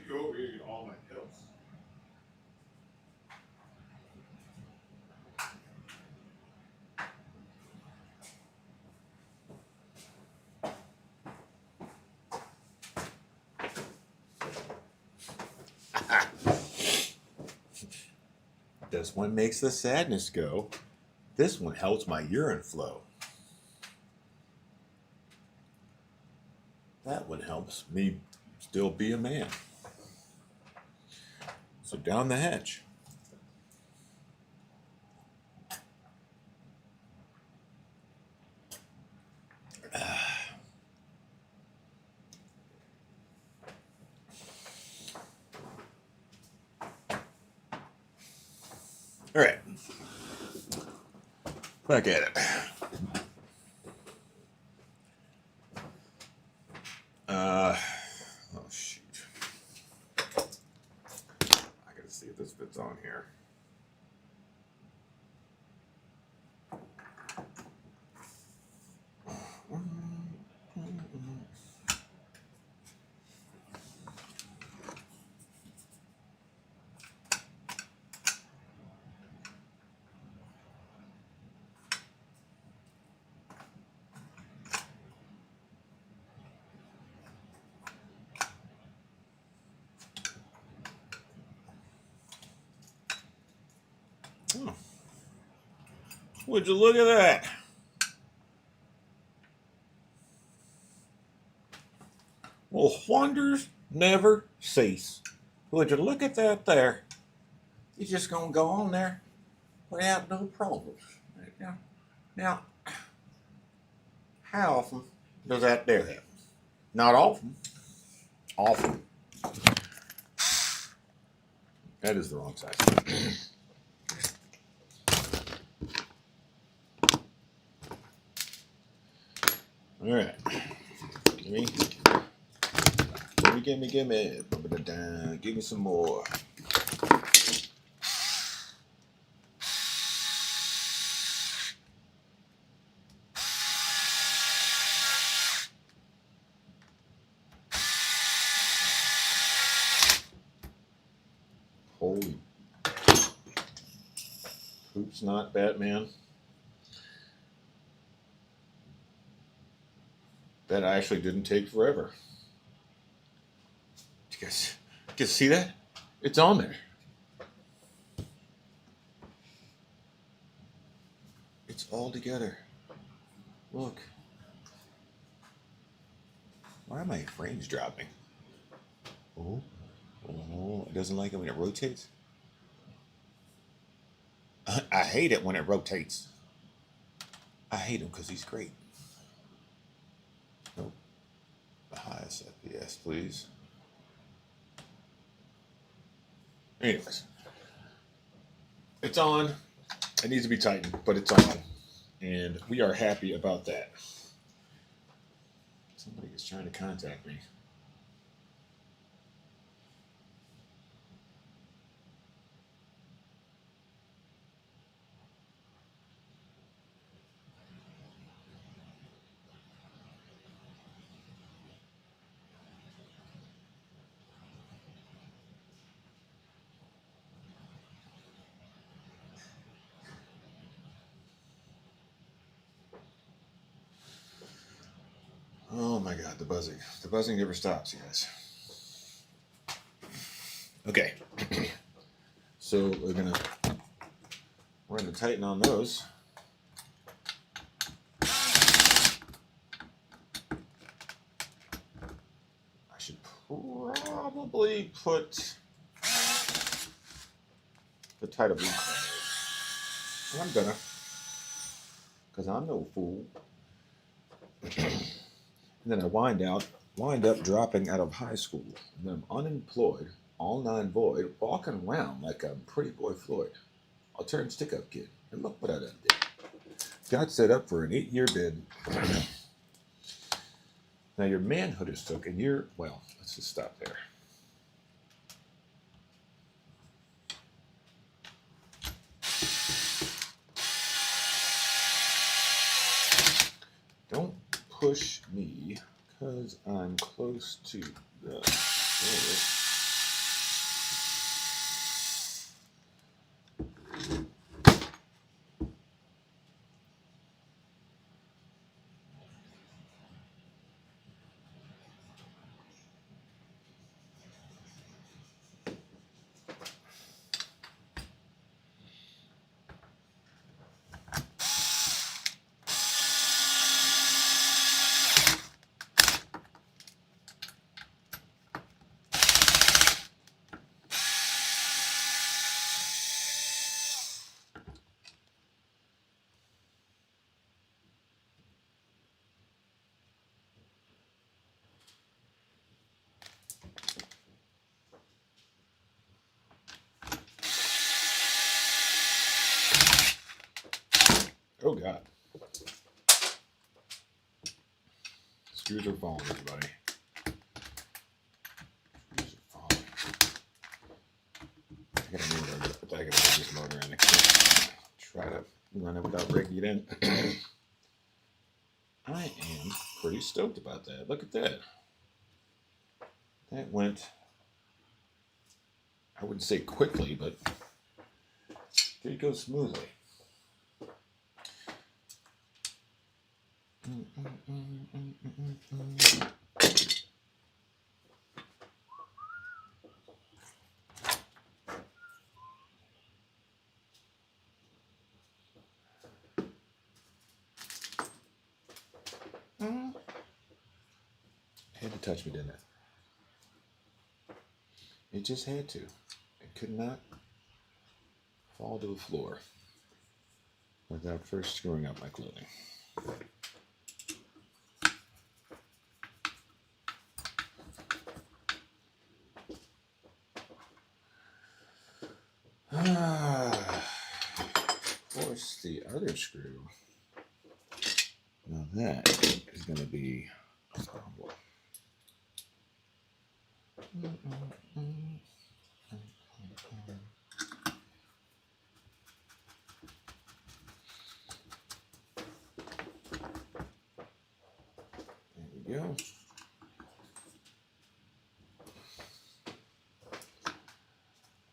Go over here and get all my pills. This one makes the sadness go. This one helps my urine flow. That one helps me still be a man. So down the hatch. All right. Back at it. Oh shoot. I gotta see if this fits on here. Oh. Would you look at that? Well, wonders never cease. Would you look at that there? You're just gonna go on there without no problems. Now, how often does that dare happen? Not often. Often. That is the wrong size. All right. Give me. Give me some more. Holy Oops, not Batman. That actually didn't take forever. Did you guys see that? It's on there. It's all together. Look. Why are my frames dropping? Oh, it doesn't like it when it rotates. I hate it when it rotates. I hate him because he's great. Nope. The highest FPS, please. Anyways, it's on. It needs to be tightened, but it's on. And we are happy about that. Somebody is trying to contact me. Oh my God, the buzzing. The buzzing never stops, you guys. Okay. So we're gonna tighten on those. I should probably put the tighter block on those. I'm gonna, because I'm no fool. And then I wind up dropping out of high school. And then I'm unemployed, all non-void, walking around like a pretty boy Floyd. I'll turn stick-up kid. And look what I done did. Got set up for an 8-year bid. Now your manhood is took, and well, let's just stop there. Don't push me, because I'm close to the door. Screws are falling, everybody. Screws are falling. I gotta move this motor in. I can't try to run it without breaking it in. I am pretty stoked about that. Look at that. That went, I wouldn't say quickly, but did go smoothly. Had to touch me, didn't it? It just had to. It could not fall to the floor without first screwing up my clothing. Of course, the other screw. Now that is going to be a problem. There we go.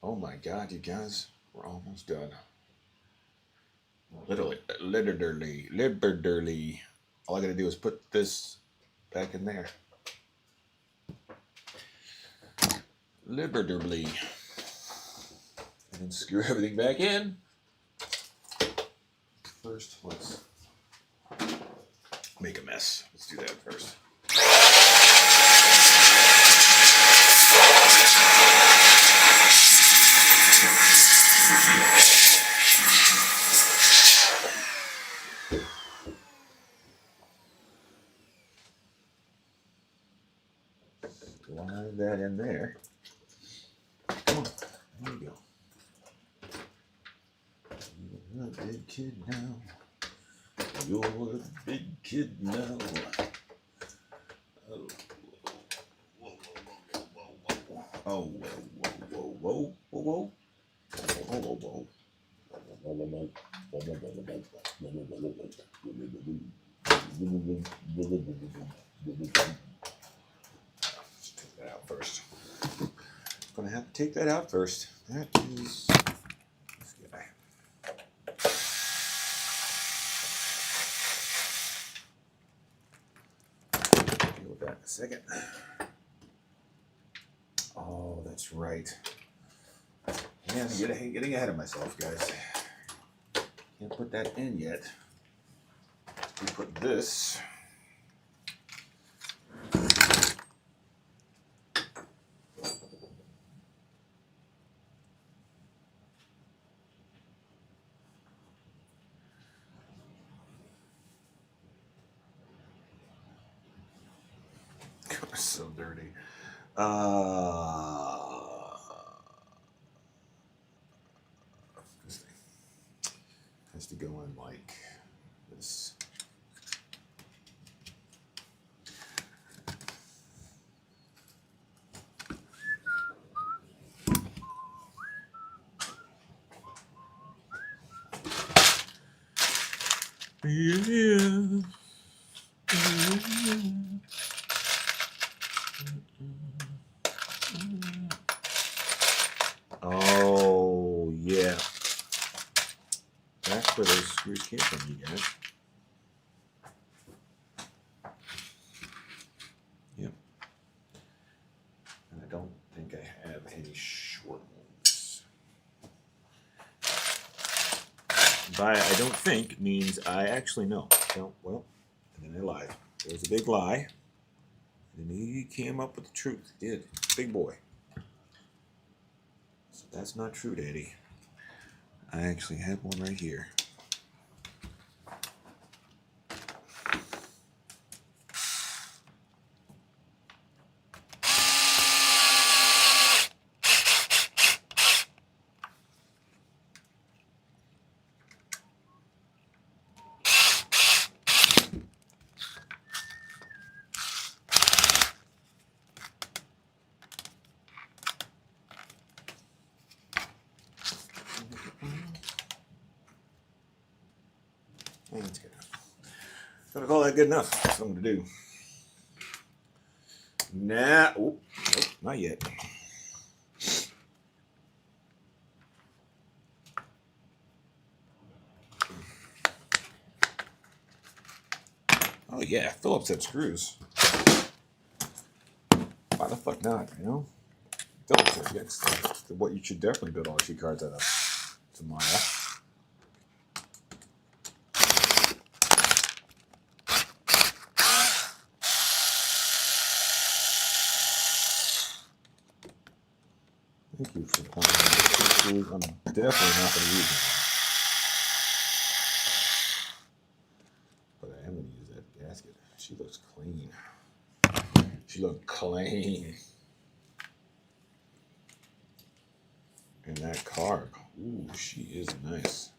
Oh my God, you guys, we're almost done. Literally. All I gotta do is put this back in there. Literally. And then screw everything back in. First, let's make a mess. Let's do that first. Slide that in there. Come on, there you go. You're a big kid now. You're a big kid now. Oh, whoa. Let's take that out first. Gonna have to take that out first. That is this guy. Deal with that in a second. Oh, that's right. Yeah, I'm getting ahead of myself, guys. Can't put that in yet. We put this. So dirty. This thing has to go in like this. Yeah. Oh, yeah. That's where those screws came from, you guys. Yep. And I don't think I have any short ones. By I don't think means I actually know. No, well, and then I lied. There was a big lie. And then he came up with the truth. He did. Big boy. So that's not true, Daddy. I actually have one right here. Yeah, that's good enough. Gonna call that good enough. That's what I'm gonna do. Nah, nope, not yet. Oh yeah, Phillips had screws. Why the fuck not? You know, Phillips are against what you should definitely build all your cards out of. Tomorrow. Thank you for pointing out the screws. I'm definitely not going to use them. But I am going to use that gasket. She looks clean. She looks clean. And that car, ooh, she is nice.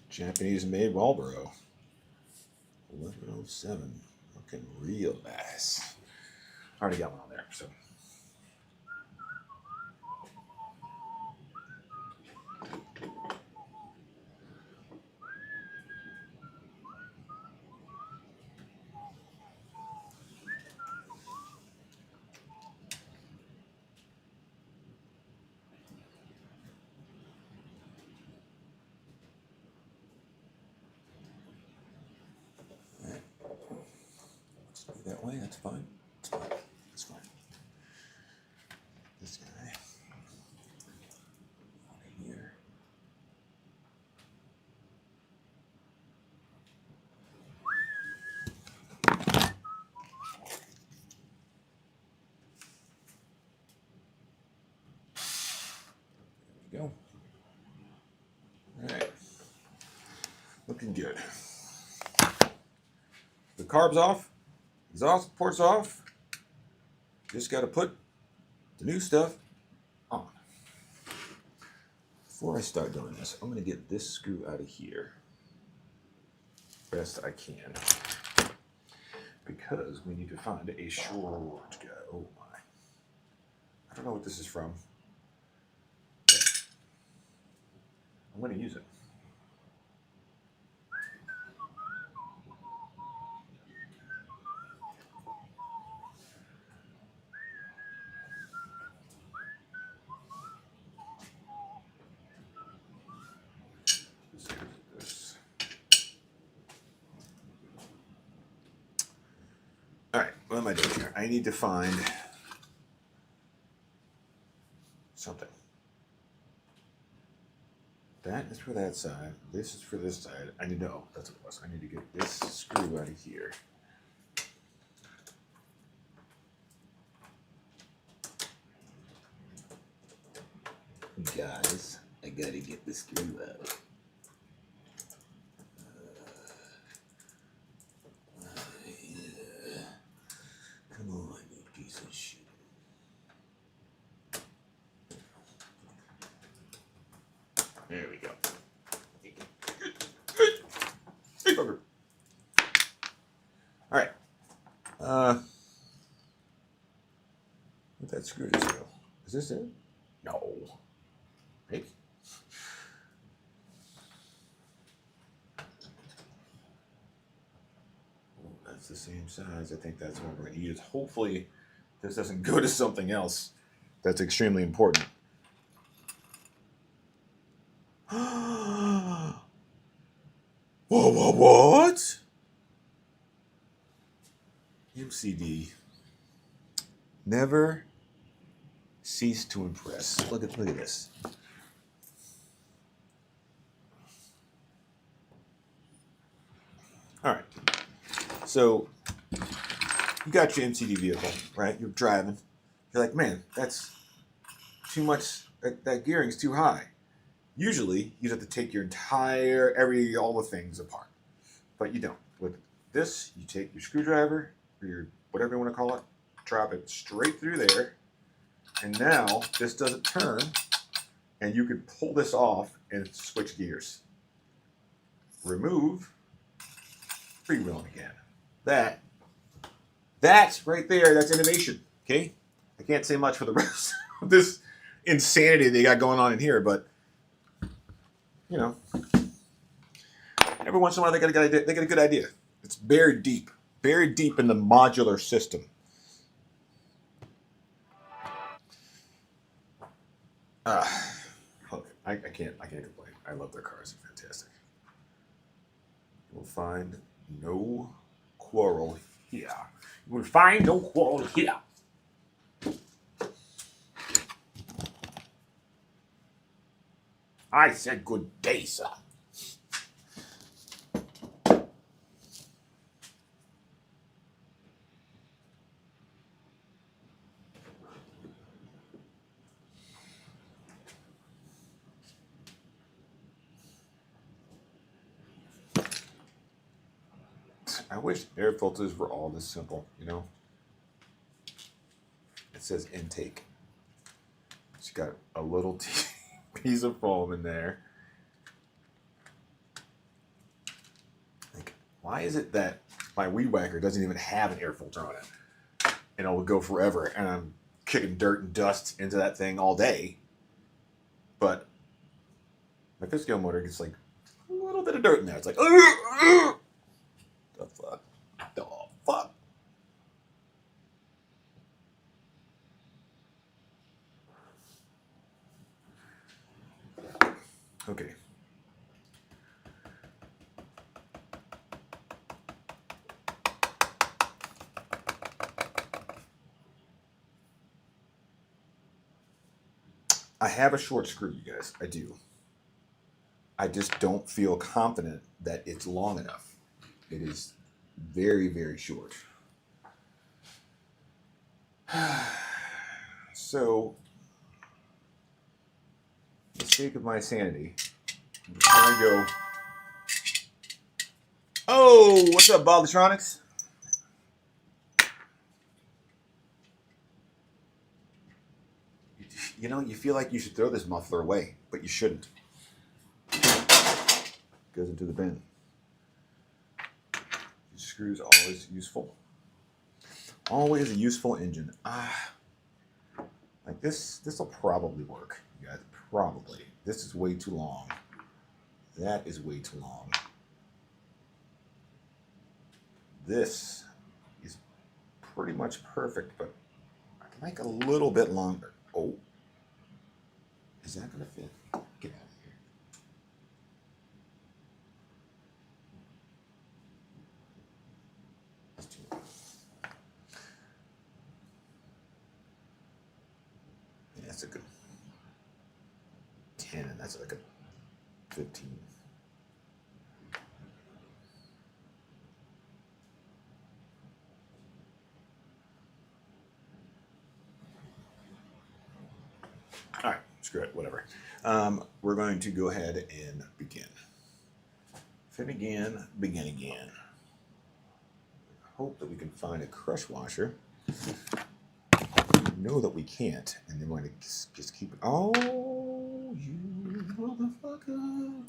Japanese made Marlboro. 1107. Looking real nice. Already got one on there, so. That way, that's fine. That's fine. That's fine. This guy. Out of here. There we go. Alright. Looking good. The carb's off. Exhaust port's off. Just got to put the new stuff on. Before I start doing this, I'm going to get this screw out of here best I can, because we need to find a short guy. Oh my. I don't know what this is from, but I'm going to use it. Alright, what am I doing here? I need to find something. That is for that side. This is for this side. I need to know. That's what it was. I need to get this screw out of here. Guys, I gotta get the screw out. Come on, you piece of shit. There we go. Hey, bugger. All right. Where'd that screw just go? Is this it? No. Maybe. Oh, that's the same size. I think that's what we're going to use. Hopefully, this doesn't go to something else that's extremely important. What? MCD. Never cease to impress. Look at this. All right. So you got your MCD vehicle, right? You're driving. You're like, man, that's too much. That gearing's too high. Usually, you'd have to take your entire, all the things apart. But you don't. With this, you take your screwdriver, or your whatever you want to call it, drop it straight through there, and now this doesn't turn, and you can pull this off and switch gears. Remove, freewheeling again. That's right there, that's innovation, okay? I can't say much for the rest of this insanity they got going on in here, but you know, Every once in a while, they get a good idea. They get a good idea. It's buried deep in the modular system. Look, I can't complain. I love their cars. They're fantastic. You will find no quarrel here. You will find no quarrel here. I said good day, sir. I wish air filters were all this simple, you know? It says intake. It's got a little piece of foam in there. Like, why is it that my weed whacker doesn't even have an air filter on it? And it will go forever, and I'm kicking dirt and dust into that thing all day. But my fifth scale motor gets like a little bit of dirt in there. It's like, the fuck? The fuck? Okay. I have a short screw, you guys. I do. I just don't feel confident that it's long enough. It is very, very short. So, for the sake of my sanity, I'm just gonna go. Oh, what's up, Baldatronics? You know, you feel like you should throw this muffler away, but you shouldn't. Goes into the bin. These screws are always useful. Always a useful engine. Like this will probably work, you guys. Probably. This is way too long. That is way too long. This is pretty much perfect, but I can make a little bit longer. Oh. Is that gonna fit? Get out of here. That's too long. Yeah, that's a good 10, and that's like a 15. All right, screw it, whatever. We're going to go ahead and begin. Fin again, begin again. Hope that we can find a crush washer. We know that we can't, and then we're going to just keep it. Oh, you motherfucker.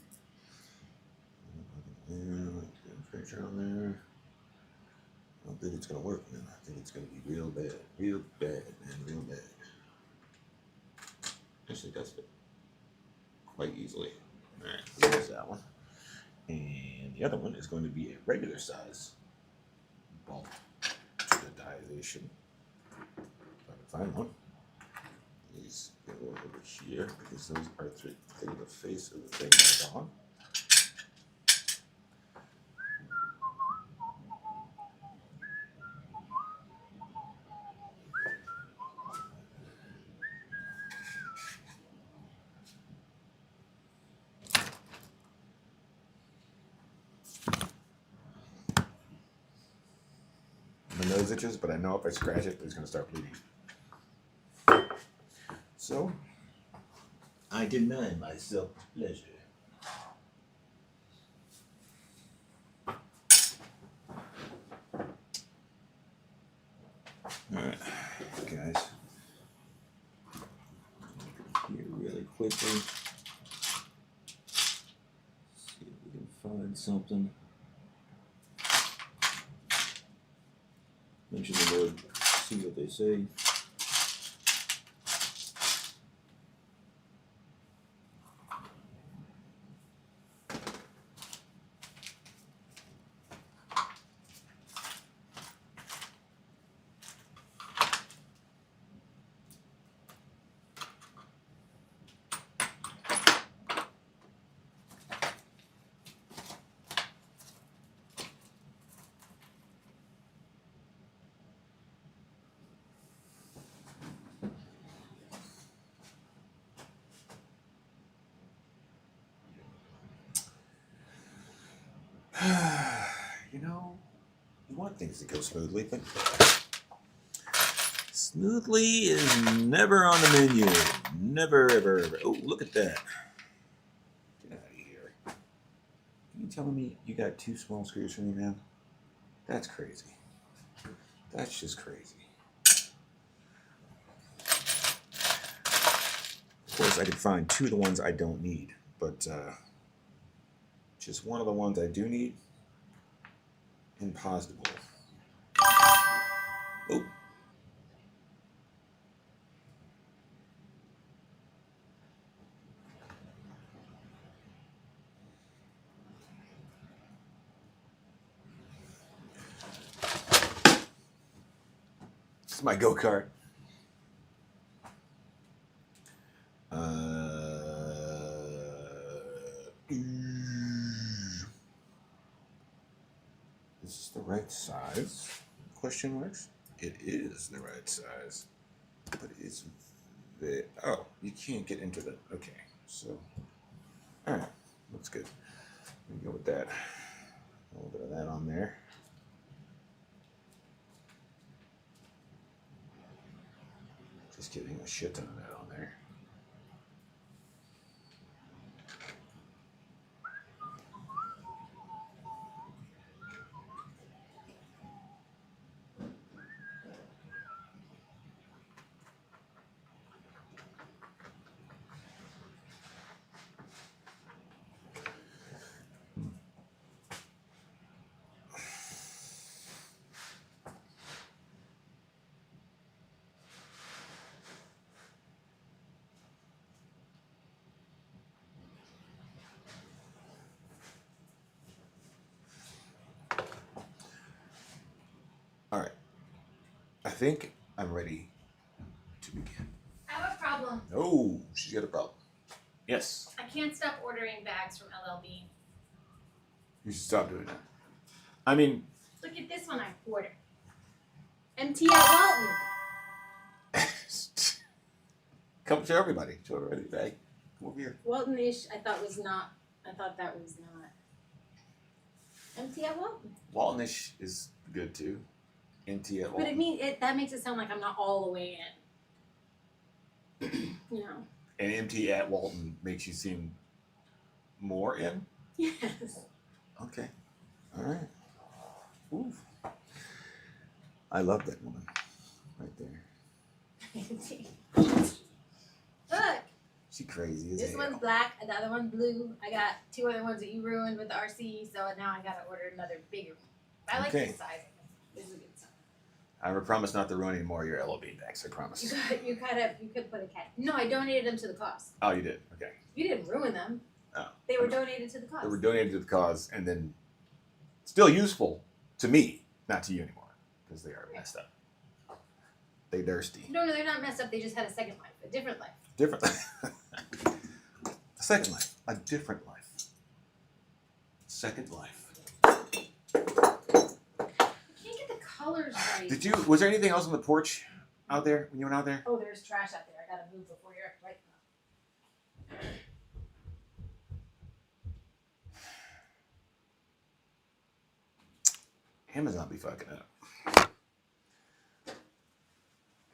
Pressure on there. I don't think it's going to work, man. I think it's going to be real bad. Real bad, man. Real bad. Actually, that's it. Quite easily. All right, there's that one. And the other one is going to be a regular size bolt digitization. If I can find one. These go over here because those are the face of the thing right on. My nose itches, but I know if I scratch it, it's going to start bleeding. So, I deny myself pleasure. Alright, guys. Here really quickly. See if we can find something. Mention the word, see what they say. You know, you want things to go smoothly, but smoothly is never on the menu. Never, ever, ever. Oh, look at that. Get out of here. You telling me you got 2 small screws for me, man? That's crazy. That's just crazy. Of course, I could find 2 of the ones I don't need, but just one of the ones I do need, impossible. Oh. This is my go-kart. Is this the right size? Question marks. It is the right size, but it's the you can't get into the So, all right, looks good. We can go with that. A little bit of that on there. Just kidding, a shit ton of that on there. All right, I think I'm ready to begin. I have a problem. Oh, she's got a problem. Yes. I can't stop ordering bags from LLB. You should stop doing that. I mean, Look at this one I ordered. MT at Walton. come to everybody. Show everybody. Hey, come over here. Walton-ish, I thought that was not. MT at Walton. Waltonish is good too. NT at But Walton. that makes it sound like I'm not all the way in. You know. And MT at Walton makes you seem more in? Yes. Okay. All right. Ooh. I love that woman right there. Look, She crazy as this hell. one's black and the other one's blue. I got 2 other ones that you ruined with the RC, so now I gotta order another bigger one. I like Okay. this size. This is a good size. I promise not to ruin any more of your LOB bags. I promise. You could put a cat. No, I donated them to the cause. Oh, you did? Okay. You didn't ruin them. Oh. They were donated to the cause. They were donated to the cause and then still useful to me, not to you anymore, because they are messed up. They thirsty. No, they're not messed up. They just had a second life, a different life. Different. A second life. A different life. Second life. I can't get the colors right. Was there anything else on the porch out there when you went out there? Oh, there's trash out there. I gotta move before you're right. Amazon be fucking up.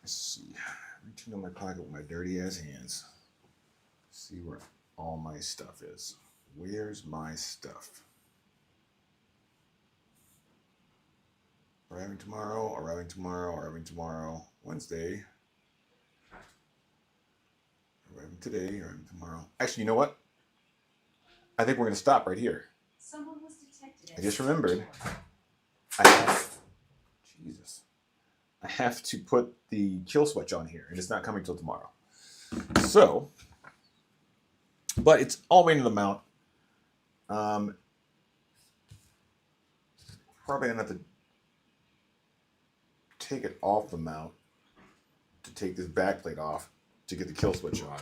Let's see. Reach into my pocket with my dirty ass hands. See where all my stuff is. Where's my stuff? Arriving tomorrow, arriving tomorrow, arriving tomorrow. Wednesday. Arriving today, arriving tomorrow. Actually, you know what? I think we're going to stop right here. Someone was detected. I just remembered. Jesus. I have to put the kill switch on here, and it's not coming till tomorrow. So, but it's all the way into the mount. Probably gonna have to take it off the mount to take this back plate off to get the kill switch on.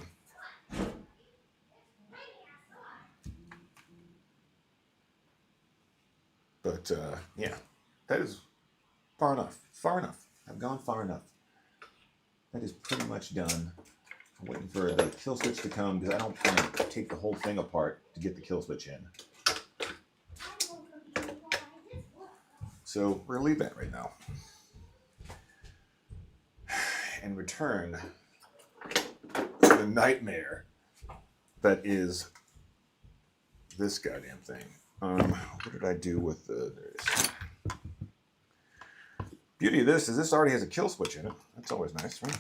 But yeah, that is far enough. Far enough. I've gone far enough. That is pretty much done. I'm waiting for the kill switch to come because I don't want to take the whole thing apart to get the kill switch in. So we're gonna leave that right now and return to the nightmare that is this goddamn thing. What did I do with the? Beauty of this is this already has a kill switch in it. That's always nice, right?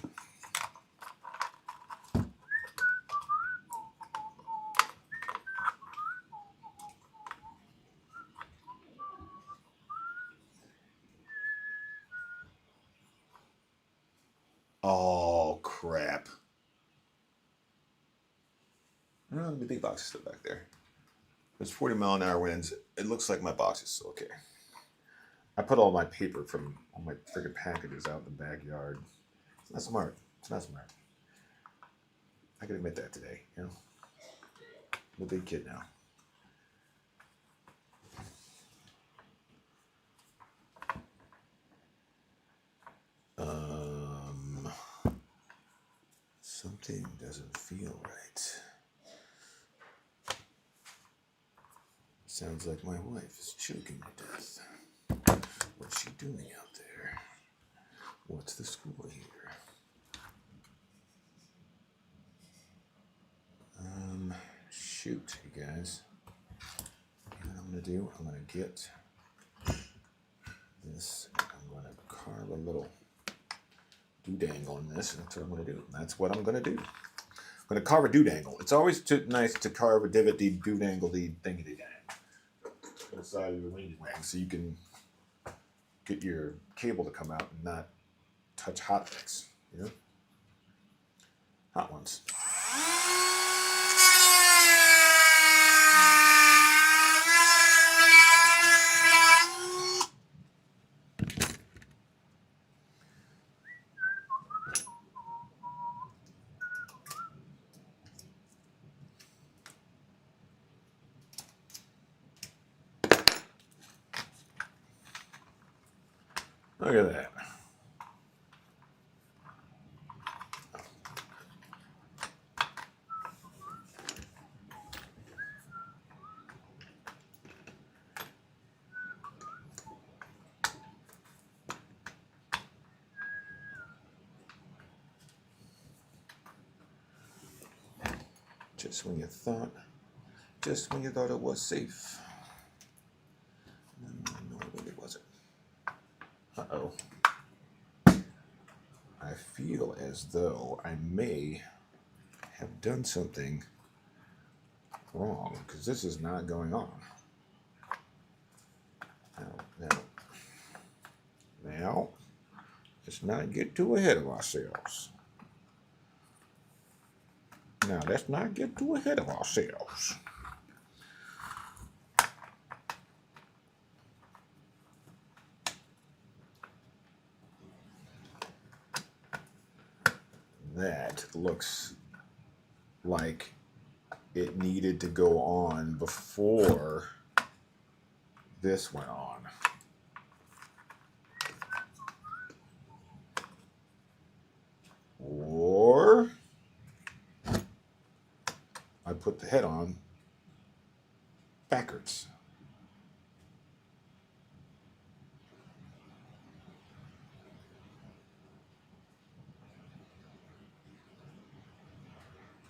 Oh, crap. Oh, the big box is still back there. There's 40-mile-an-hour winds. It looks like my box is still okay. I put all my paper from all my freaking packages out in the backyard. It's not smart. It's not smart. I can admit that today, you know. I'm a big kid now. Something doesn't feel right. Sounds like my wife is choking to death. What's she doing out there? What's the score here? Shoot, you guys. You know what I'm gonna do? I'm gonna get this. I'm gonna carve a little doodangle on this, and that's what I'm gonna do. That's what I'm gonna do. I'm gonna carve a doodangle. It's always nice to carve a divot, doodangle, thingy-dang on the side of your wingy wang, so you can get your cable to come out and not touch hot things, you know? Hot ones. Look at that. Just when you thought it was safe. No, it really wasn't. Uh-oh. I feel as though I may have done something wrong, because this is not going on. Now, let's not get too ahead of ourselves. Now, let's not get too ahead of ourselves. That looks like it needed to go on before this went on. Or I put the head on backwards.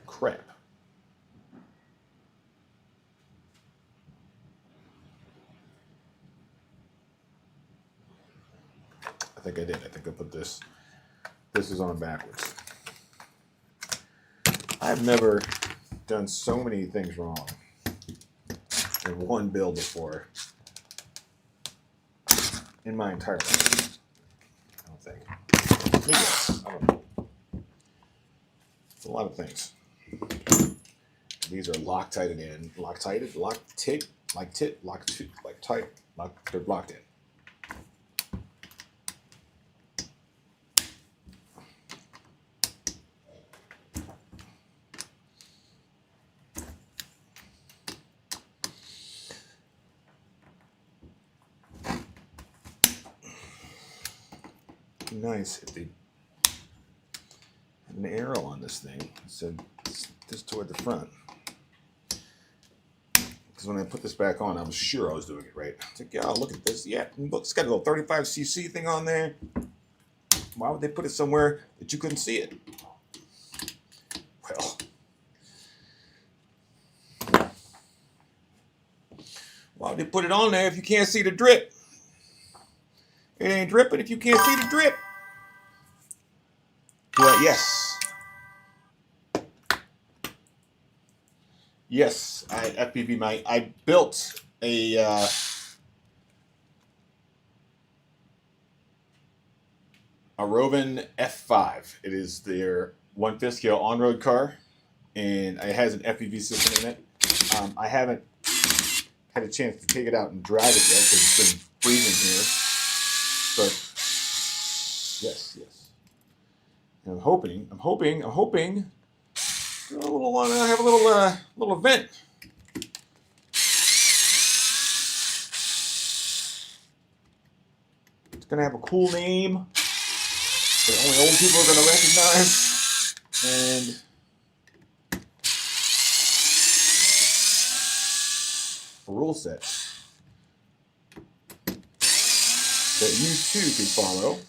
Crap. I think I did. I think I put this. This is on backwards. I've never done so many things wrong in one build before in my entire life. I don't think. Maybe I don't know. It's a lot of things. These are Loctited in. Loctited? Lock-tit? Like-tit? Lock-tit? Like-tight? They're locked in. Nice if they had an arrow on this thing. So this toward the front. Because when I put this back on, I was sure I was doing it right. It's like, yeah, look at this. Yeah, look, it's got a little 35cc thing on there. Why would they put it somewhere that you couldn't see it? Well, why would they put it on there if you can't see the drip? It ain't dripping if you can't see the drip. But yes. Yes, I built a Rovan F5. It is their 1/5 scale on-road car, and it has an FPV system in it. I haven't had a chance to take it out and drive it yet because it's been freezing here. But yes. And I'm hoping. Have a little event. It's gonna have a cool name that only old people are gonna recognize, and a rule set that you too can follow.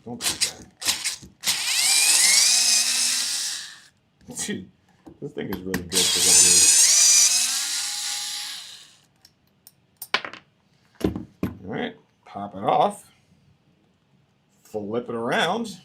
Don't do that. This thing is really good for what it is. All right, pop it off, flip it around.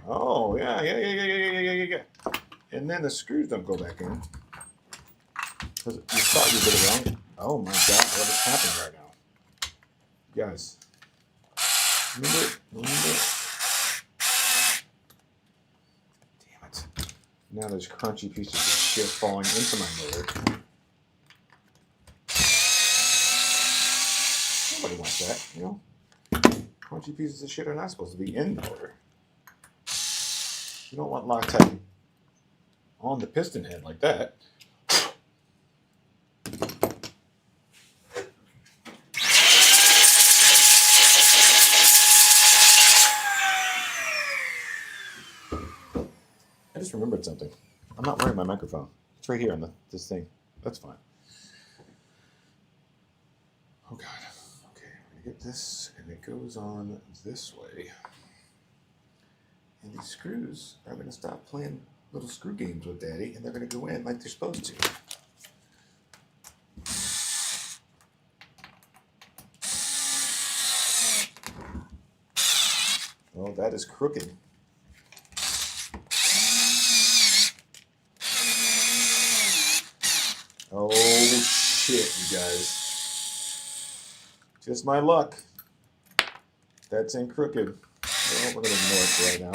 Oh, yeah. And then the screws don't go back in. Because you thought you did it wrong. Oh my God, what is happening right now? You guys. Remember it? Damn it. Now there's crunchy pieces of shit falling into my motor. Nobody wants that, you know? Crunchy pieces of shit are not supposed to be in the motor. You don't want Loctite on the piston head like that. I just remembered something. I'm not wearing my microphone. It's right here on this thing. That's fine. Oh God. Okay, I'm gonna get this, and it goes on this way. And these screws are going to stop playing little screw games with Daddy, and they're going to go in like they're supposed to. Oh, that is crooked. Oh, shit, you guys. Just my luck. That's in crooked. Well, we're going to ignore it right now.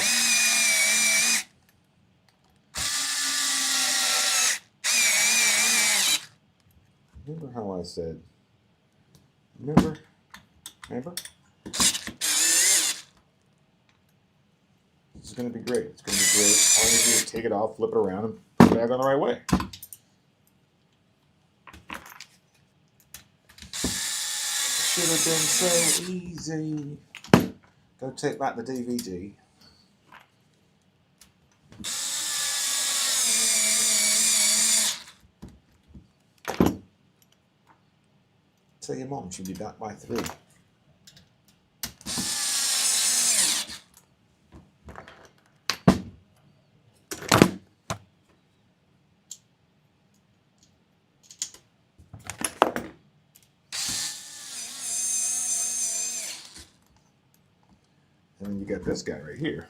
Remember how I said, remember? This is going to be great. It's going to be great. All you do is take it off, flip it around, and put it back on the right way. Should have been so easy. Go take back the DVD. Tell your mom she'll be back by 3. And then you got this guy right here.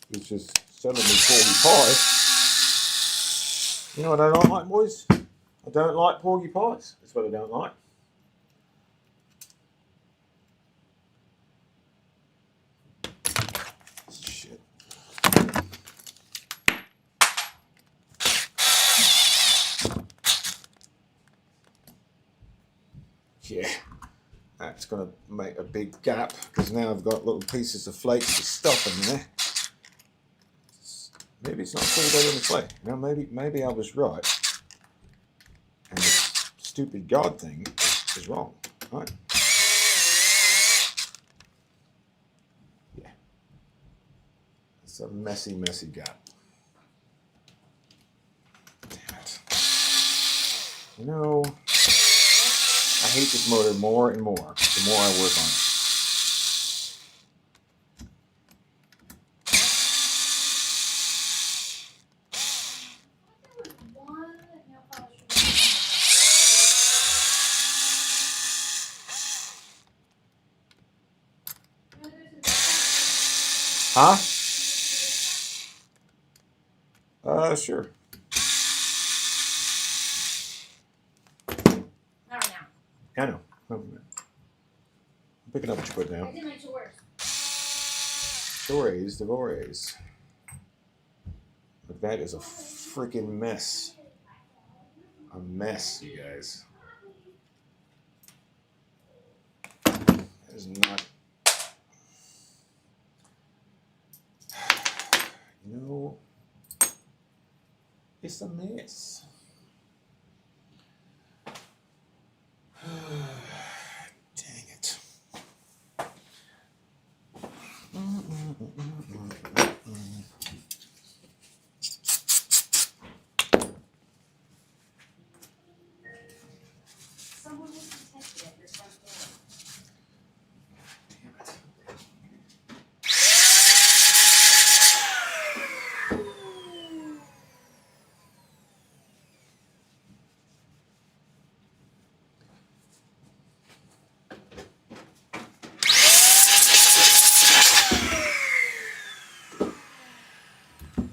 It's just suddenly porgy pies. You know what I don't like, boys? I don't like porgy pies. That's what I don't like. Yeah, that's gonna make a big gap because now I've got little pieces of flakes of stuff in there. Maybe it's not pulled out in the flake. Now maybe I was right, and this stupid God thing is wrong. Right? Yeah, it's a messy gap. Damn it. You know, I hate this motor more and more the more I work on it. Huh? Sure. Not right now. I know. I'm picking up what you put I down. did my chores. Chores, divorce. But that is a freaking mess. A mess, you guys. That is not. No. It's a mess. Dang it. Someone was detected at your front door. Damn it.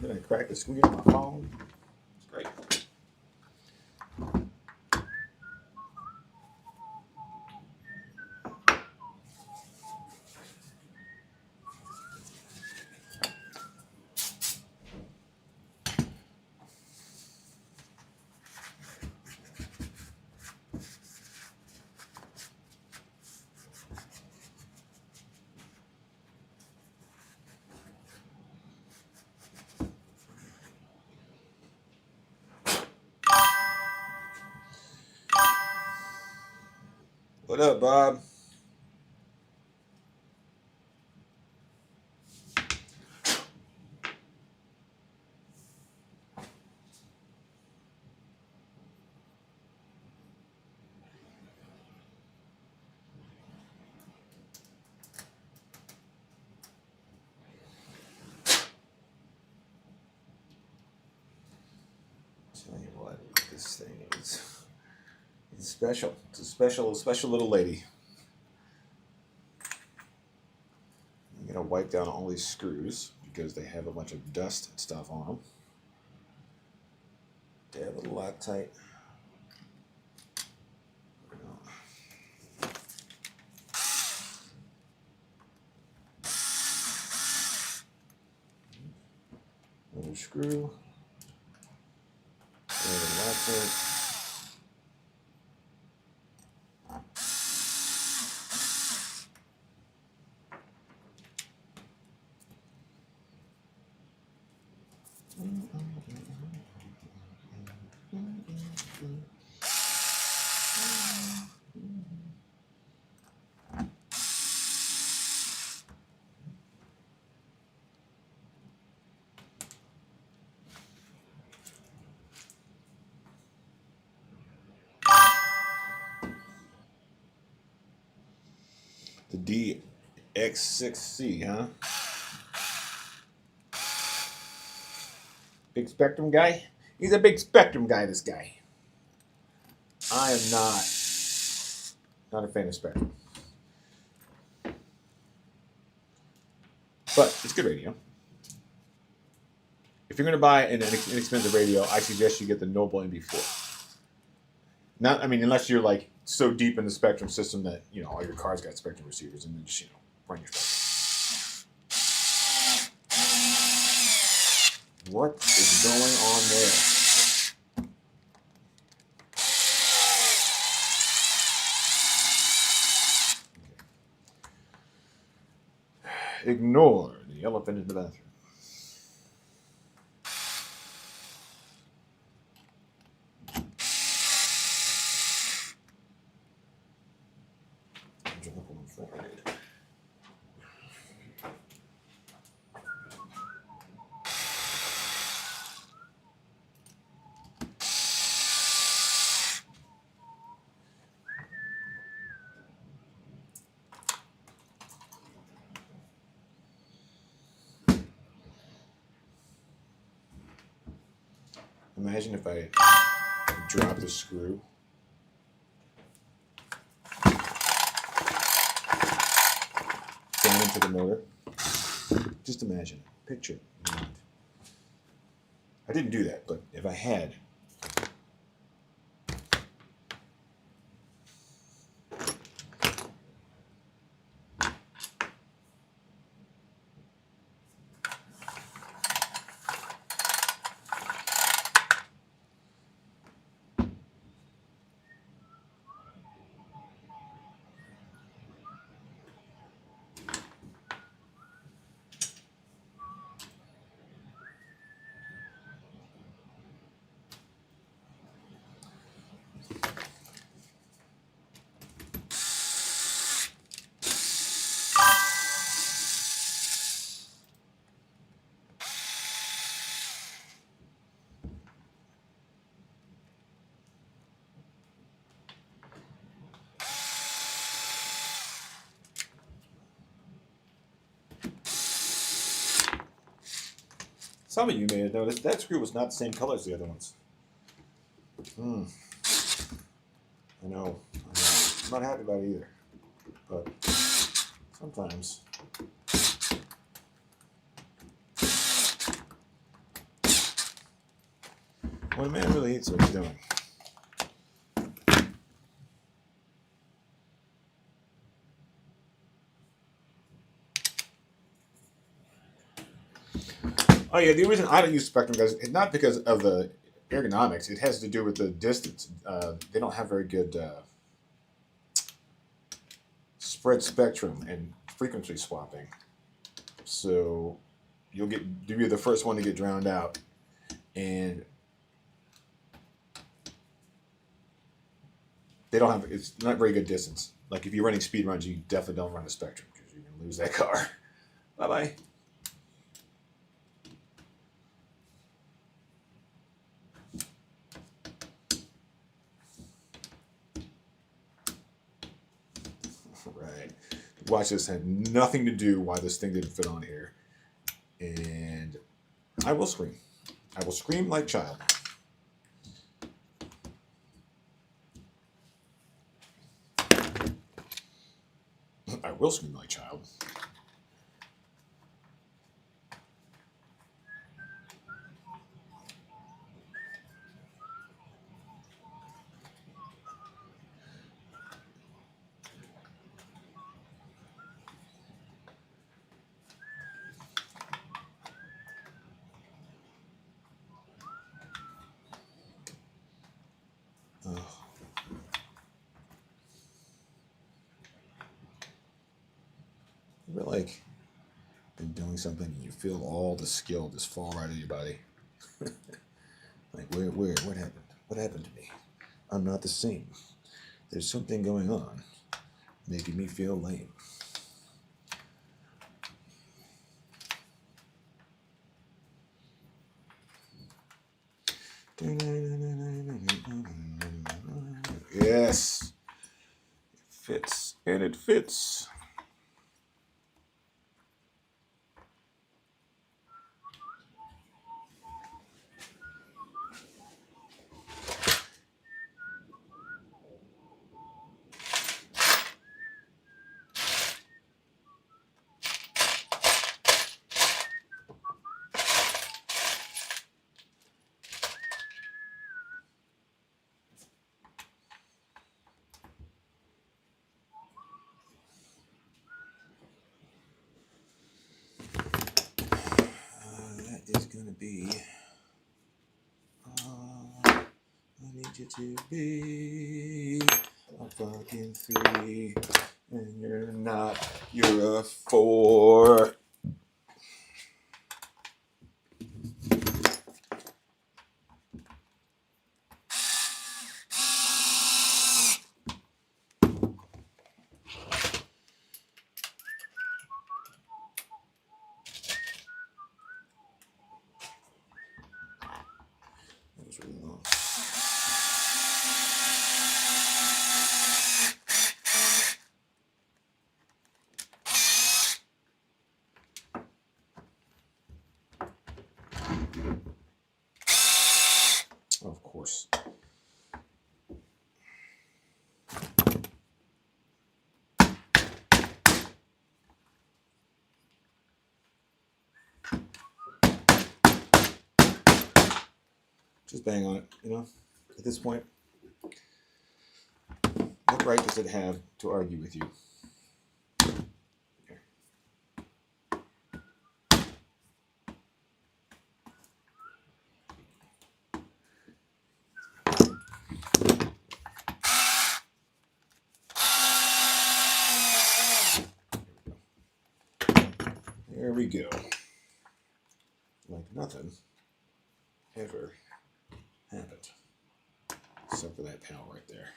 Did I crack the screen on my phone? It's great. What up, Bob? Tell you what, this thing is. It's special. It's a special little lady. I'm gonna wipe down all these screws because they have a bunch of dust and stuff on them. Dab a Loctite. Another screw. Another Loctite. The DX6C, huh? Big Spectrum guy? He's a big Spectrum guy, this guy. I am not a fan of Spectrum. But it's good radio. If you're going to buy an inexpensive radio, I suggest you get the Noble MB4. Not, I mean, unless you're like so deep in the Spectrum system that, you know, all your cars got Spectrum receivers and then just, you know, run your Spectrum. What is going on there? Ignore the elephant in the bathroom. Imagine if I drop the screw. Down into the motor. Just imagine. Picture it in your mind. I didn't do that, but if I had. Some of you may have noticed that screw was not the same color as the other ones. I know. I'm not happy about it either. But sometimes. When a man really hates what he's doing. Oh yeah, the reason I don't use Spectrum guys is not because of the ergonomics. It has to do with the distance. They don't have very good spread spectrum and frequency swapping. So you'll be the first one to get drowned out, and they don't have. It's not very good distance. Like if you're running speed runs, you definitely don't run a Spectrum because you're gonna lose that car. Bye bye. Right. Watch this had nothing to do why this thing didn't fit on here. And I will scream. I will scream like a child. I will scream like a child. You're like you're doing something and you feel all the skill just fall right out of your body. Like what happened? What happened to me? I'm not the same. There's something going on making me feel lame. Yes. It fits. And it fits. That is going to be... I need you to be a fucking 3. And you're not. You're a 4. That was really long. Of course. Just bang on it, you know? At this point, what right does it have to argue with you? Here. There we go. Like nothing ever happened. Except for that pal right there.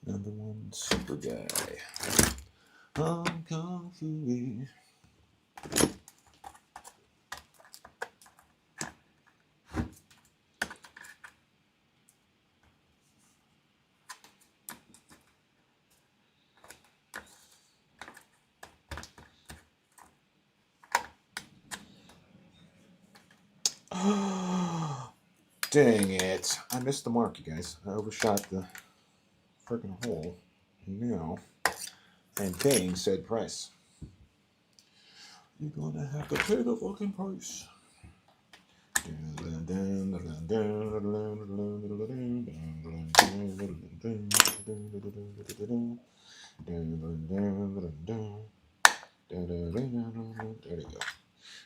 Number 1 super guy. I'm Kung Fu. Dang it. I missed the mark, you guys. I overshot the freaking hole. And now I'm paying said price. You're gonna have to pay the fucking price.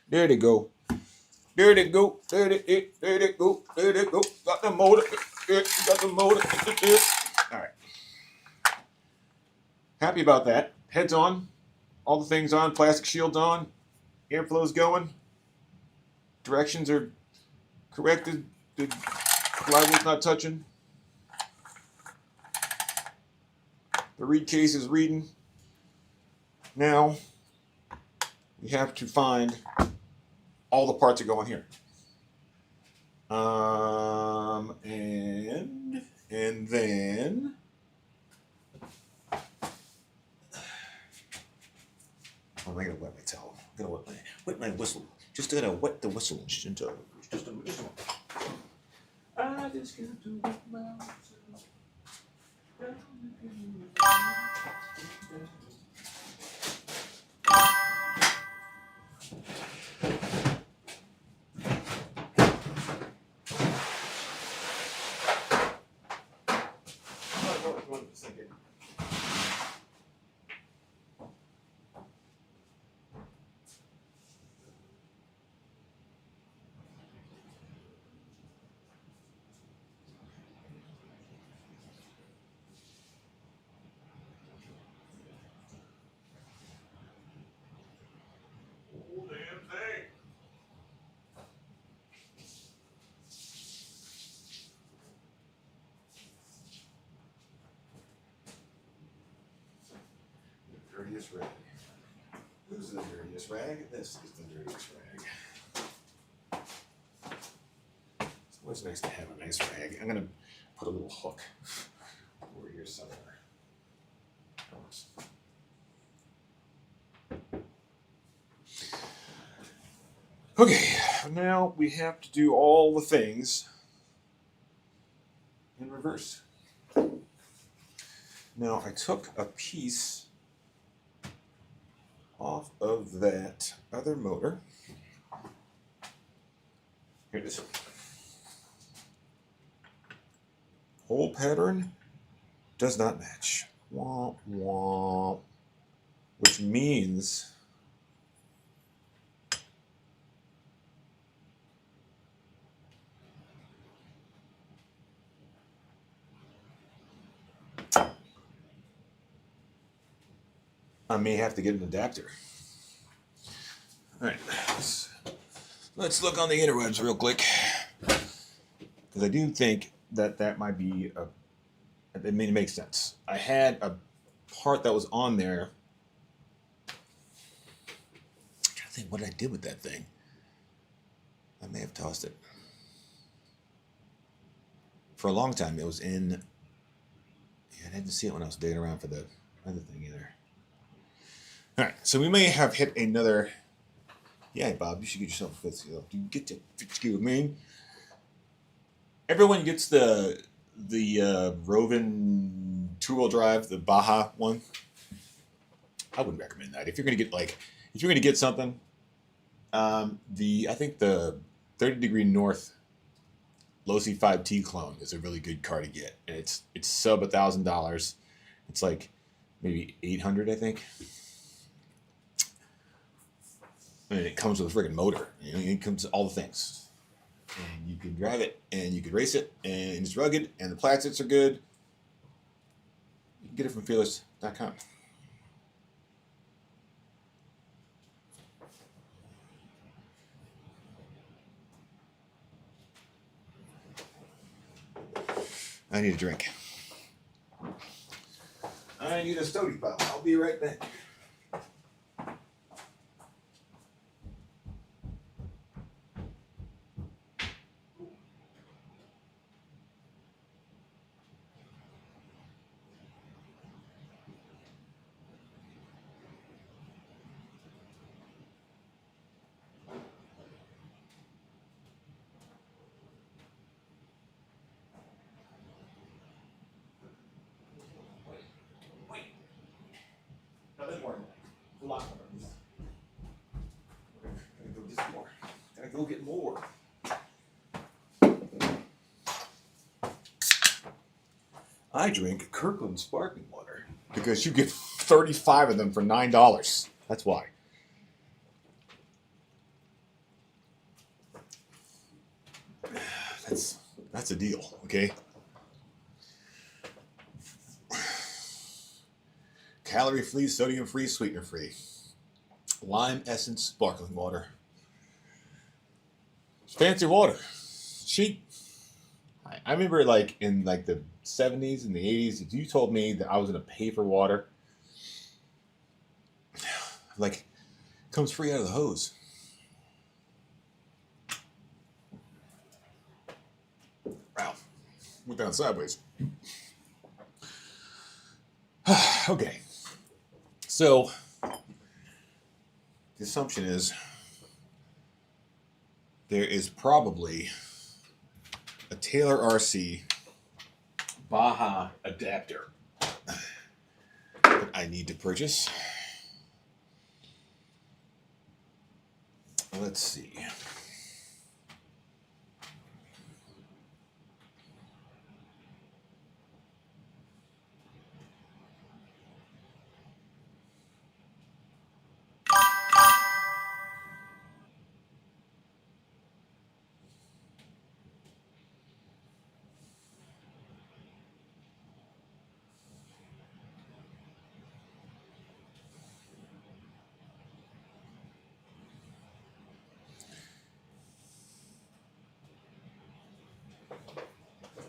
There they go. There they go. There they go. There they go. There they go. Got the motor. Got the motor. All right. Happy about that. Heads on. All the things on. Plastic shields on. Airflow's going. Directions are corrected. The reliable's not touching. The read case is reading. Now we have to find all the parts that go in here. And then I'm gonna wet my towel. I'm gonna wet my whistle. Just gonna wet the whistle. Just a I just got to wet my whistle. Dirtiest rag. Who's the dirtiest rag? This is the dirtiest rag. It's always nice to have a nice rag. I'm gonna put a little hook over here somewhere. Okay, now we have to do all the things in reverse. Now I took a piece off of that other motor. Here it is. Hole pattern does not match. Wah, wah. Which means I may have to get an adapter. All right, let's look on the interwebs real quick, because I do think that might be it makes sense. I had a part that was on there. I'm trying to think what I did with that thing. I may have tossed it. For a long time, it was in. Yeah, I didn't see it when I was digging around for the other thing either. All right, so we may have hit another. Yeah, Bob, you should get yourself a fifth skill. Do you get to fifth skill with me? Everyone gets the Rovin two-wheel drive, the Baja one. I wouldn't recommend that if you're gonna get something. I think the 30 Degree North Losi 5T clone is a really good car to get, and it's sub $1,000. It's like maybe 800, I think. And it comes with a friggin' motor. You know, it comes with all the things. And you can drive it, and you can race it, and it's rugged, and the plastics are good. You can get it from fearless.com. I need a drink. I need a Stody Pop. I'll be right back. Nothing more. A lot more. Gotta go get more. Gotta go get more. I drink Kirkland sparkling water because you get 35 of them for $9. That's why. That's a deal, okay? Calorie-free, sodium-free, sweetener-free. Lime essence sparkling water. It's fancy water. It's cheap. I remember like in like the 70s and the 80s, if you told me that I was going to pay for water, like, it comes free out of the hose. Wow. Went down sideways. Okay. So, the assumption is there is probably a Taylor RC Baja adapter that I need to purchase. Let's see.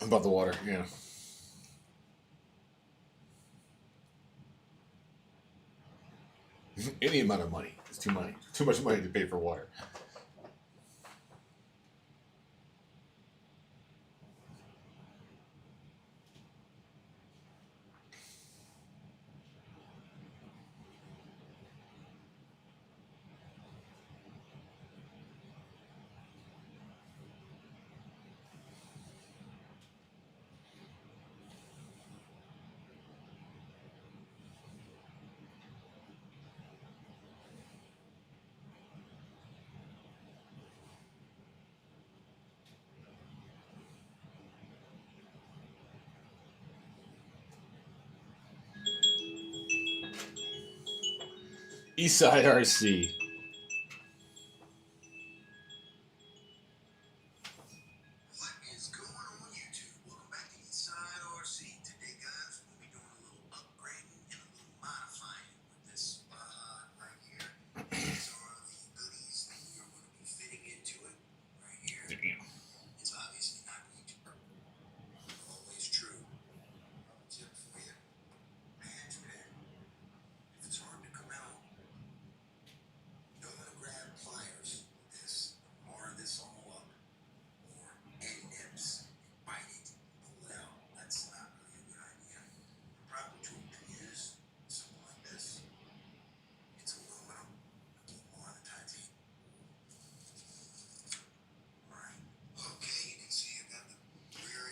About the water, yeah. Any amount of money is too much money to pay for water. Eastside RC. What is going on YouTube? Welcome back to Eastside RC. Today, guys, we'll be doing a little upgrading and a little modifying with this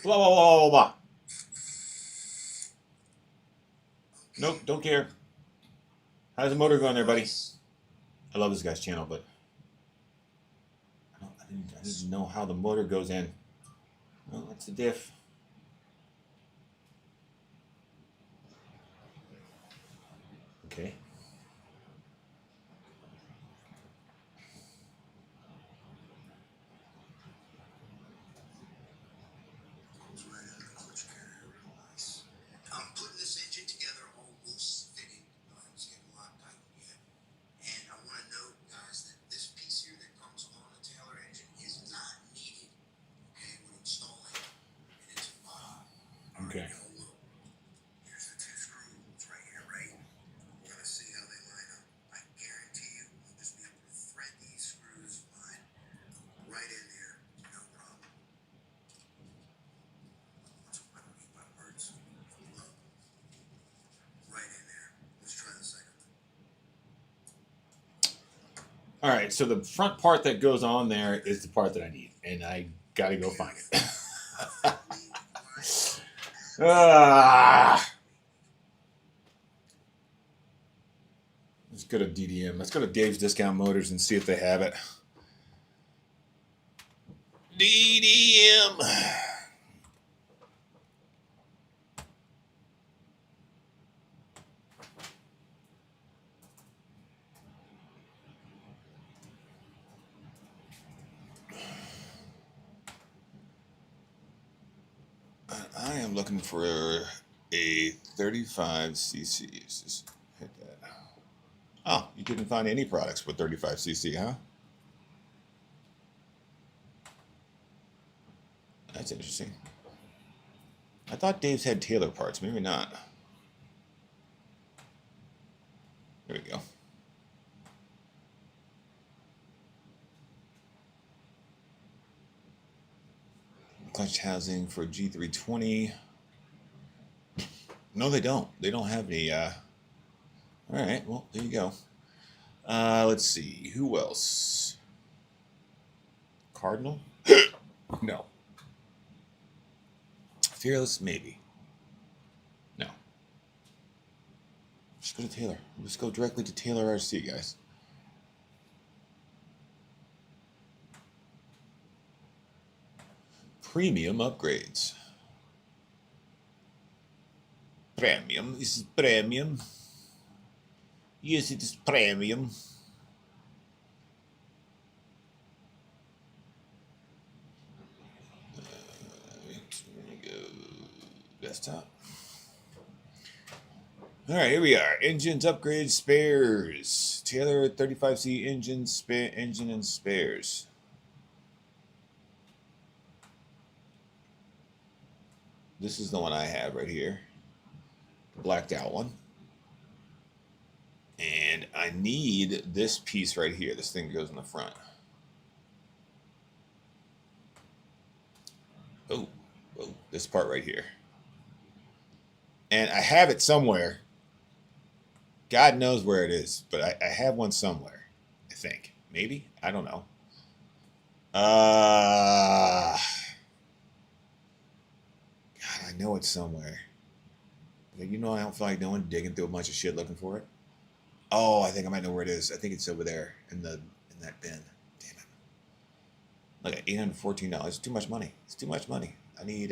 Blah, blah, blah, blah, blah. Nope, don't care. How's the motor going there, buddy? I love this guy's channel, but I didn't know how the motor goes in. Well, that's the diff. Okay. Goes right out of the clutch carrier real nice. I'm putting this engine together almost fitted. Nothing's getting locked tight yet. And I want to note, guys, that this piece here that comes on the Taylor engine is not needed, okay, when installing. And it's Okay. now look. Here's the two screws right here, right? We're gonna see how they line up. I guarantee you, we'll just be able to thread these screws line right in there, no problem. I don't eat my words. Look. Right in there. Let's try the second one. All right, so the front part that goes on there is the part that I need, and I gotta go find it. Let's go to DDM. Let's go to Dave's Discount Motors and see if they have it. DDM. I am looking for a 35cc. Let's just hit that. Oh, you couldn't find any products with 35cc, huh? That's interesting. I thought Dave's had Taylor parts. Maybe not. There we go. Clutch housing for G320. No, they don't. They don't have any. All right. Well, there you go. Let's see. Who else? Cardinal? No. Fearless? Maybe. No. Just go to Taylor. Let's go directly to Taylor RC, guys. Premium upgrades. Premium. This is premium. Yes, it is premium. Go desktop. All right, here we are. Engines, upgrades, spares. Taylor 35C engine, engine and spares. This is the one I have right here. The blacked out one. And I need this piece right here. This thing that goes in the front. Oh, this part right here. And I have it somewhere. God knows where it is, but I have one somewhere. I think. Maybe? I don't know. God, I know it's somewhere. You know, I don't feel like digging through a bunch of shit looking for it. Oh, I think I might know where it is. I think it's over there in that bin. Damn it. Look at $814. It's too much money. It's too much money. I need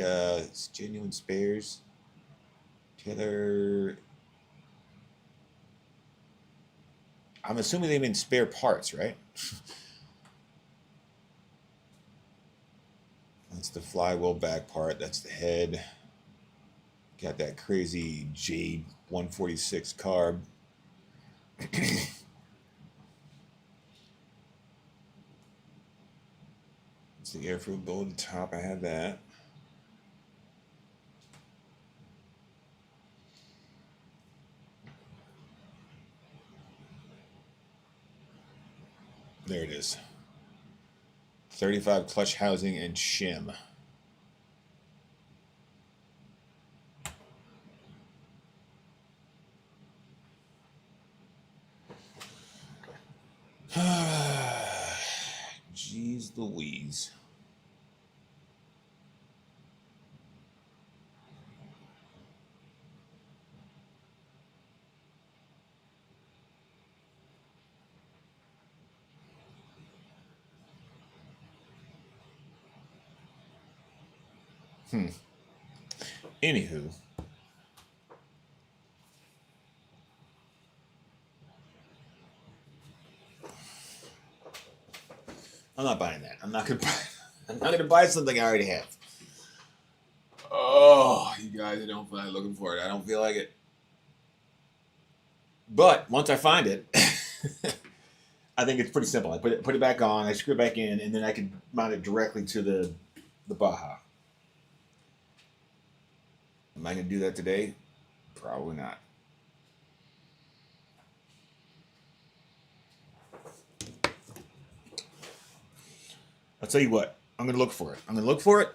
genuine spares. Taylor. I'm assuming they mean spare parts, right? That's the flywheel back part. That's the head. Got that crazy Jade 146 carb. It's the air fruit bowl at the top. I have that. There it is. 35 clutch housing and shim. Jeez Louise. Anywho. I'm not buying that. I'm not gonna buy something I already have. Oh, you guys, I don't feel like looking for it. I don't feel like it. But once I find it, I think it's pretty simple. I put it back on, I screw it back in, and then I can mount it directly to the Baja. Am I gonna do that today? Probably not. I'll tell you what. I'm gonna look for it. I'm gonna look for it.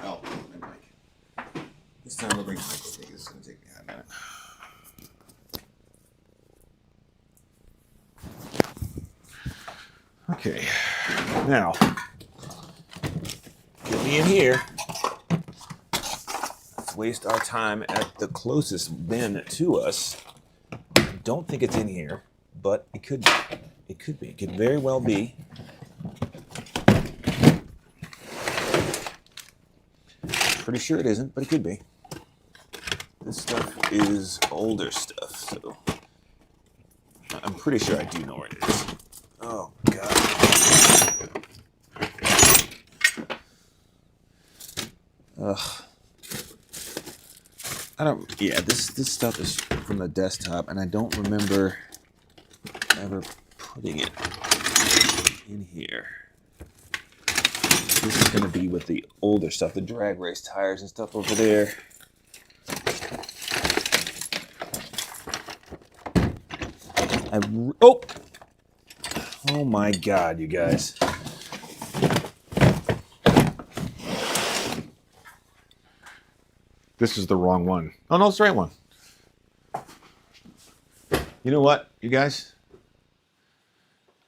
Oh, my mic. This time I'll bring the mic with me. This is gonna take me a minute. Okay. Now, get me in here. Let's waste our time at the closest bin to us. I don't think it's in here, but it could be. It could be. It could very well be. Pretty sure it isn't, but it could be. This stuff is older stuff, so I'm pretty sure I do know where it is. Oh, God. Ugh. Yeah, this stuff is from the desktop, and I don't remember ever putting it in here. This is going to be with the older stuff, the drag race tires and stuff over there. Oh my God, you guys. This is the wrong one. Oh, no, it's the right one. You know what, you guys?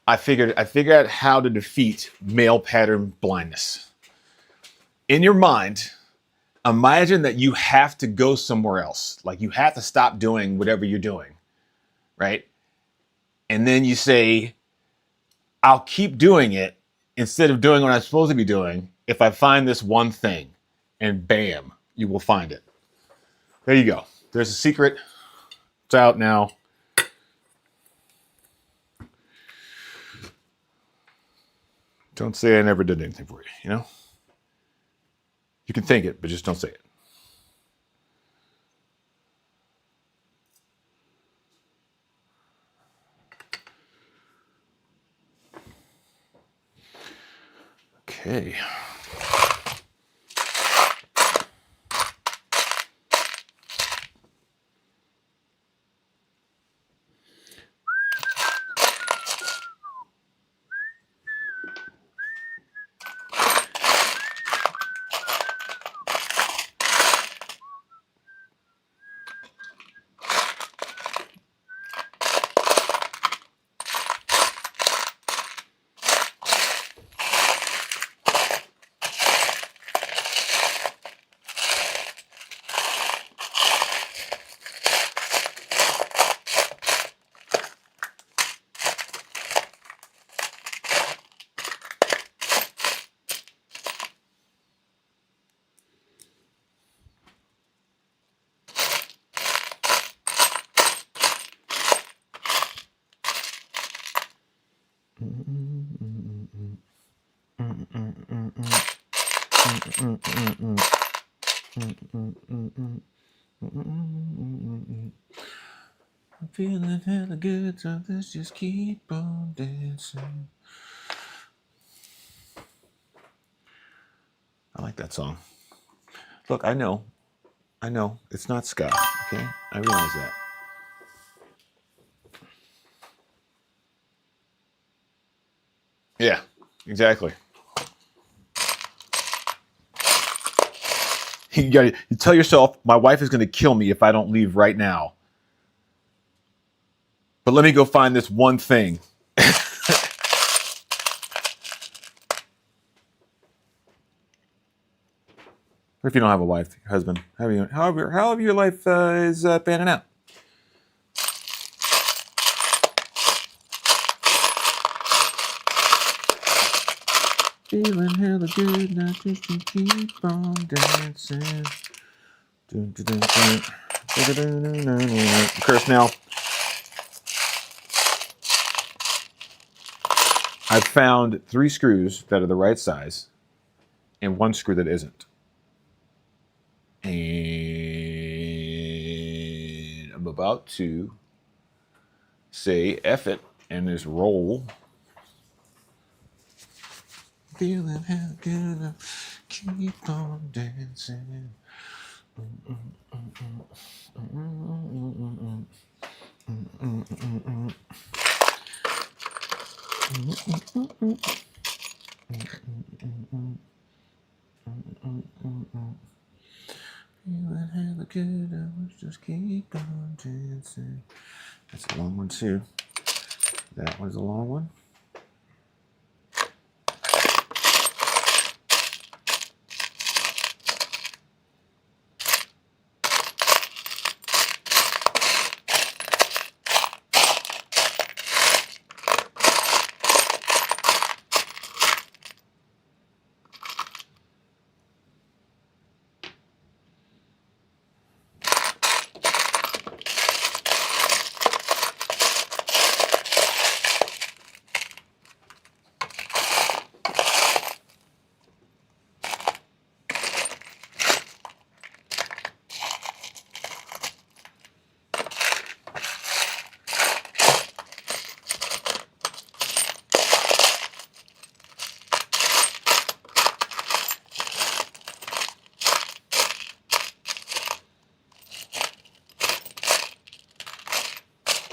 I figured out how to defeat male pattern blindness. In your mind, imagine that you have to go somewhere else. Like you have to stop doing whatever you're doing, right? And then you say, I'll keep doing it instead of doing what I'm supposed to be doing if I find this one thing. And bam, you will find it. There you go. There's a secret. It's out now. Don't say I never did anything for you, you know? You can think it, but just don't say it. Okay. I'm feeling hella good, so let's just keep on dancing. I like that song. Look, I know, it's not ska, okay? I realize that. Yeah, exactly. You tell yourself, my wife is going to kill me if I don't leave right now. But let me go find this one thing. Or if you don't have a wife, your husband, however your life is panning out. Feeling hella good, now just to keep on dancing. Dun, dun, dun, dun. Dun, dun, dun, dun, dun. Of course, now I've found 3 screws that are the right size and 1 screw that isn't. And I'm about to say F it and just roll. Feeling hella good, keep on dancing. Feeling hella good, I was just keep on dancing. That's a long one too. That was a long one.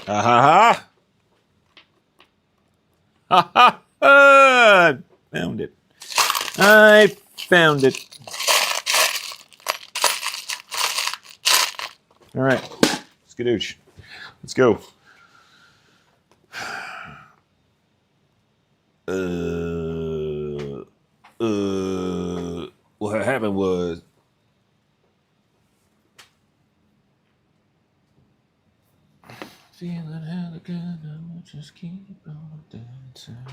Ha ha ha! Ha ha! Found it. I found it. All right, skadoosh. Let's go. What happened was feeling hella good, I will just keep on dancing.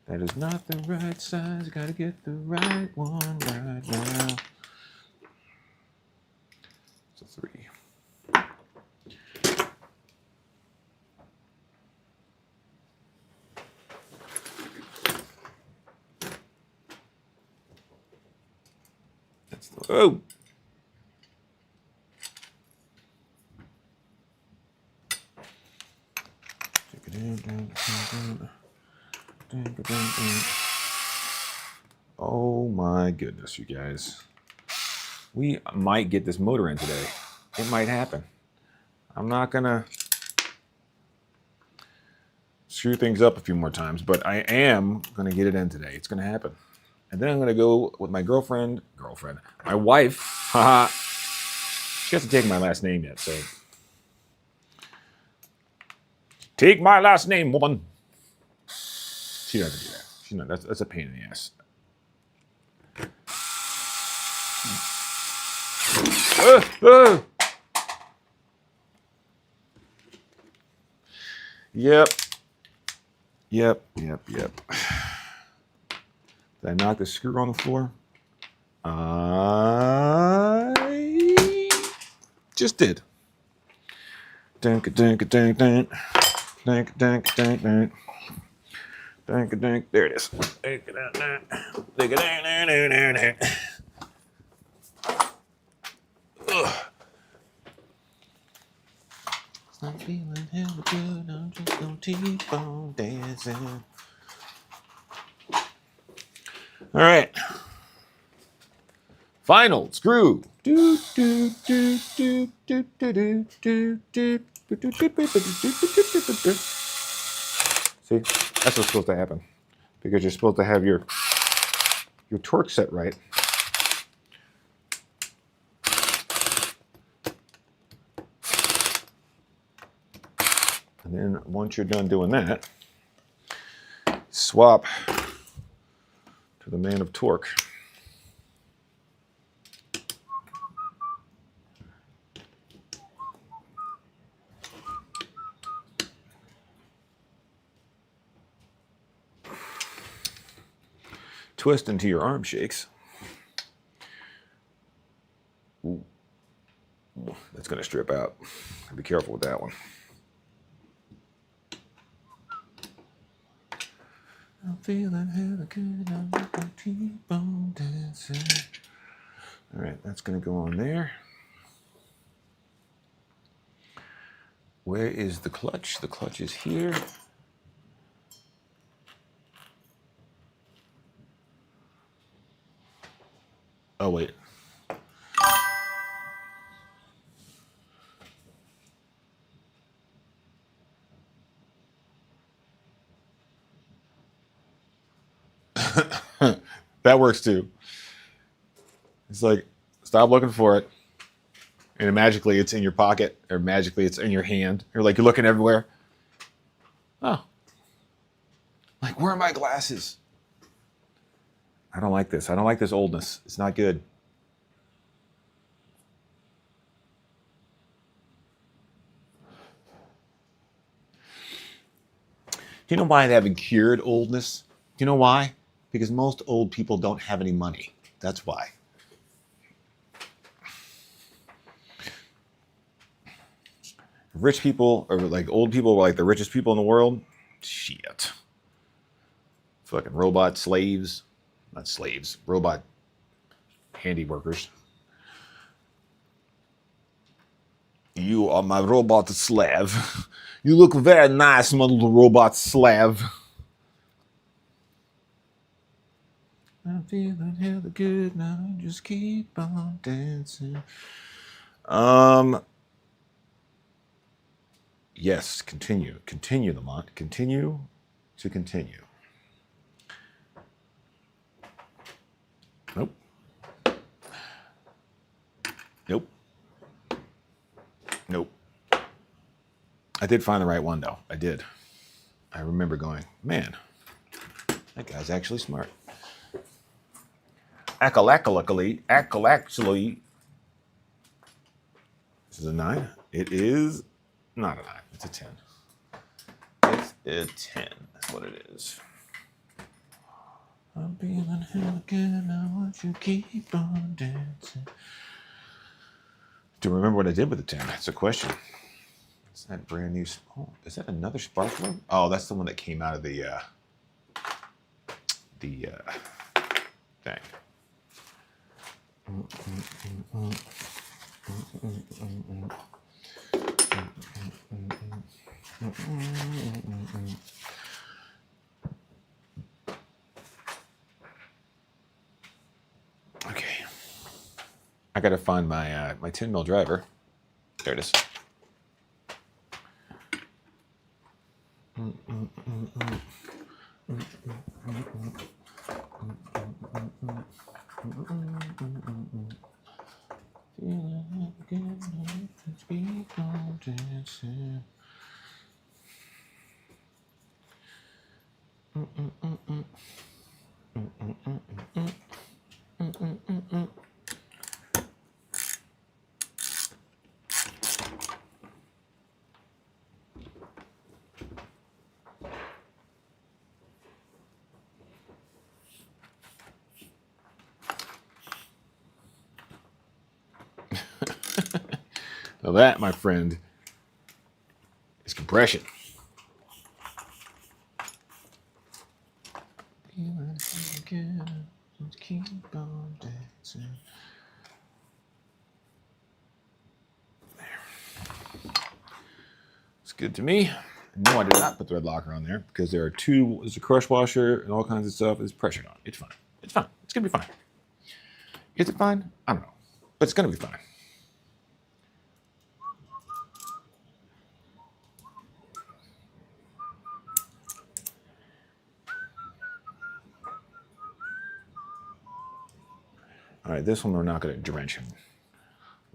That is not the right size. Gotta get the right one right now. It's a 3. That's the oh. Oh my goodness, you guys. We might get this motor in today. It might happen. I'm not gonna screw things up a few more times, but I am gonna get it in today. It's gonna happen. And then I'm gonna go with my girlfriend, my wife. Haha. She hasn't taken my last name yet, so take my last name, woman. She doesn't do that. She not. That's a pain in the ass. Yep. Did I knock the screw on the floor? I just did. Dunk, dunk, dunk, dunk. Dunk, dunk, dunk, dunk. Dunk, dunk. There it is. Dunk, dunk, dunk. Dunk, dunk, dunk, dunk, dunk. I'm feeling hella good, I'm just gonna keep on dancing. All right. Final screw. See, that's what's supposed to happen. Because you're supposed to have your torque set right. And then once you're done doing that, swap to the man of torque. twist into your arm shakes. Ooh. That's going to strip out. Be careful with that one. I'm feeling hella good. I'm gonna keep on dancing. All right, that's going to go on there. Where is the clutch? The clutch is here. Oh, wait. That works too. It's like, stop looking for it. And magically it's in your pocket, or magically it's in your hand. You're like, you're looking everywhere. Oh. Like, where are my glasses? I don't like this. I don't like this oldness. It's not good. Do you know why they haven't cured oldness? Do you know why? Because most old people don't have any money. That's why. Rich people, or like old people, are like the richest people in the world. Shit. Fucking robot slaves. Not slaves. Robot handy workers. You are my robot slave. You look very nice, my little robot slave. I'm feeling hella good now. Just keep on dancing. Yes, continue. Continue, Lamont. Continue to continue. Nope. Nope. Nope. I did find the right one, though. I did. I remember going, man, that guy's actually smart. Actually. This is a 9. It is not a 9. It's a 10. It's a 10. That's what it is. I'm feeling hella good. I want you to keep on dancing. Do you remember what I did with the 10? That's a question. Is that brand new? Oh, is that another sparkler? Oh, that's the one that came out of the thing. Okay, I gotta find my my 10 mil driver. There it is. Now that, my friend, is compression. Keep on dancing. There. It's good to me. No, I did not put the red locker on there because there's a crush washer and all kinds of stuff. It's pressured on. It's fine. It's fine. It's gonna be fine. Is it fine? I don't know, but it's gonna be fine. All right, this one we're not going to drench him.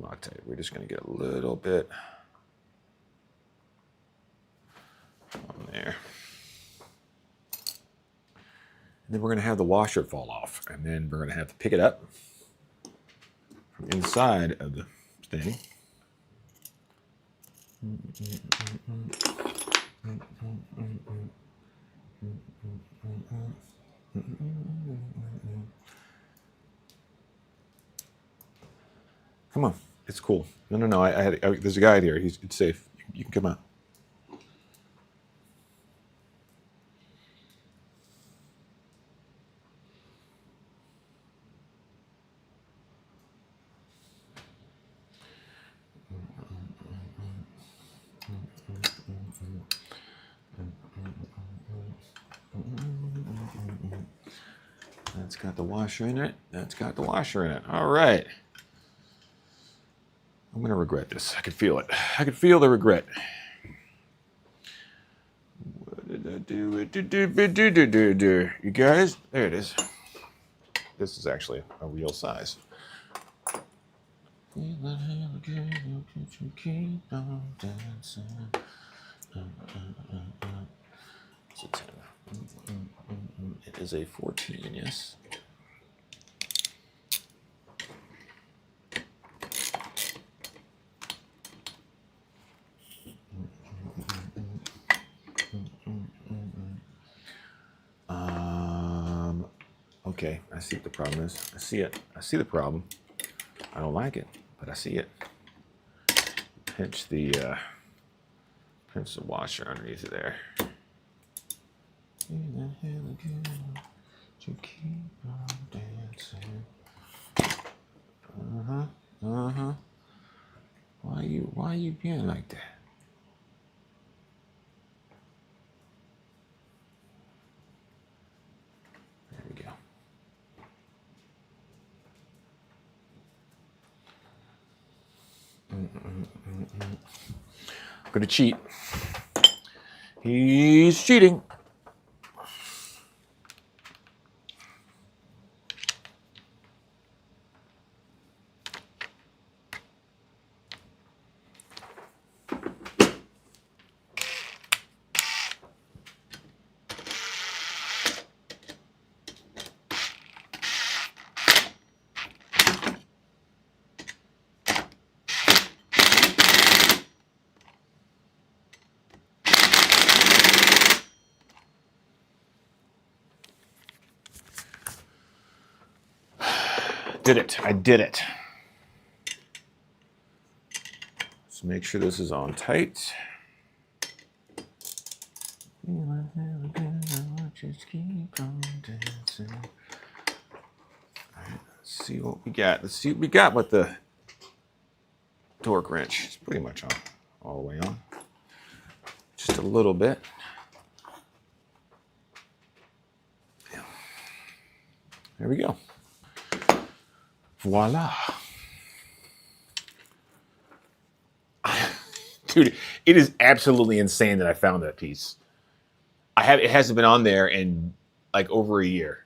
I'll tell you, we're just going to get a little bit on there. And then we're going to have the washer fall off. And then we're going to have to pick it up from inside of the thing. Come on, it's cool. No. There's a guy here. It's safe. You can come out. That's got the washer in it. That's got the washer in it. All right. I'm going to regret this. I can feel it. I can feel the regret. What did I do? You guys, there it is. This is actually a real size. It's a 10. It is a 14, yes. Okay, I see what the problem is. I see it. I see the problem. I don't like it, but I see it. Pinch the washer underneath it there. To keep on dancing. Why you being like that? There we go. I'm gonna cheat. He's cheating. Did it. I did it. Let's make sure this is on tight. Just keep on dancing. All right, let's see what we got. Let's see what we got with the torque wrench. It's pretty much on, all the way on. Just a little bit. Yeah. There we go. Voila. Dude, it is absolutely insane that I found that piece. It hasn't been on there in like over a year.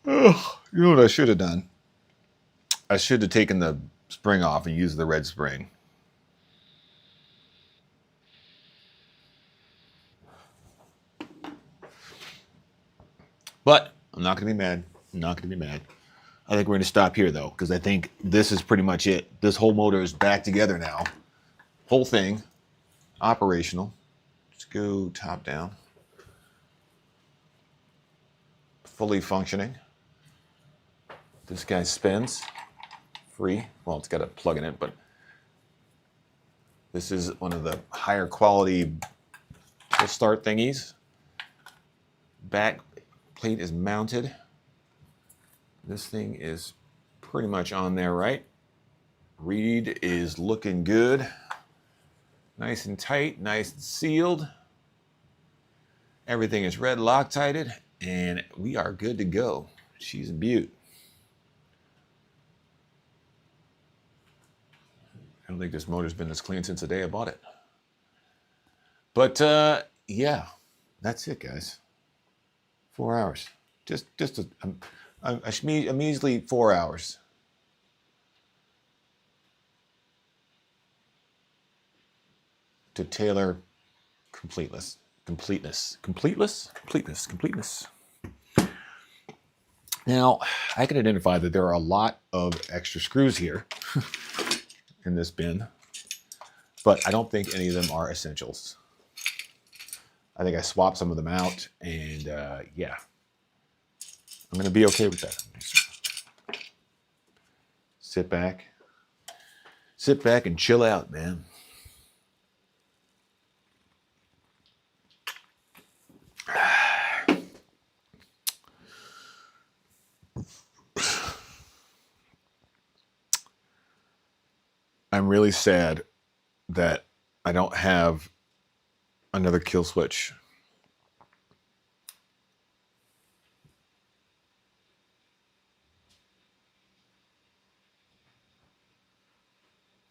Ugh, you know what I should have done? I should have taken the spring off and used the red spring. But I'm not going to be mad. I'm not going to be mad. I think we're going to stop here, though, because I think this is pretty much it. This whole motor is back together now. Whole thing, operational. Let's go top down. Fully functioning. This guy spins. Free. Well, it's got a plug in it, but this is one of the higher quality pull start thingies. Back plate is mounted. This thing is pretty much on there, right? Reed is looking good. Nice and tight, nice and sealed. Everything is red Loctited, and we are good to go. She's a beaut. I don't think this motor's been this clean since the day I bought it. But yeah, that's it, guys. 4 hours. Just a measly 4 hours. To tailor completeness. Completeness. Completeness. Now, I can identify that there are a lot of extra screws here in this bin, but I don't think any of them are essentials. I think I swapped some of them out, and yeah, I'm going to be okay with that. Sit back and chill out, man. I'm really sad that I don't have another kill switch.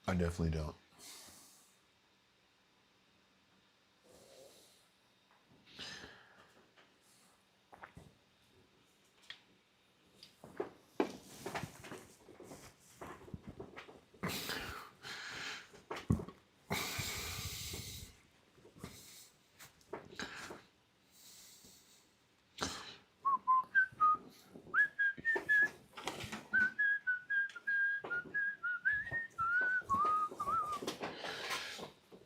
I definitely don't.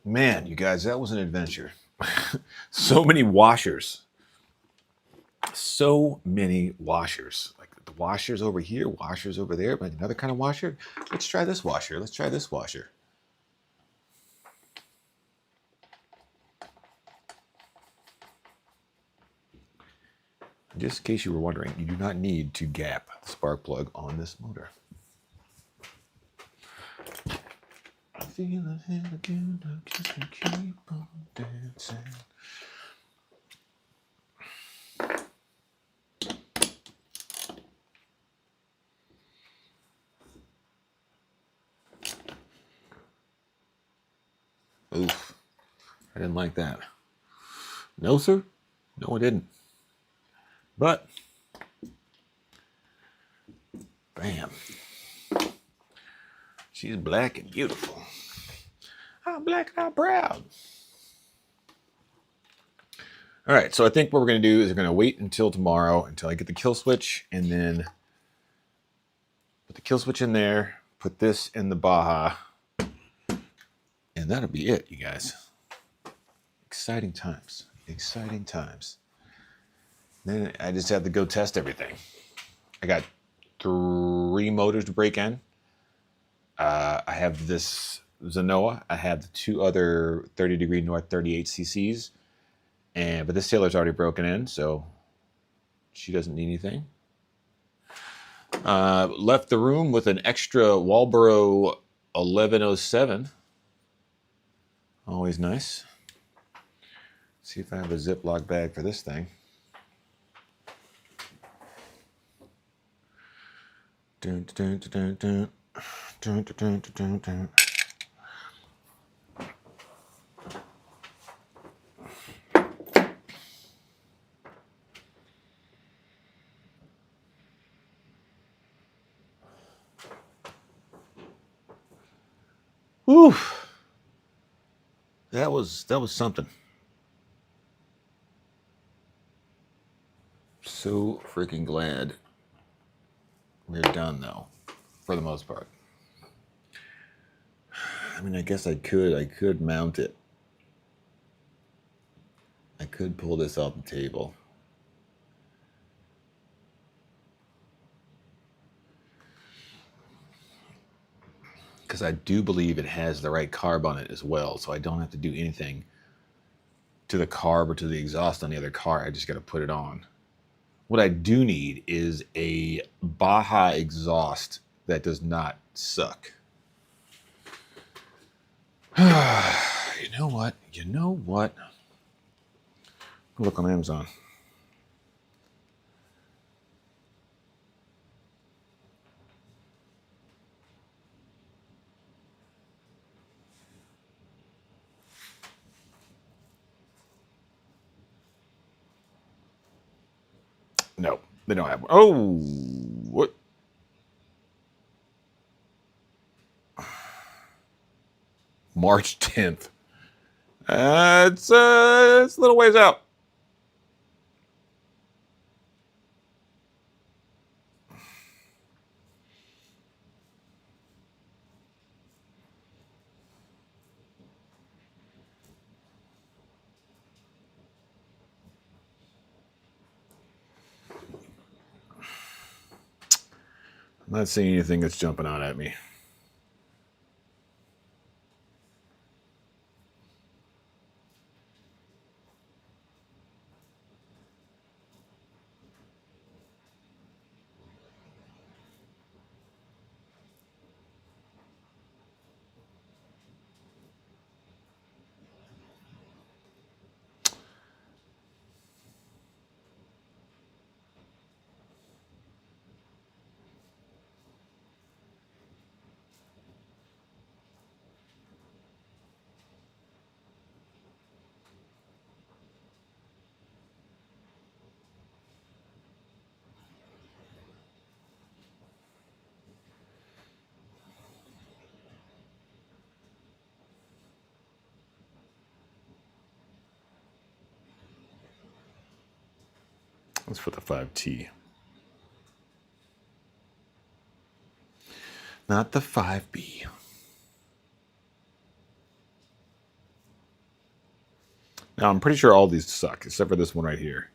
Man, you guys, that was an adventure. So many washers. So many washers. Like the washers over here, washers over there, but another kind of washer. Let's try this washer. Let's try this washer. Just in case you were wondering, you do not need to gap the spark plug on this motor. I feel it again, I just can keep on dancing. Oof, I didn't like that. No, sir. No, I didn't. But, bam. She's black and beautiful. I'm black and I'm proud. All right, so I think what we're going to do is we're going to wait until tomorrow until I get the kill switch, and then put the kill switch in there, put this in the Baja, and that'll be it, you guys. Exciting times. Exciting times. Then I just have to go test everything. I got 3 motors to break in. I have this Zenoa. I have the 2 other 30 degree north 38 cc's. But this Taylor's already broken in, so she doesn't need anything. Left the room with an extra Walboro 1107. Always nice. See if I have a Ziploc bag for this thing. Dun, dun, dun, dun, dun, dun, dun, dun, dun. Whew. That was something. So freaking glad we're done though, for the most part. I mean, I guess I could mount it. I could pull this off the table. Because I do believe it has the right carb on it as well, so I don't have to do anything to the carb or to the exhaust on the other car. I just got to put it on. What I do need is a Baja exhaust that does not suck. You know what? Look on Amazon. No, they don't have one. Oh, what? March 10th. It's a little ways out. I'm not seeing anything that's jumping out at me. Let's put the 5T. Not the 5B. Now, I'm pretty sure all these suck, except for this one right here.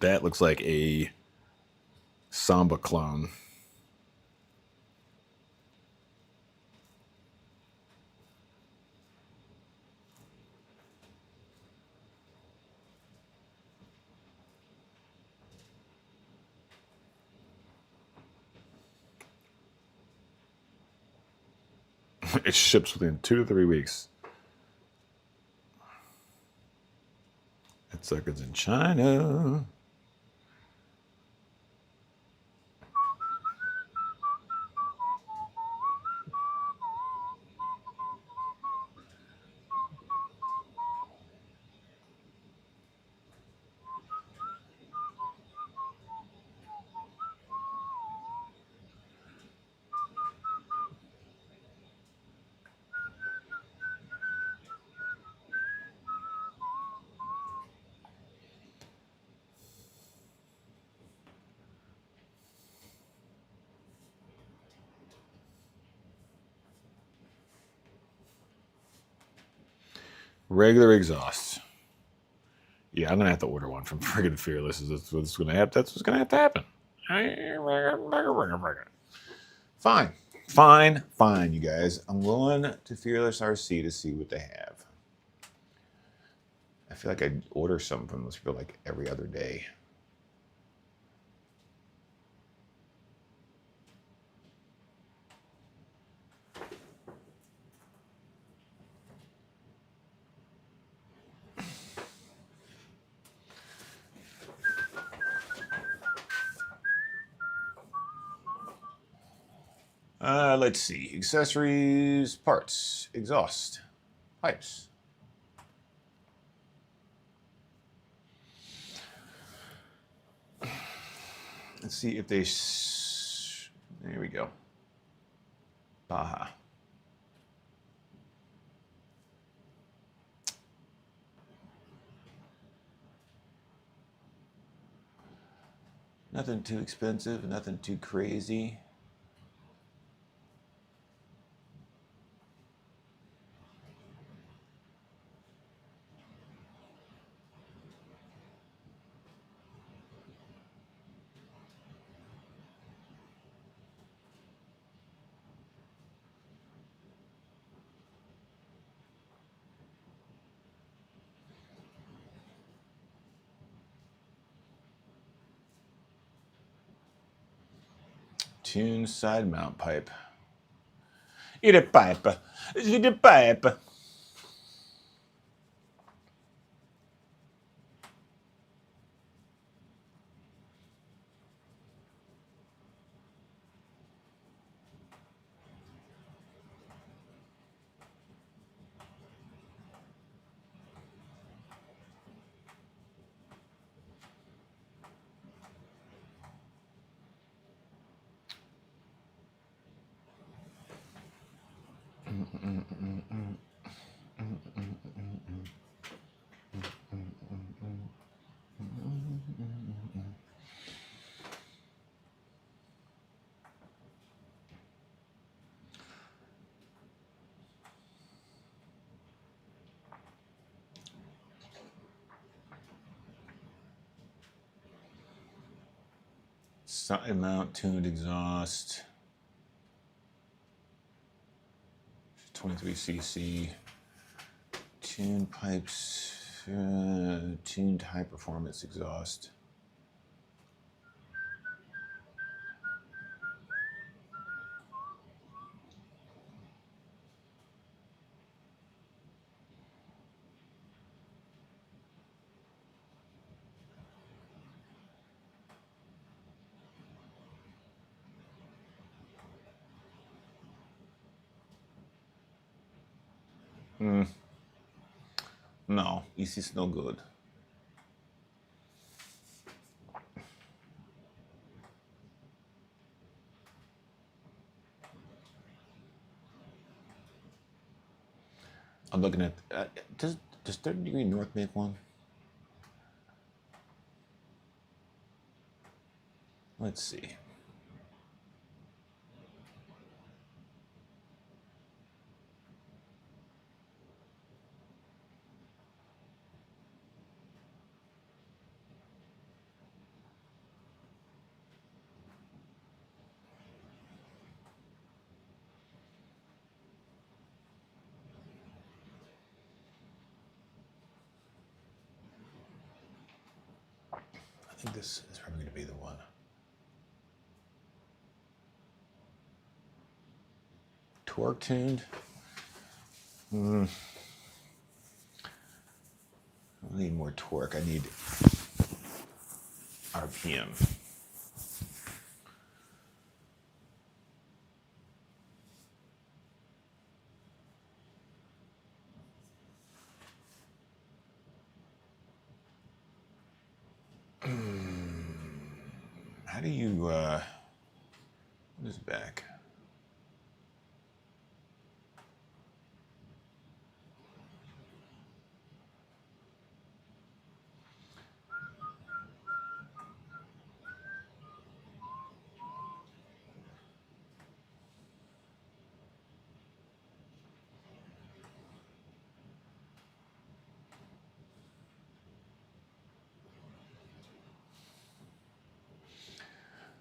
That looks like a Samba clone. It ships within 2 to 3 weeks. That sucker's in China. Regular exhaust. Yeah, I'm gonna have to order one from friggin' Fearless. That's what's gonna happen. That's what's gonna have to happen. Fine, you guys. I'm going to Fearless RC to see what they have. I feel like I order something from this for like every other day. Let's see. Accessories, parts, exhaust, pipes. Let's see if they... There we go. Baja. Nothing too expensive, nothing too crazy. Tune side mount pipe. Eat a pipe. Eat a pipe. Side mount tuned exhaust. 23cc. Tuned pipes. Tuned high performance exhaust. No, EC's no good. I'm looking at. Does 30 Degree North make one? Let's see. I think this is probably going to be the one. Torque tuned. I need more torque. I need RPM. How do you, what is back?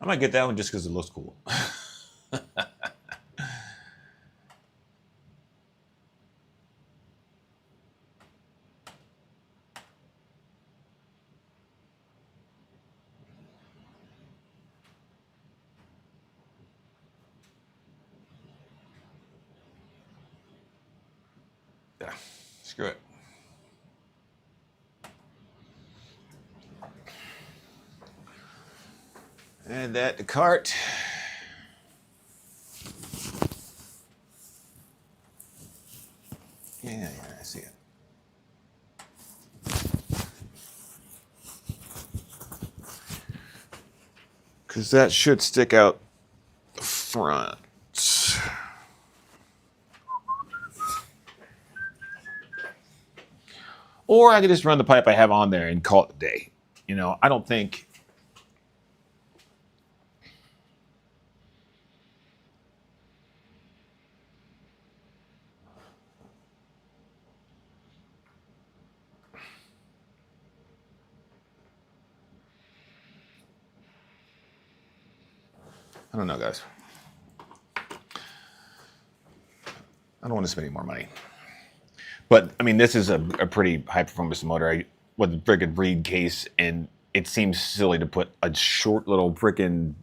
I might get that one just because it looks cool. Yeah, screw it. Add that to cart. Yeah, I see it. Because that should stick out the front. Or I could just run the pipe I have on there and call it a day. You know, I don't think. I don't know, guys. I don't want to spend any more money. But, I mean, this is a pretty high-performance motor with a freaking Reed case, and it seems silly to put a short little freaking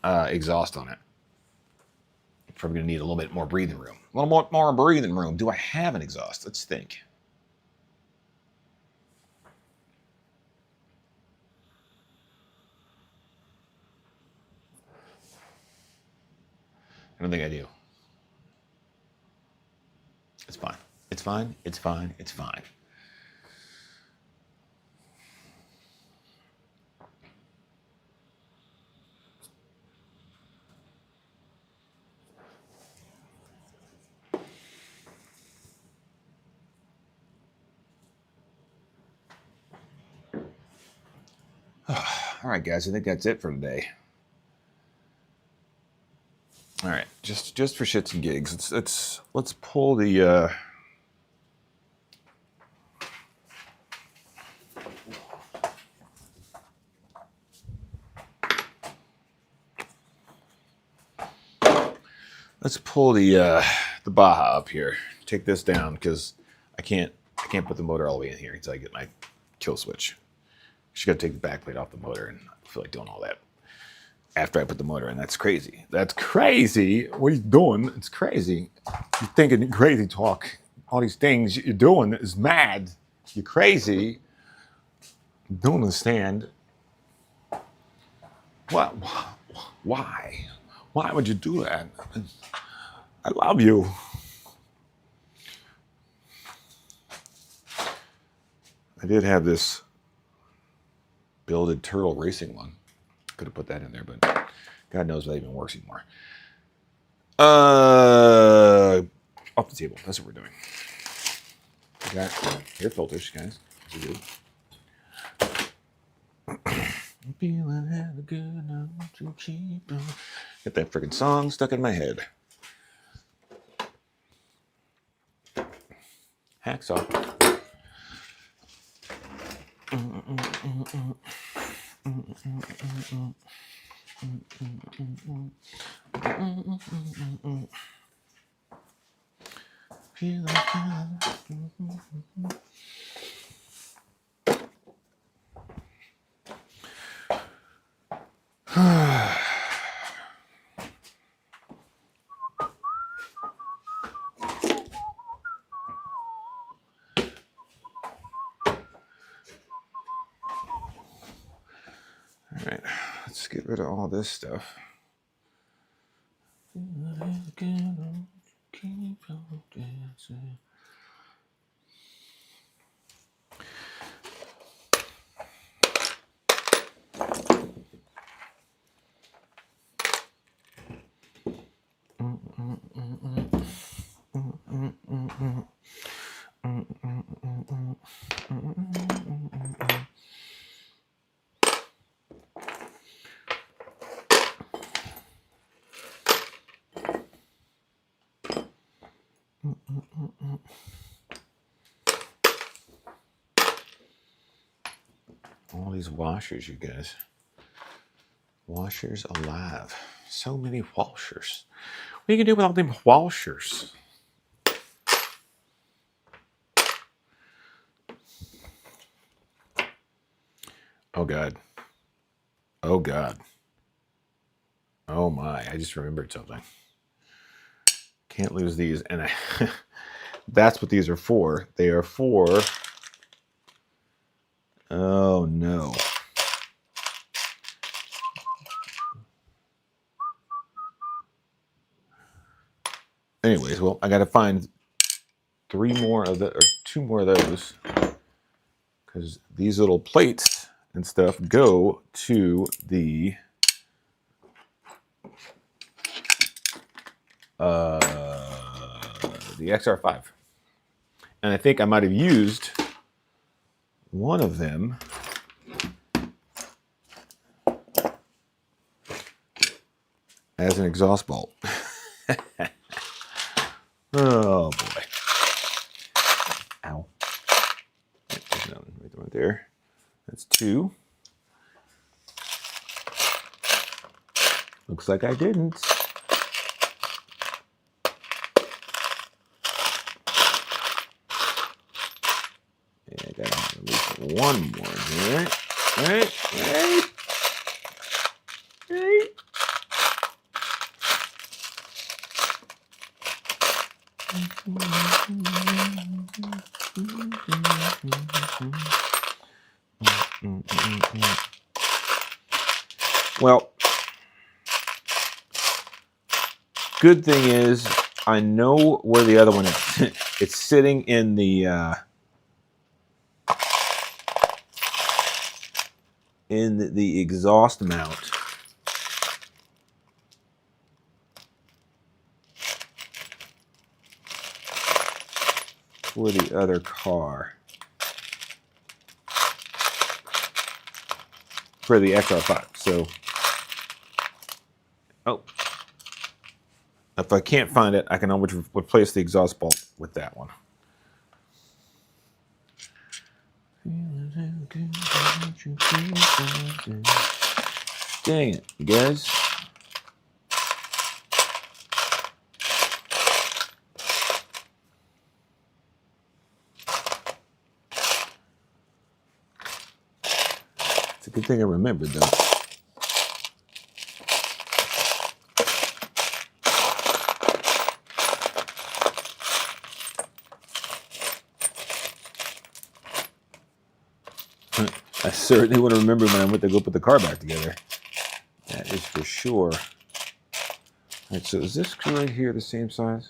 exhaust on it. Probably going to need a little bit more breathing room. A little more breathing room. Do I have an exhaust? Let's think. I don't think I do. It's fine. It's fine. It's fine. It's fine. All right, guys. I think that's it for today. All right, just for shits and gigs, let's pull the. Let's pull the Baja up here. Take this down because I can't put the motor all the way in here until I get my kill switch. Just got to take the back plate off the motor, and I feel like doing all that after I put the motor in. That's crazy. That's crazy. What are you doing? It's crazy. You're thinking crazy talk. All these things you're doing is mad. You're crazy. Don't understand. What? Why? Why would you do that? I love you. I did have this builded turtle racing one. Could have put that in there, but God knows if that even works anymore. Off the table. That's what we're doing. We got air filters, guys. As you do. Feeling hella good enough to keep on. Get that freaking song stuck in my head. Hacksaw. All right, let's get rid of all this stuff. All these washers, you guys. Washers alive. So many washers. What are you gonna do with all them washers? Oh God. Oh God. Oh my, I just remembered something. Can't lose these. And that's what these are for. They are for, oh no. Anyways, well, I got to find 3 more of the, or 2 more of those, because these little plates and stuff go to the XR5. And I think I might have used one of them as an exhaust bolt. Oh boy. Ow. There's another one right there. That's 2. Looks like I didn't. Yeah, I got at least 1 more here. Right. Well, good thing is I know where the other one is. It's sitting in the exhaust mount. For the other car. For the XR5. So, oh. If I can't find it, I can always replace the exhaust bolt with that one. Dang it, you guys. Good thing I remembered though. I certainly want to remember when I went to go put the car back together. That is for sure. All right, so is this screw right here the same size?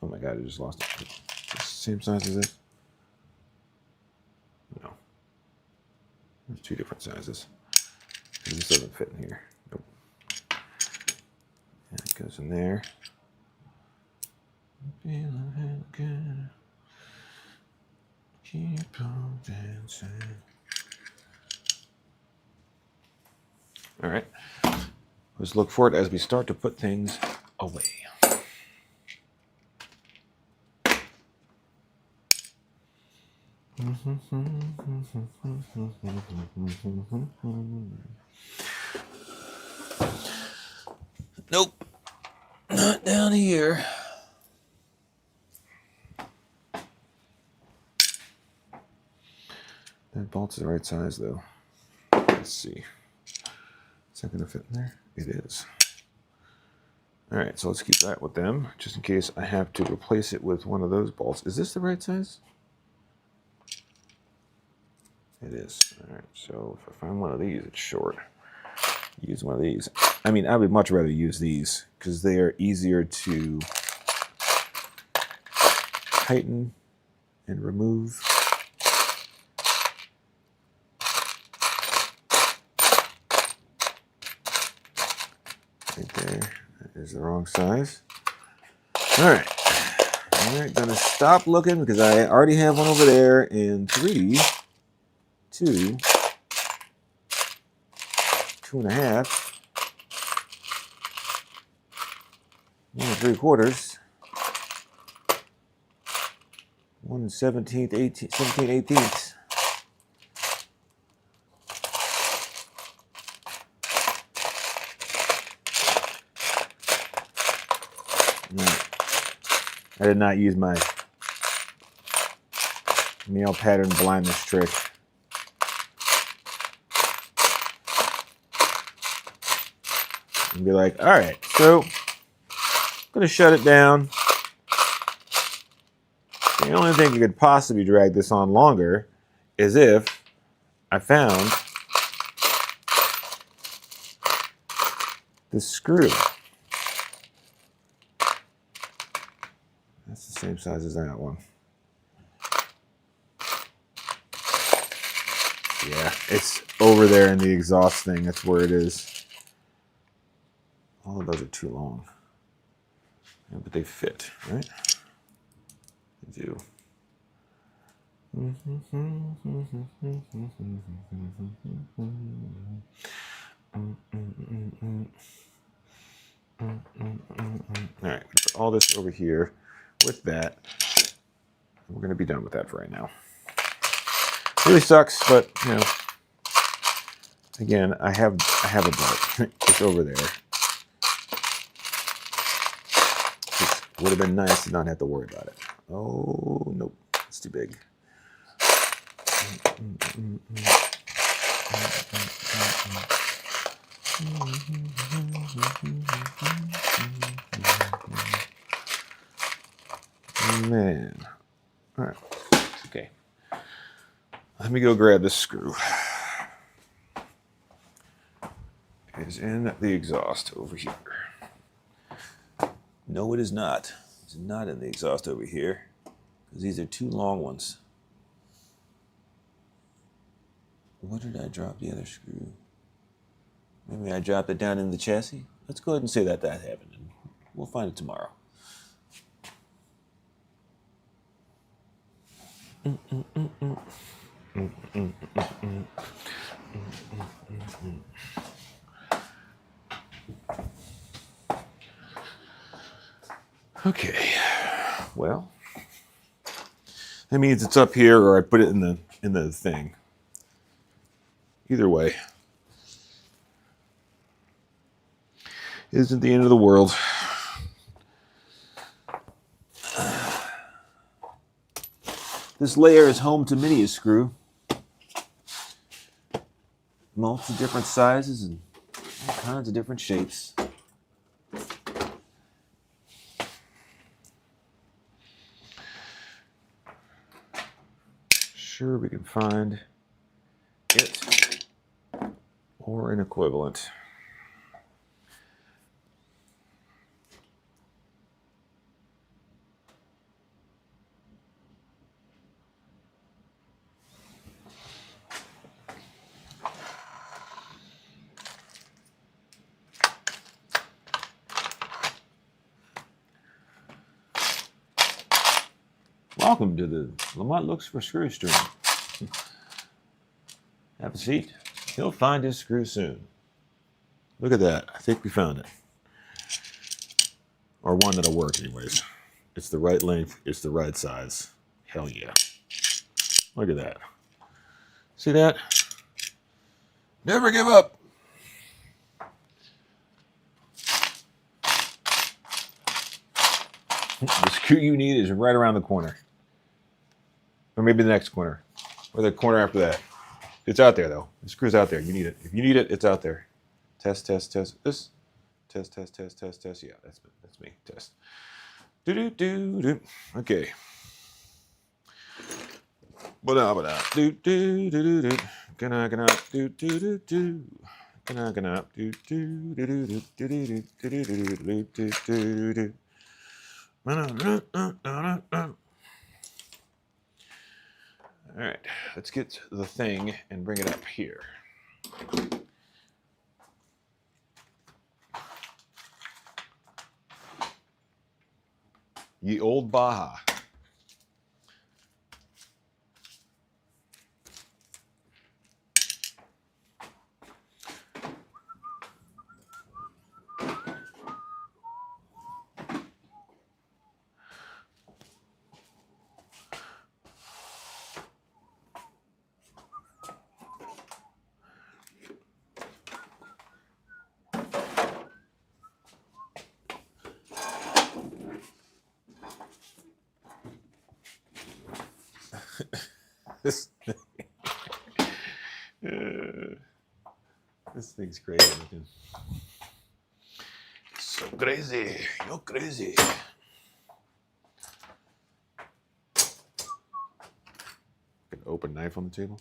Oh my God, I just lost it. Is this the same size as this? No. There's two different sizes. This doesn't fit in here. Nope. And it goes in there. Keep on dancing. All right. Let's look for it as we start to put things away. Nope. Not down here. That bolt's the right size though. Let's see. Is that going to fit in there? It is. All right, so let's keep that with them, just in case I have to replace it with one of those bolts. Is this the right size? It is. All right, so if I find one of these, it's short. Use one of these. I mean, I would much rather use these because they are easier to tighten and remove. Right there. That is the wrong size. All right. All right, gonna stop looking because I already have one over there in 3, 2, 2.5, 1 3/4, 1 17th, 18, 17 18ths. I did not use my nail pattern blindness trick. And be like, all right, so I'm going to shut it down. The only thing that could possibly drag this on longer is if I found this screw. That's the same size as that one. Yeah, it's over there in the exhaust thing. That's where it is. All of those are too long. Yeah, but they fit, right? They do. All right, put all this over here with that. We're going to be done with that for right now. Really sucks, but you know, again, I have a bolt. It's over there. It would have been nice to not have to worry about it. Oh nope, it's too big. Man, all right, okay. Let me go grab this screw. It is in the exhaust over here. No, it is not. It's not in the exhaust over here because these are two long ones. Where did I drop the other screw? Maybe I dropped it down in the chassis. Let's go ahead and say that happened, and we'll find it tomorrow. Okay, well, that means it's up here, or I put it in the thing. Either way, it isn't the end of the world. This layer is home to many a screw. Multi different sizes and all kinds of different shapes. Sure, we can find it or an equivalent. Welcome to the Lamont Looks for Screw stream. Have a seat. He'll find his screw soon. Look at that. I think we found it. Or one that'll work anyways. It's the right length. It's the right size. Hell yeah. Look at that. See that? Never give up. The screw you need is right around the corner. Or maybe the next corner. Or the corner after that. It's out there though. The screw's out there. You need it. If you need it, it's out there. Test, test, test. This. Test, test, test, test, test. Yeah, that's me. Test. Do. Okay. Ba-da. Do. Gonna. Do. Gonna. Do. All right, let's get the thing and bring it up here. Ye old Baja. This thing's crazy looking. So crazy. You're crazy. An open knife on the table.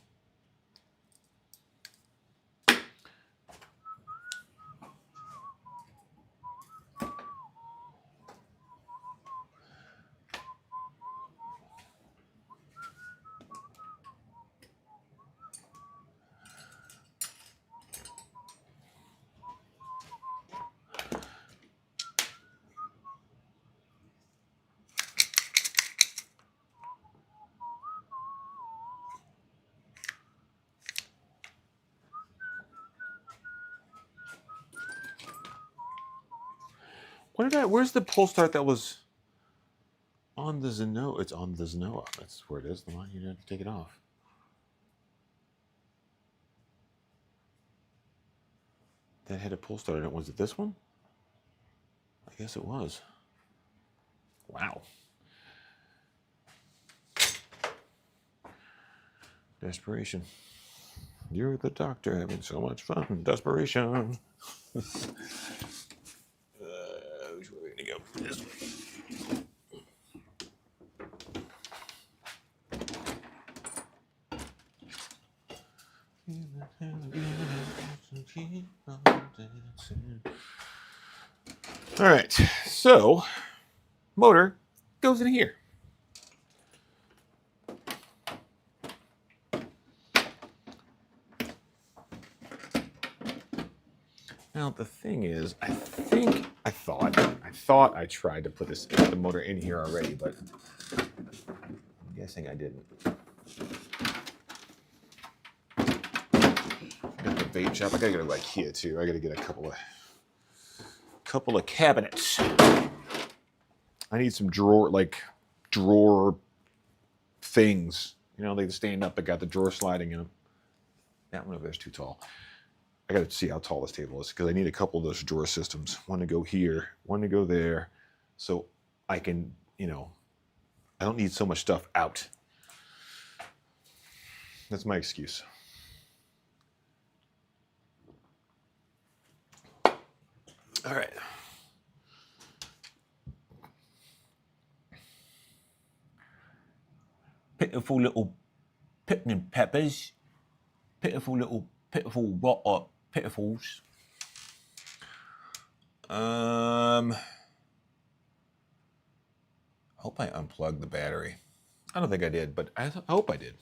Where's the pull start that was on the Zenoa? It's on the Zenoa. That's where it is. The one you didn't have to take it off. That had a pull start in it. Was it this one? I guess it was. Wow. Desperation. You're the doctor having so much fun. Desperation. Which way are we gonna go? This way. All right, so motor goes in here. Now the thing is, I thought I tried to put the motor in here already, but I'm guessing I didn't. Got the vape shop. I gotta go to IKEA too. I gotta get a couple of cabinets. I need some drawer things. You know, they stand up. I got the drawer sliding in them. That one over there's too tall. I got to see how tall this table is because I need a couple of those drawer systems. One to go here, one to go there. So I can, I don't need so much stuff out. That's my excuse. All right. Pitiful little picnic peppers. Pitiful little pitifuls. I hope I unplugged the battery. I don't think I did, but I hope I did.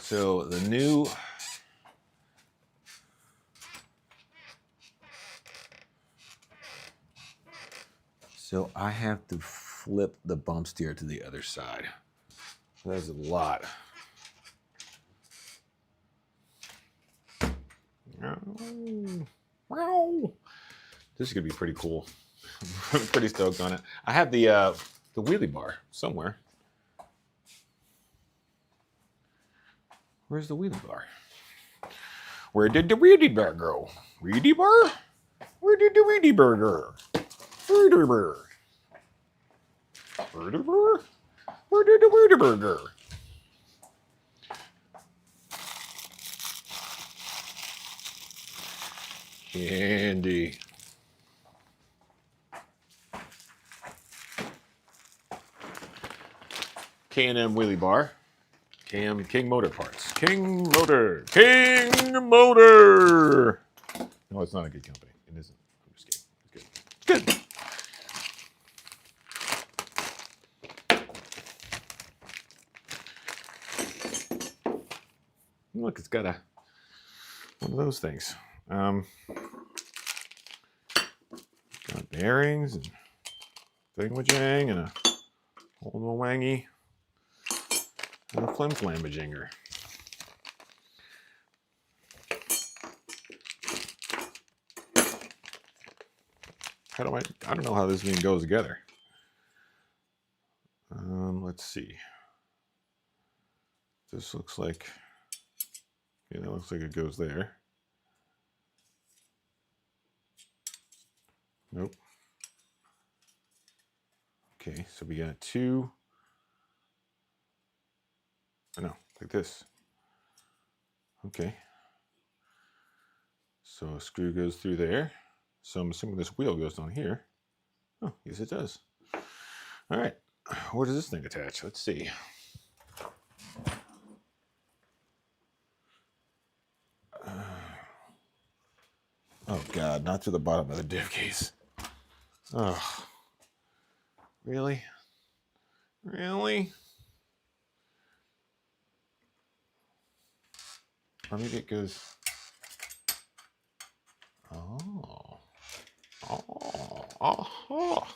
So the new So I have to flip the bump steer to the other side. That's a lot. This is gonna be pretty cool. I'm pretty stoked on it. I have the wheelie bar somewhere. Where's the wheelie bar? Where did the wheelie bar go? Wheelie bar? Where did the wheelie bar go? Wheelie bar. Wheelie bar? Where did the wheelie bar go? Candy. K&M wheelie bar. King Motor Parts. King Motor. No, it's not a good company. It isn't. I'm just kidding. It's good. It's good. Look, it's got one of those things. Got bearings and thingamajang and a whole little wangy and a flim-flamajinger. I don't know how this thing goes together. Let's see. This looks like, yeah, that looks like it goes there. Nope. Okay, so we got two. Oh, no, like this. Okay. So a screw goes through there. So I'm assuming this wheel goes down here. Oh, yes it does. All right, where does this thing attach? Let's see. Oh God, not to the bottom of the div case. Oh, really? Really? Or maybe it goes. Oh. Oh. Oh.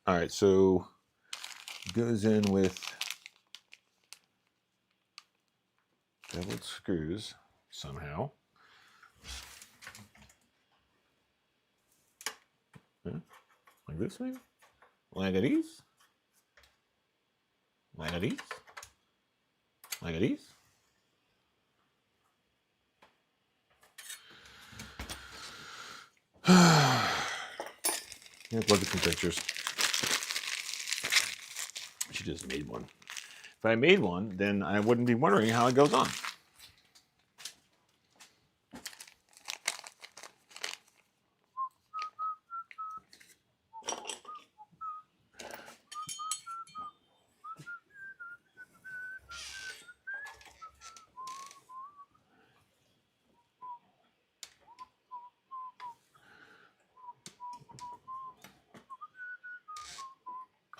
All right, so goes in with beveled screws somehow. Yeah, like this maybe? Like these? Like these? Like these? Yeah, look at some pictures. She just made one. If I made one, then I wouldn't be wondering how it goes on.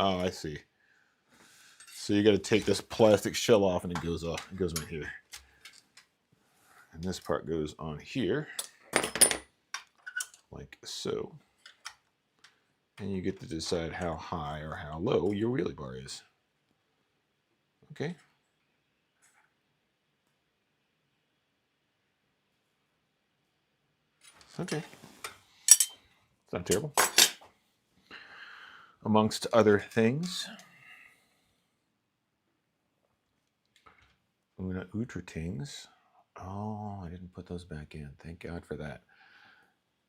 Oh, I see. So you got to take this plastic shell off and it goes off. It goes right here. And this part goes on here, like so. And you get to decide how high or how low your wheelie bar is. Okay. Okay. It's not terrible. Amongst other things. Una Utratings. Oh, I didn't put those back in. Thank God for that.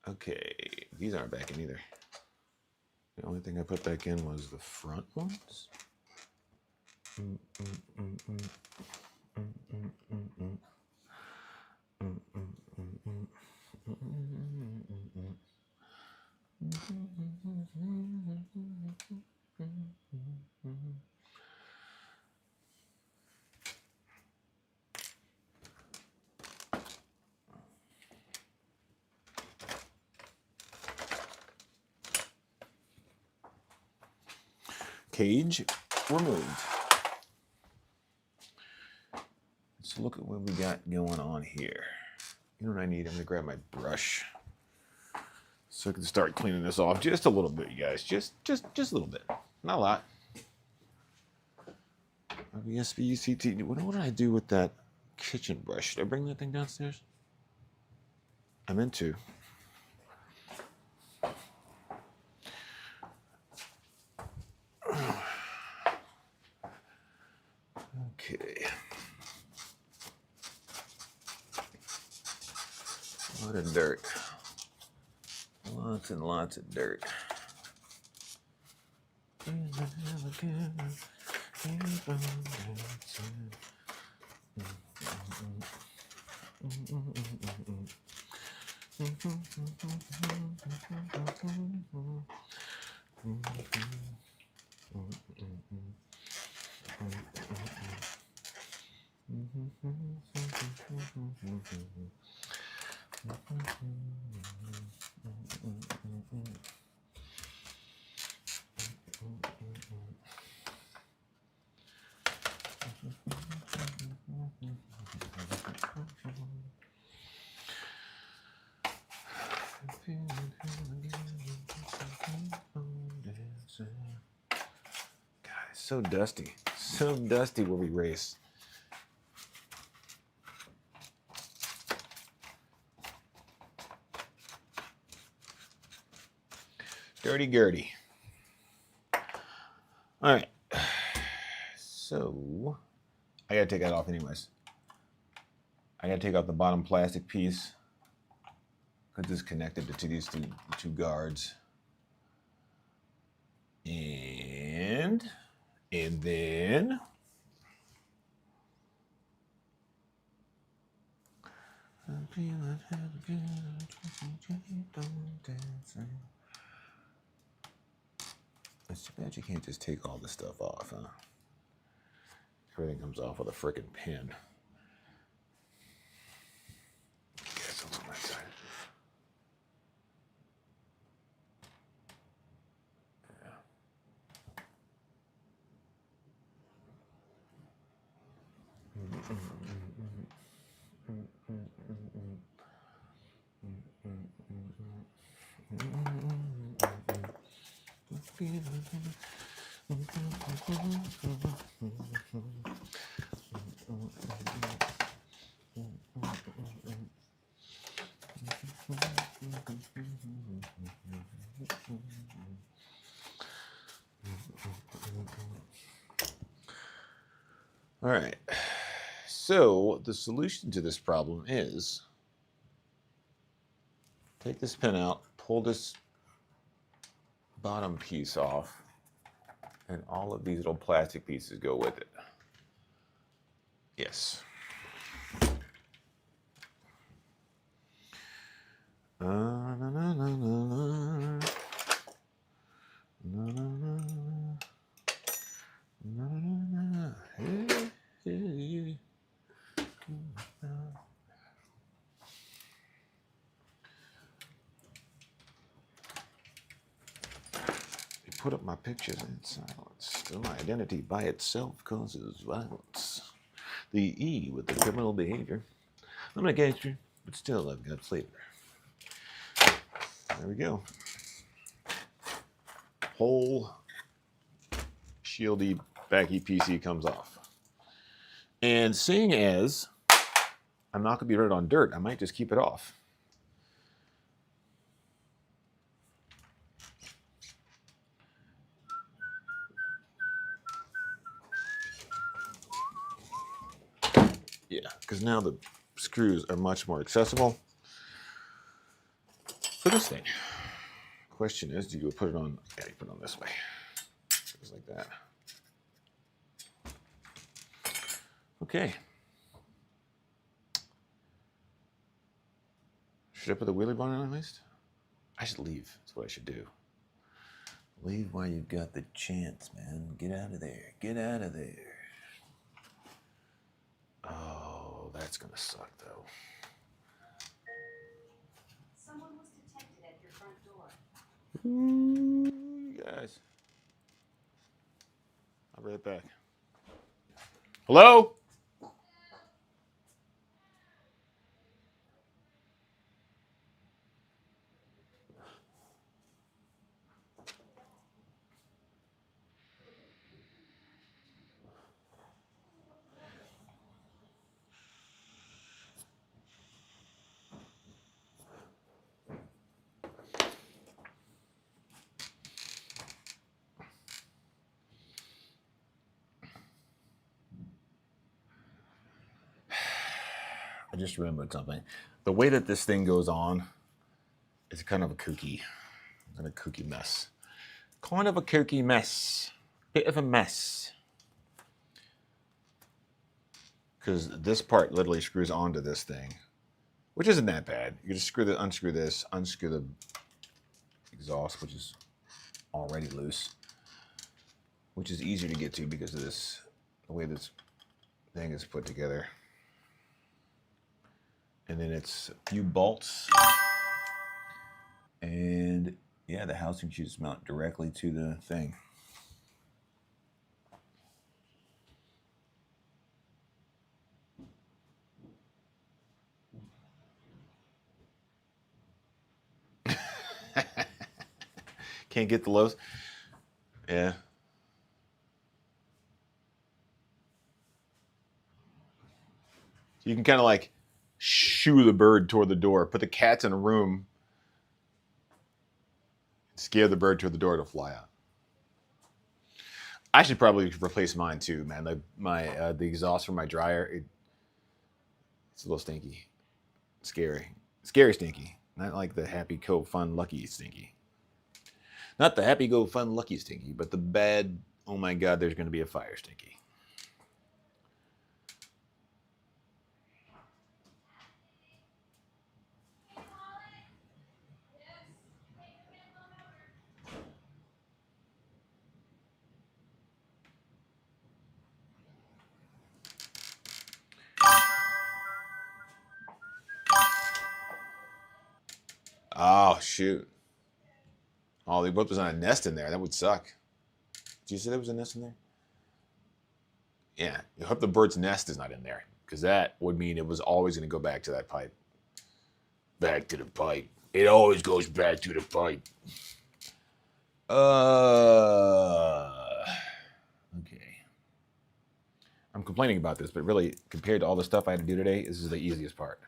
Okay, these aren't back in either. The only thing I put back in was the front ones. Cage removed. Let's look at what we got going on here. You know what I need? I'm gonna grab my brush so I can start cleaning this off just a little bit, you guys. Just a little bit, not a lot. RBSVUCT. What did I do with that kitchen brush? Should I bring that thing downstairs? I meant to. Okay. A lot of dirt. Lots and lots of dirt. God, it's so dusty. So dusty where we race. Dirty Gertie. All right. So I gotta take that off anyways. I gotta take out the bottom plastic piece because it's connected to these two guards. And then it's too bad you can't just take all this stuff off, huh? Everything comes off with a frickin' pin. Guess on that side. All right, so the solution to this problem is take this pin out, pull this bottom piece off, and all of these little plastic pieces go with it. Yes. Na, na, na, na, na. Na, na, na. Na, na, na. Hey, hey. Put up my pictures in silence. My identity by itself causes violence. The E with the criminal behavior. I'm a gangster, but still I've got flavor. There we go. Whole shieldy, baggy PC comes off. And seeing as I'm not going to be right on dirt, I might just keep it off. Yeah, because now the screws are much more accessible for this thing. Question is, do you put it on? Yeah, you put it on this way, just like that. Okay. Should I put the wheelie bar on at least? I should leave. That's what I should do. Leave while you've got the chance, man. Get out of there. Get out of there. Oh, that's gonna suck, though. Someone was detected at your front door. Ooh, you guys. I'll be right back. Hello? I just remembered something. The way that this thing goes on is kind of a kooky mess. Kind of a kooky mess. Bit of a mess. Because this part literally screws onto this thing, which isn't that bad. You just unscrew this, unscrew the exhaust, which is already loose, which is easier to get to because of this, the way this thing is put together. And then it's a few bolts. And yeah, the housing should just mount directly to the thing. Can't get the lows? Yeah. You can kind of like shoo the bird toward the door. Put the cats in a room. Scare the bird toward the door to fly out. I should probably replace mine too, man. The exhaust from my dryer, it's a little stinky. Scary. Scary stinky. Not like the happy, go, fun, lucky stinky. Not the happy, go, fun, lucky stinky, but the bad, oh my God, there's going to be a fire stinky. Oh, shoot. Oh, they both was on a nest in there. That would suck. Did you say there was a nest in there? Yeah. I hope the bird's nest is not in there, because that would mean it was always going to go back to that pipe. Back to the pipe. It always goes back to the pipe. Okay. I'm complaining about this, but really, compared to all the stuff I had to do today, this is the easiest part.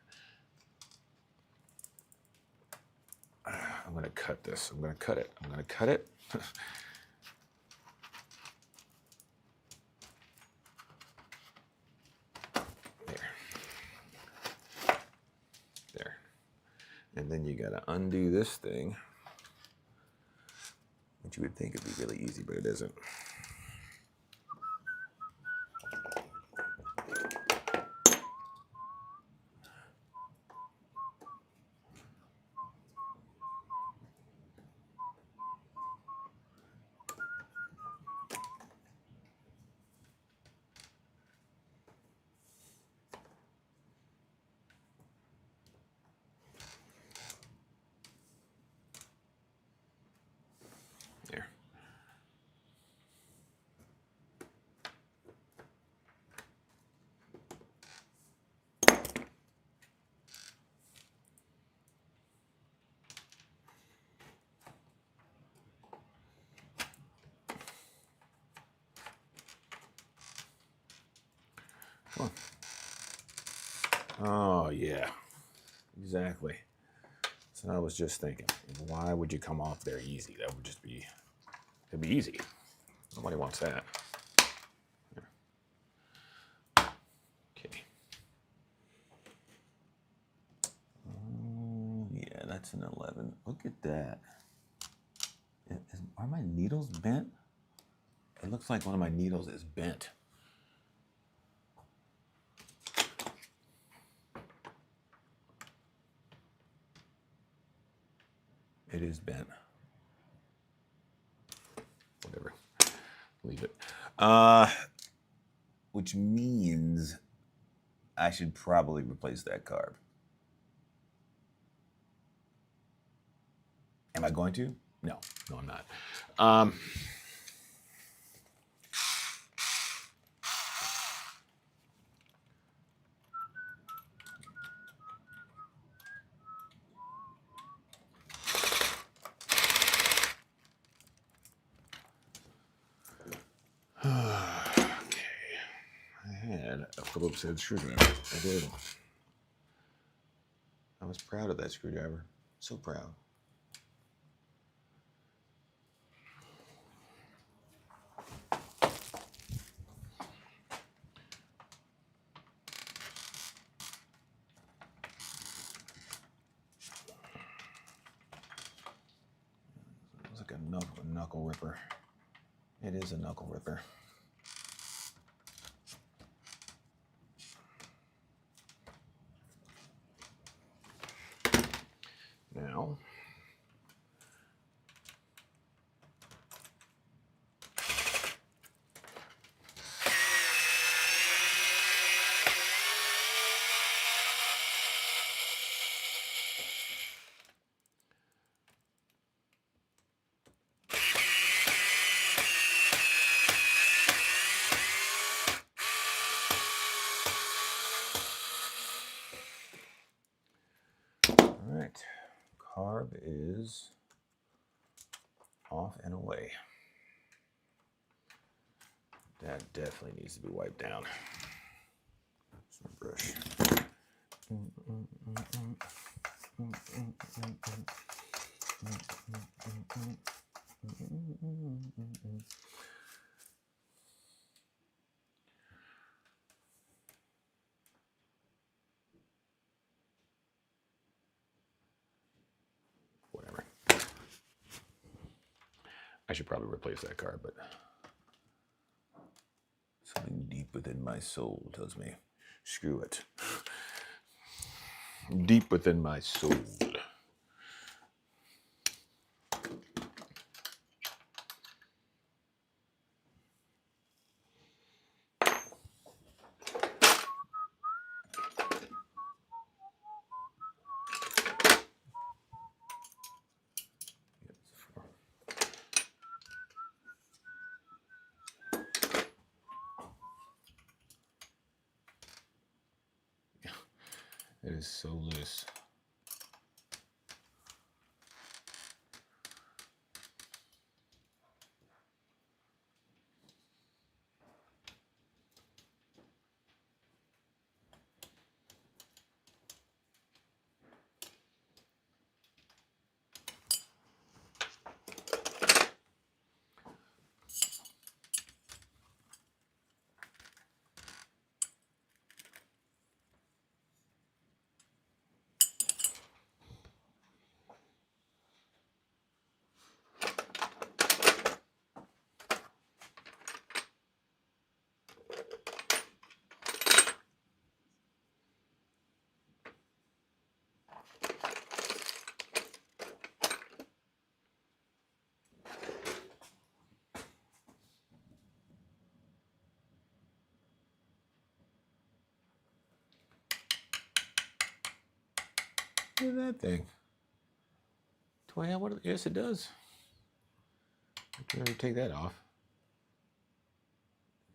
I'm going to cut this. I'm going to cut it. I'm going to cut it. There. And then you got to undo this thing, which you would think would be really easy, but it isn't. There. Come on. Oh, yeah. Exactly. So I was just thinking, why would you come off there easy? That would just be, it'd be easy. Nobody wants that. Okay. That's an 11. Look at that. Are my needles bent? It looks like one of my needles is bent. It is bent. Whatever. Leave it. Which means I should probably replace that carb. Am I going to? No, I'm not. Okay. I had a Phillips head screwdriver. I did. I was proud of that screwdriver. So proud. It's like a knuckle ripper. It is a knuckle ripper. Now, All right. Carb is off and away. that definitely needs to be wiped down. Some brush. Whatever. I should probably replace that carb, but Something deep within my soul tells me, screw it. deep within my soul. It is so loose. Look at that thing. Do I have one? Yes, it does. I can already take that off.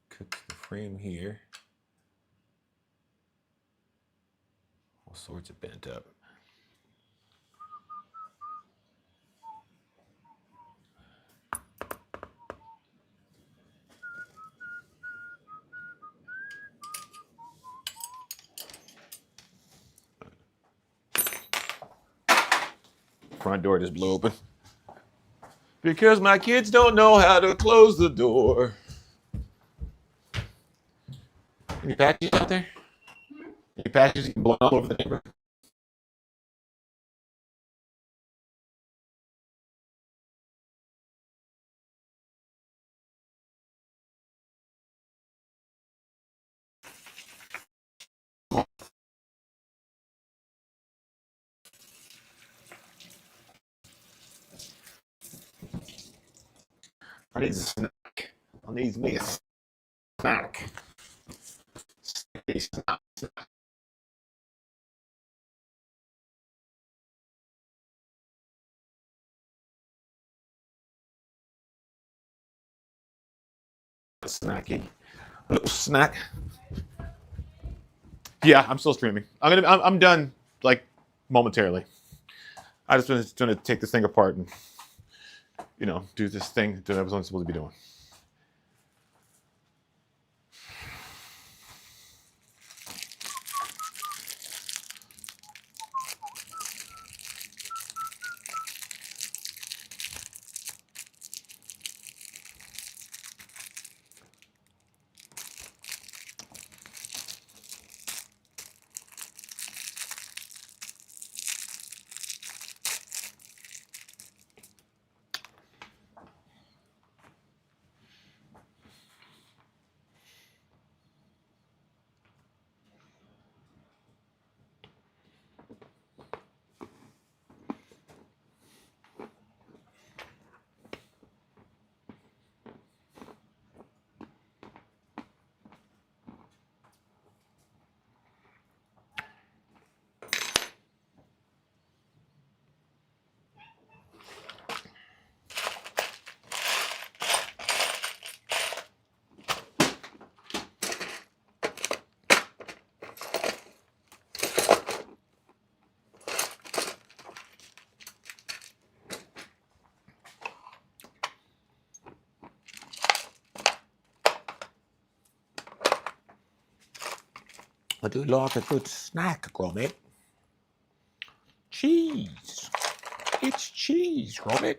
Cooks the frame here. All sorts of bent up. Front door just blew open. Because my kids don't know how to close the door. Any patches out there? Any patches blown all over the neighborhood? I need a snack. I need me a snack. A snack. Snacky. A little snack. Yeah, I'm still streaming. I'm done like momentarily. I just was gonna take this thing apart and do this thing that I was only supposed to be doing. I do like a good snack, Gromit. Cheese. It's cheese, Gromit.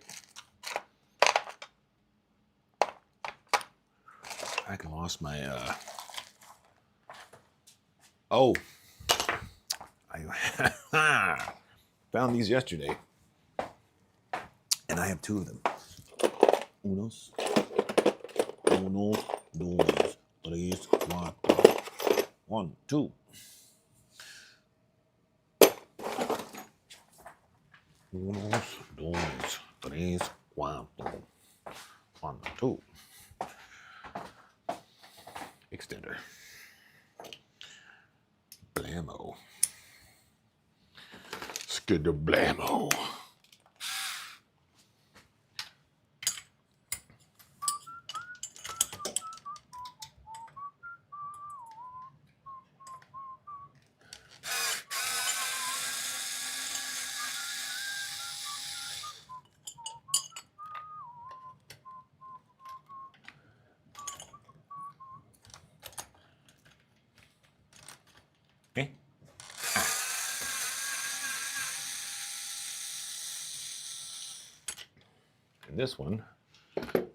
I lost my oh. I found these yesterday. And I have 2 of them. Unos, dos, tres, cuatro. 1, 2. Unos, dos, tres, cuatro. 1, 2. Extender. Blammo. Skidder blammo. Okay. And this one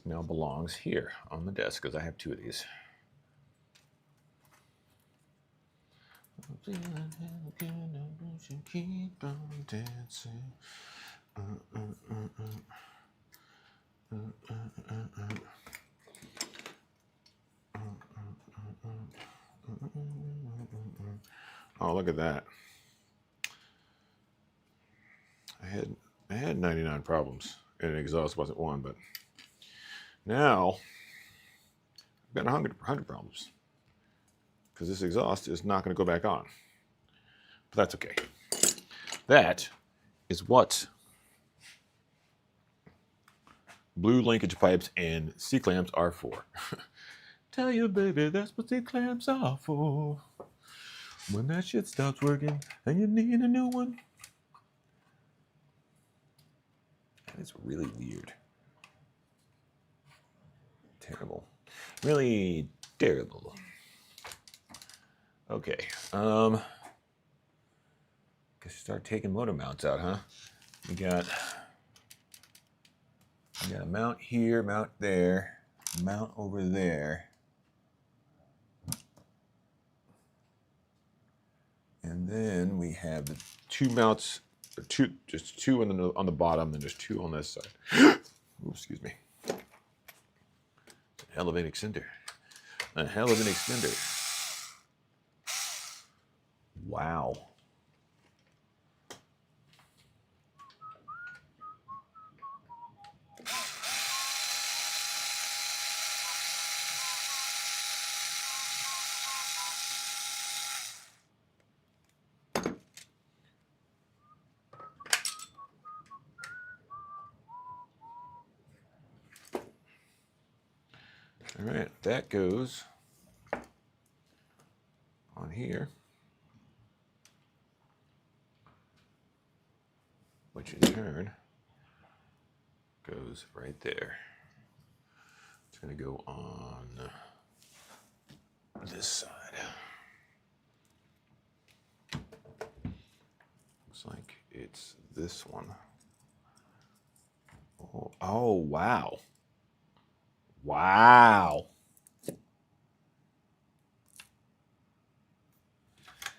now belongs here on the desk because I have 2 of these. Keep on dancing. Oh, look at that. I had 99 problems, and exhaust wasn't one, but now I've got 100 problems because this exhaust is not going to go back on. But that's okay. That is what blue linkage pipes and C-clamps are for. Tell you, baby, that's what C-clamps are for. When that shit stops working and you need a new one. That is really weird. Terrible. Really terrible. Okay. Guess start taking motor mounts out, huh? We got a mount here, mount there, mount over there. And then we have the 2 mounts, just 2 on the bottom, and there's 2 on this side. Ooh, excuse me. It's a hell of an extender. A hell of an extender. Wow. All right, that goes on here, which in turn goes right there. It's going to go on this side. Looks like it's this one. Oh, wow. Wow.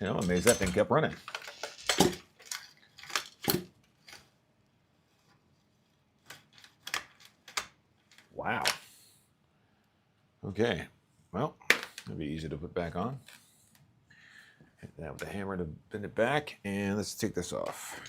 You know, I'm amazed that thing kept running. Wow. Okay. Well, it'll be easy to put back on. Hit that with the hammer to bend it back, and let's take this off.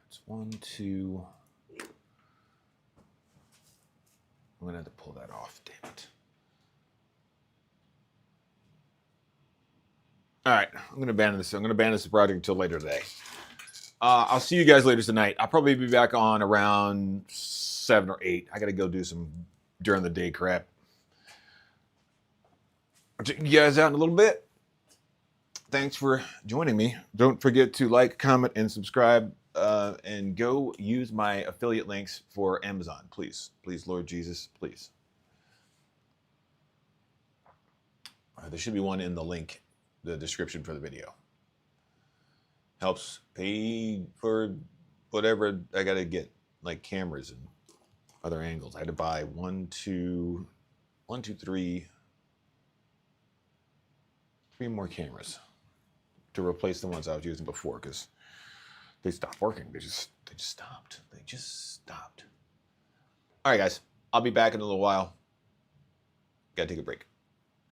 It's 1, 2. I'm gonna have to pull that off, damn it. All right, I'm gonna abandon this project until later today. I'll see you guys later tonight. I'll probably be back on around 7 or 8. I gotta go do some during the day crap. I'll check you guys out in a little bit. Thanks for joining me. Don't forget to like, comment, and subscribe. And go use my affiliate links for Amazon, please. Please, Lord Jesus, please. There should be one in the link, the description for the video. Helps pay for whatever I gotta get, like cameras and other angles. I had to buy 3 more cameras to replace the ones I was using before because they stopped working. They just stopped. They just stopped. All right, guys. I'll be back in a little while. Gotta take a break.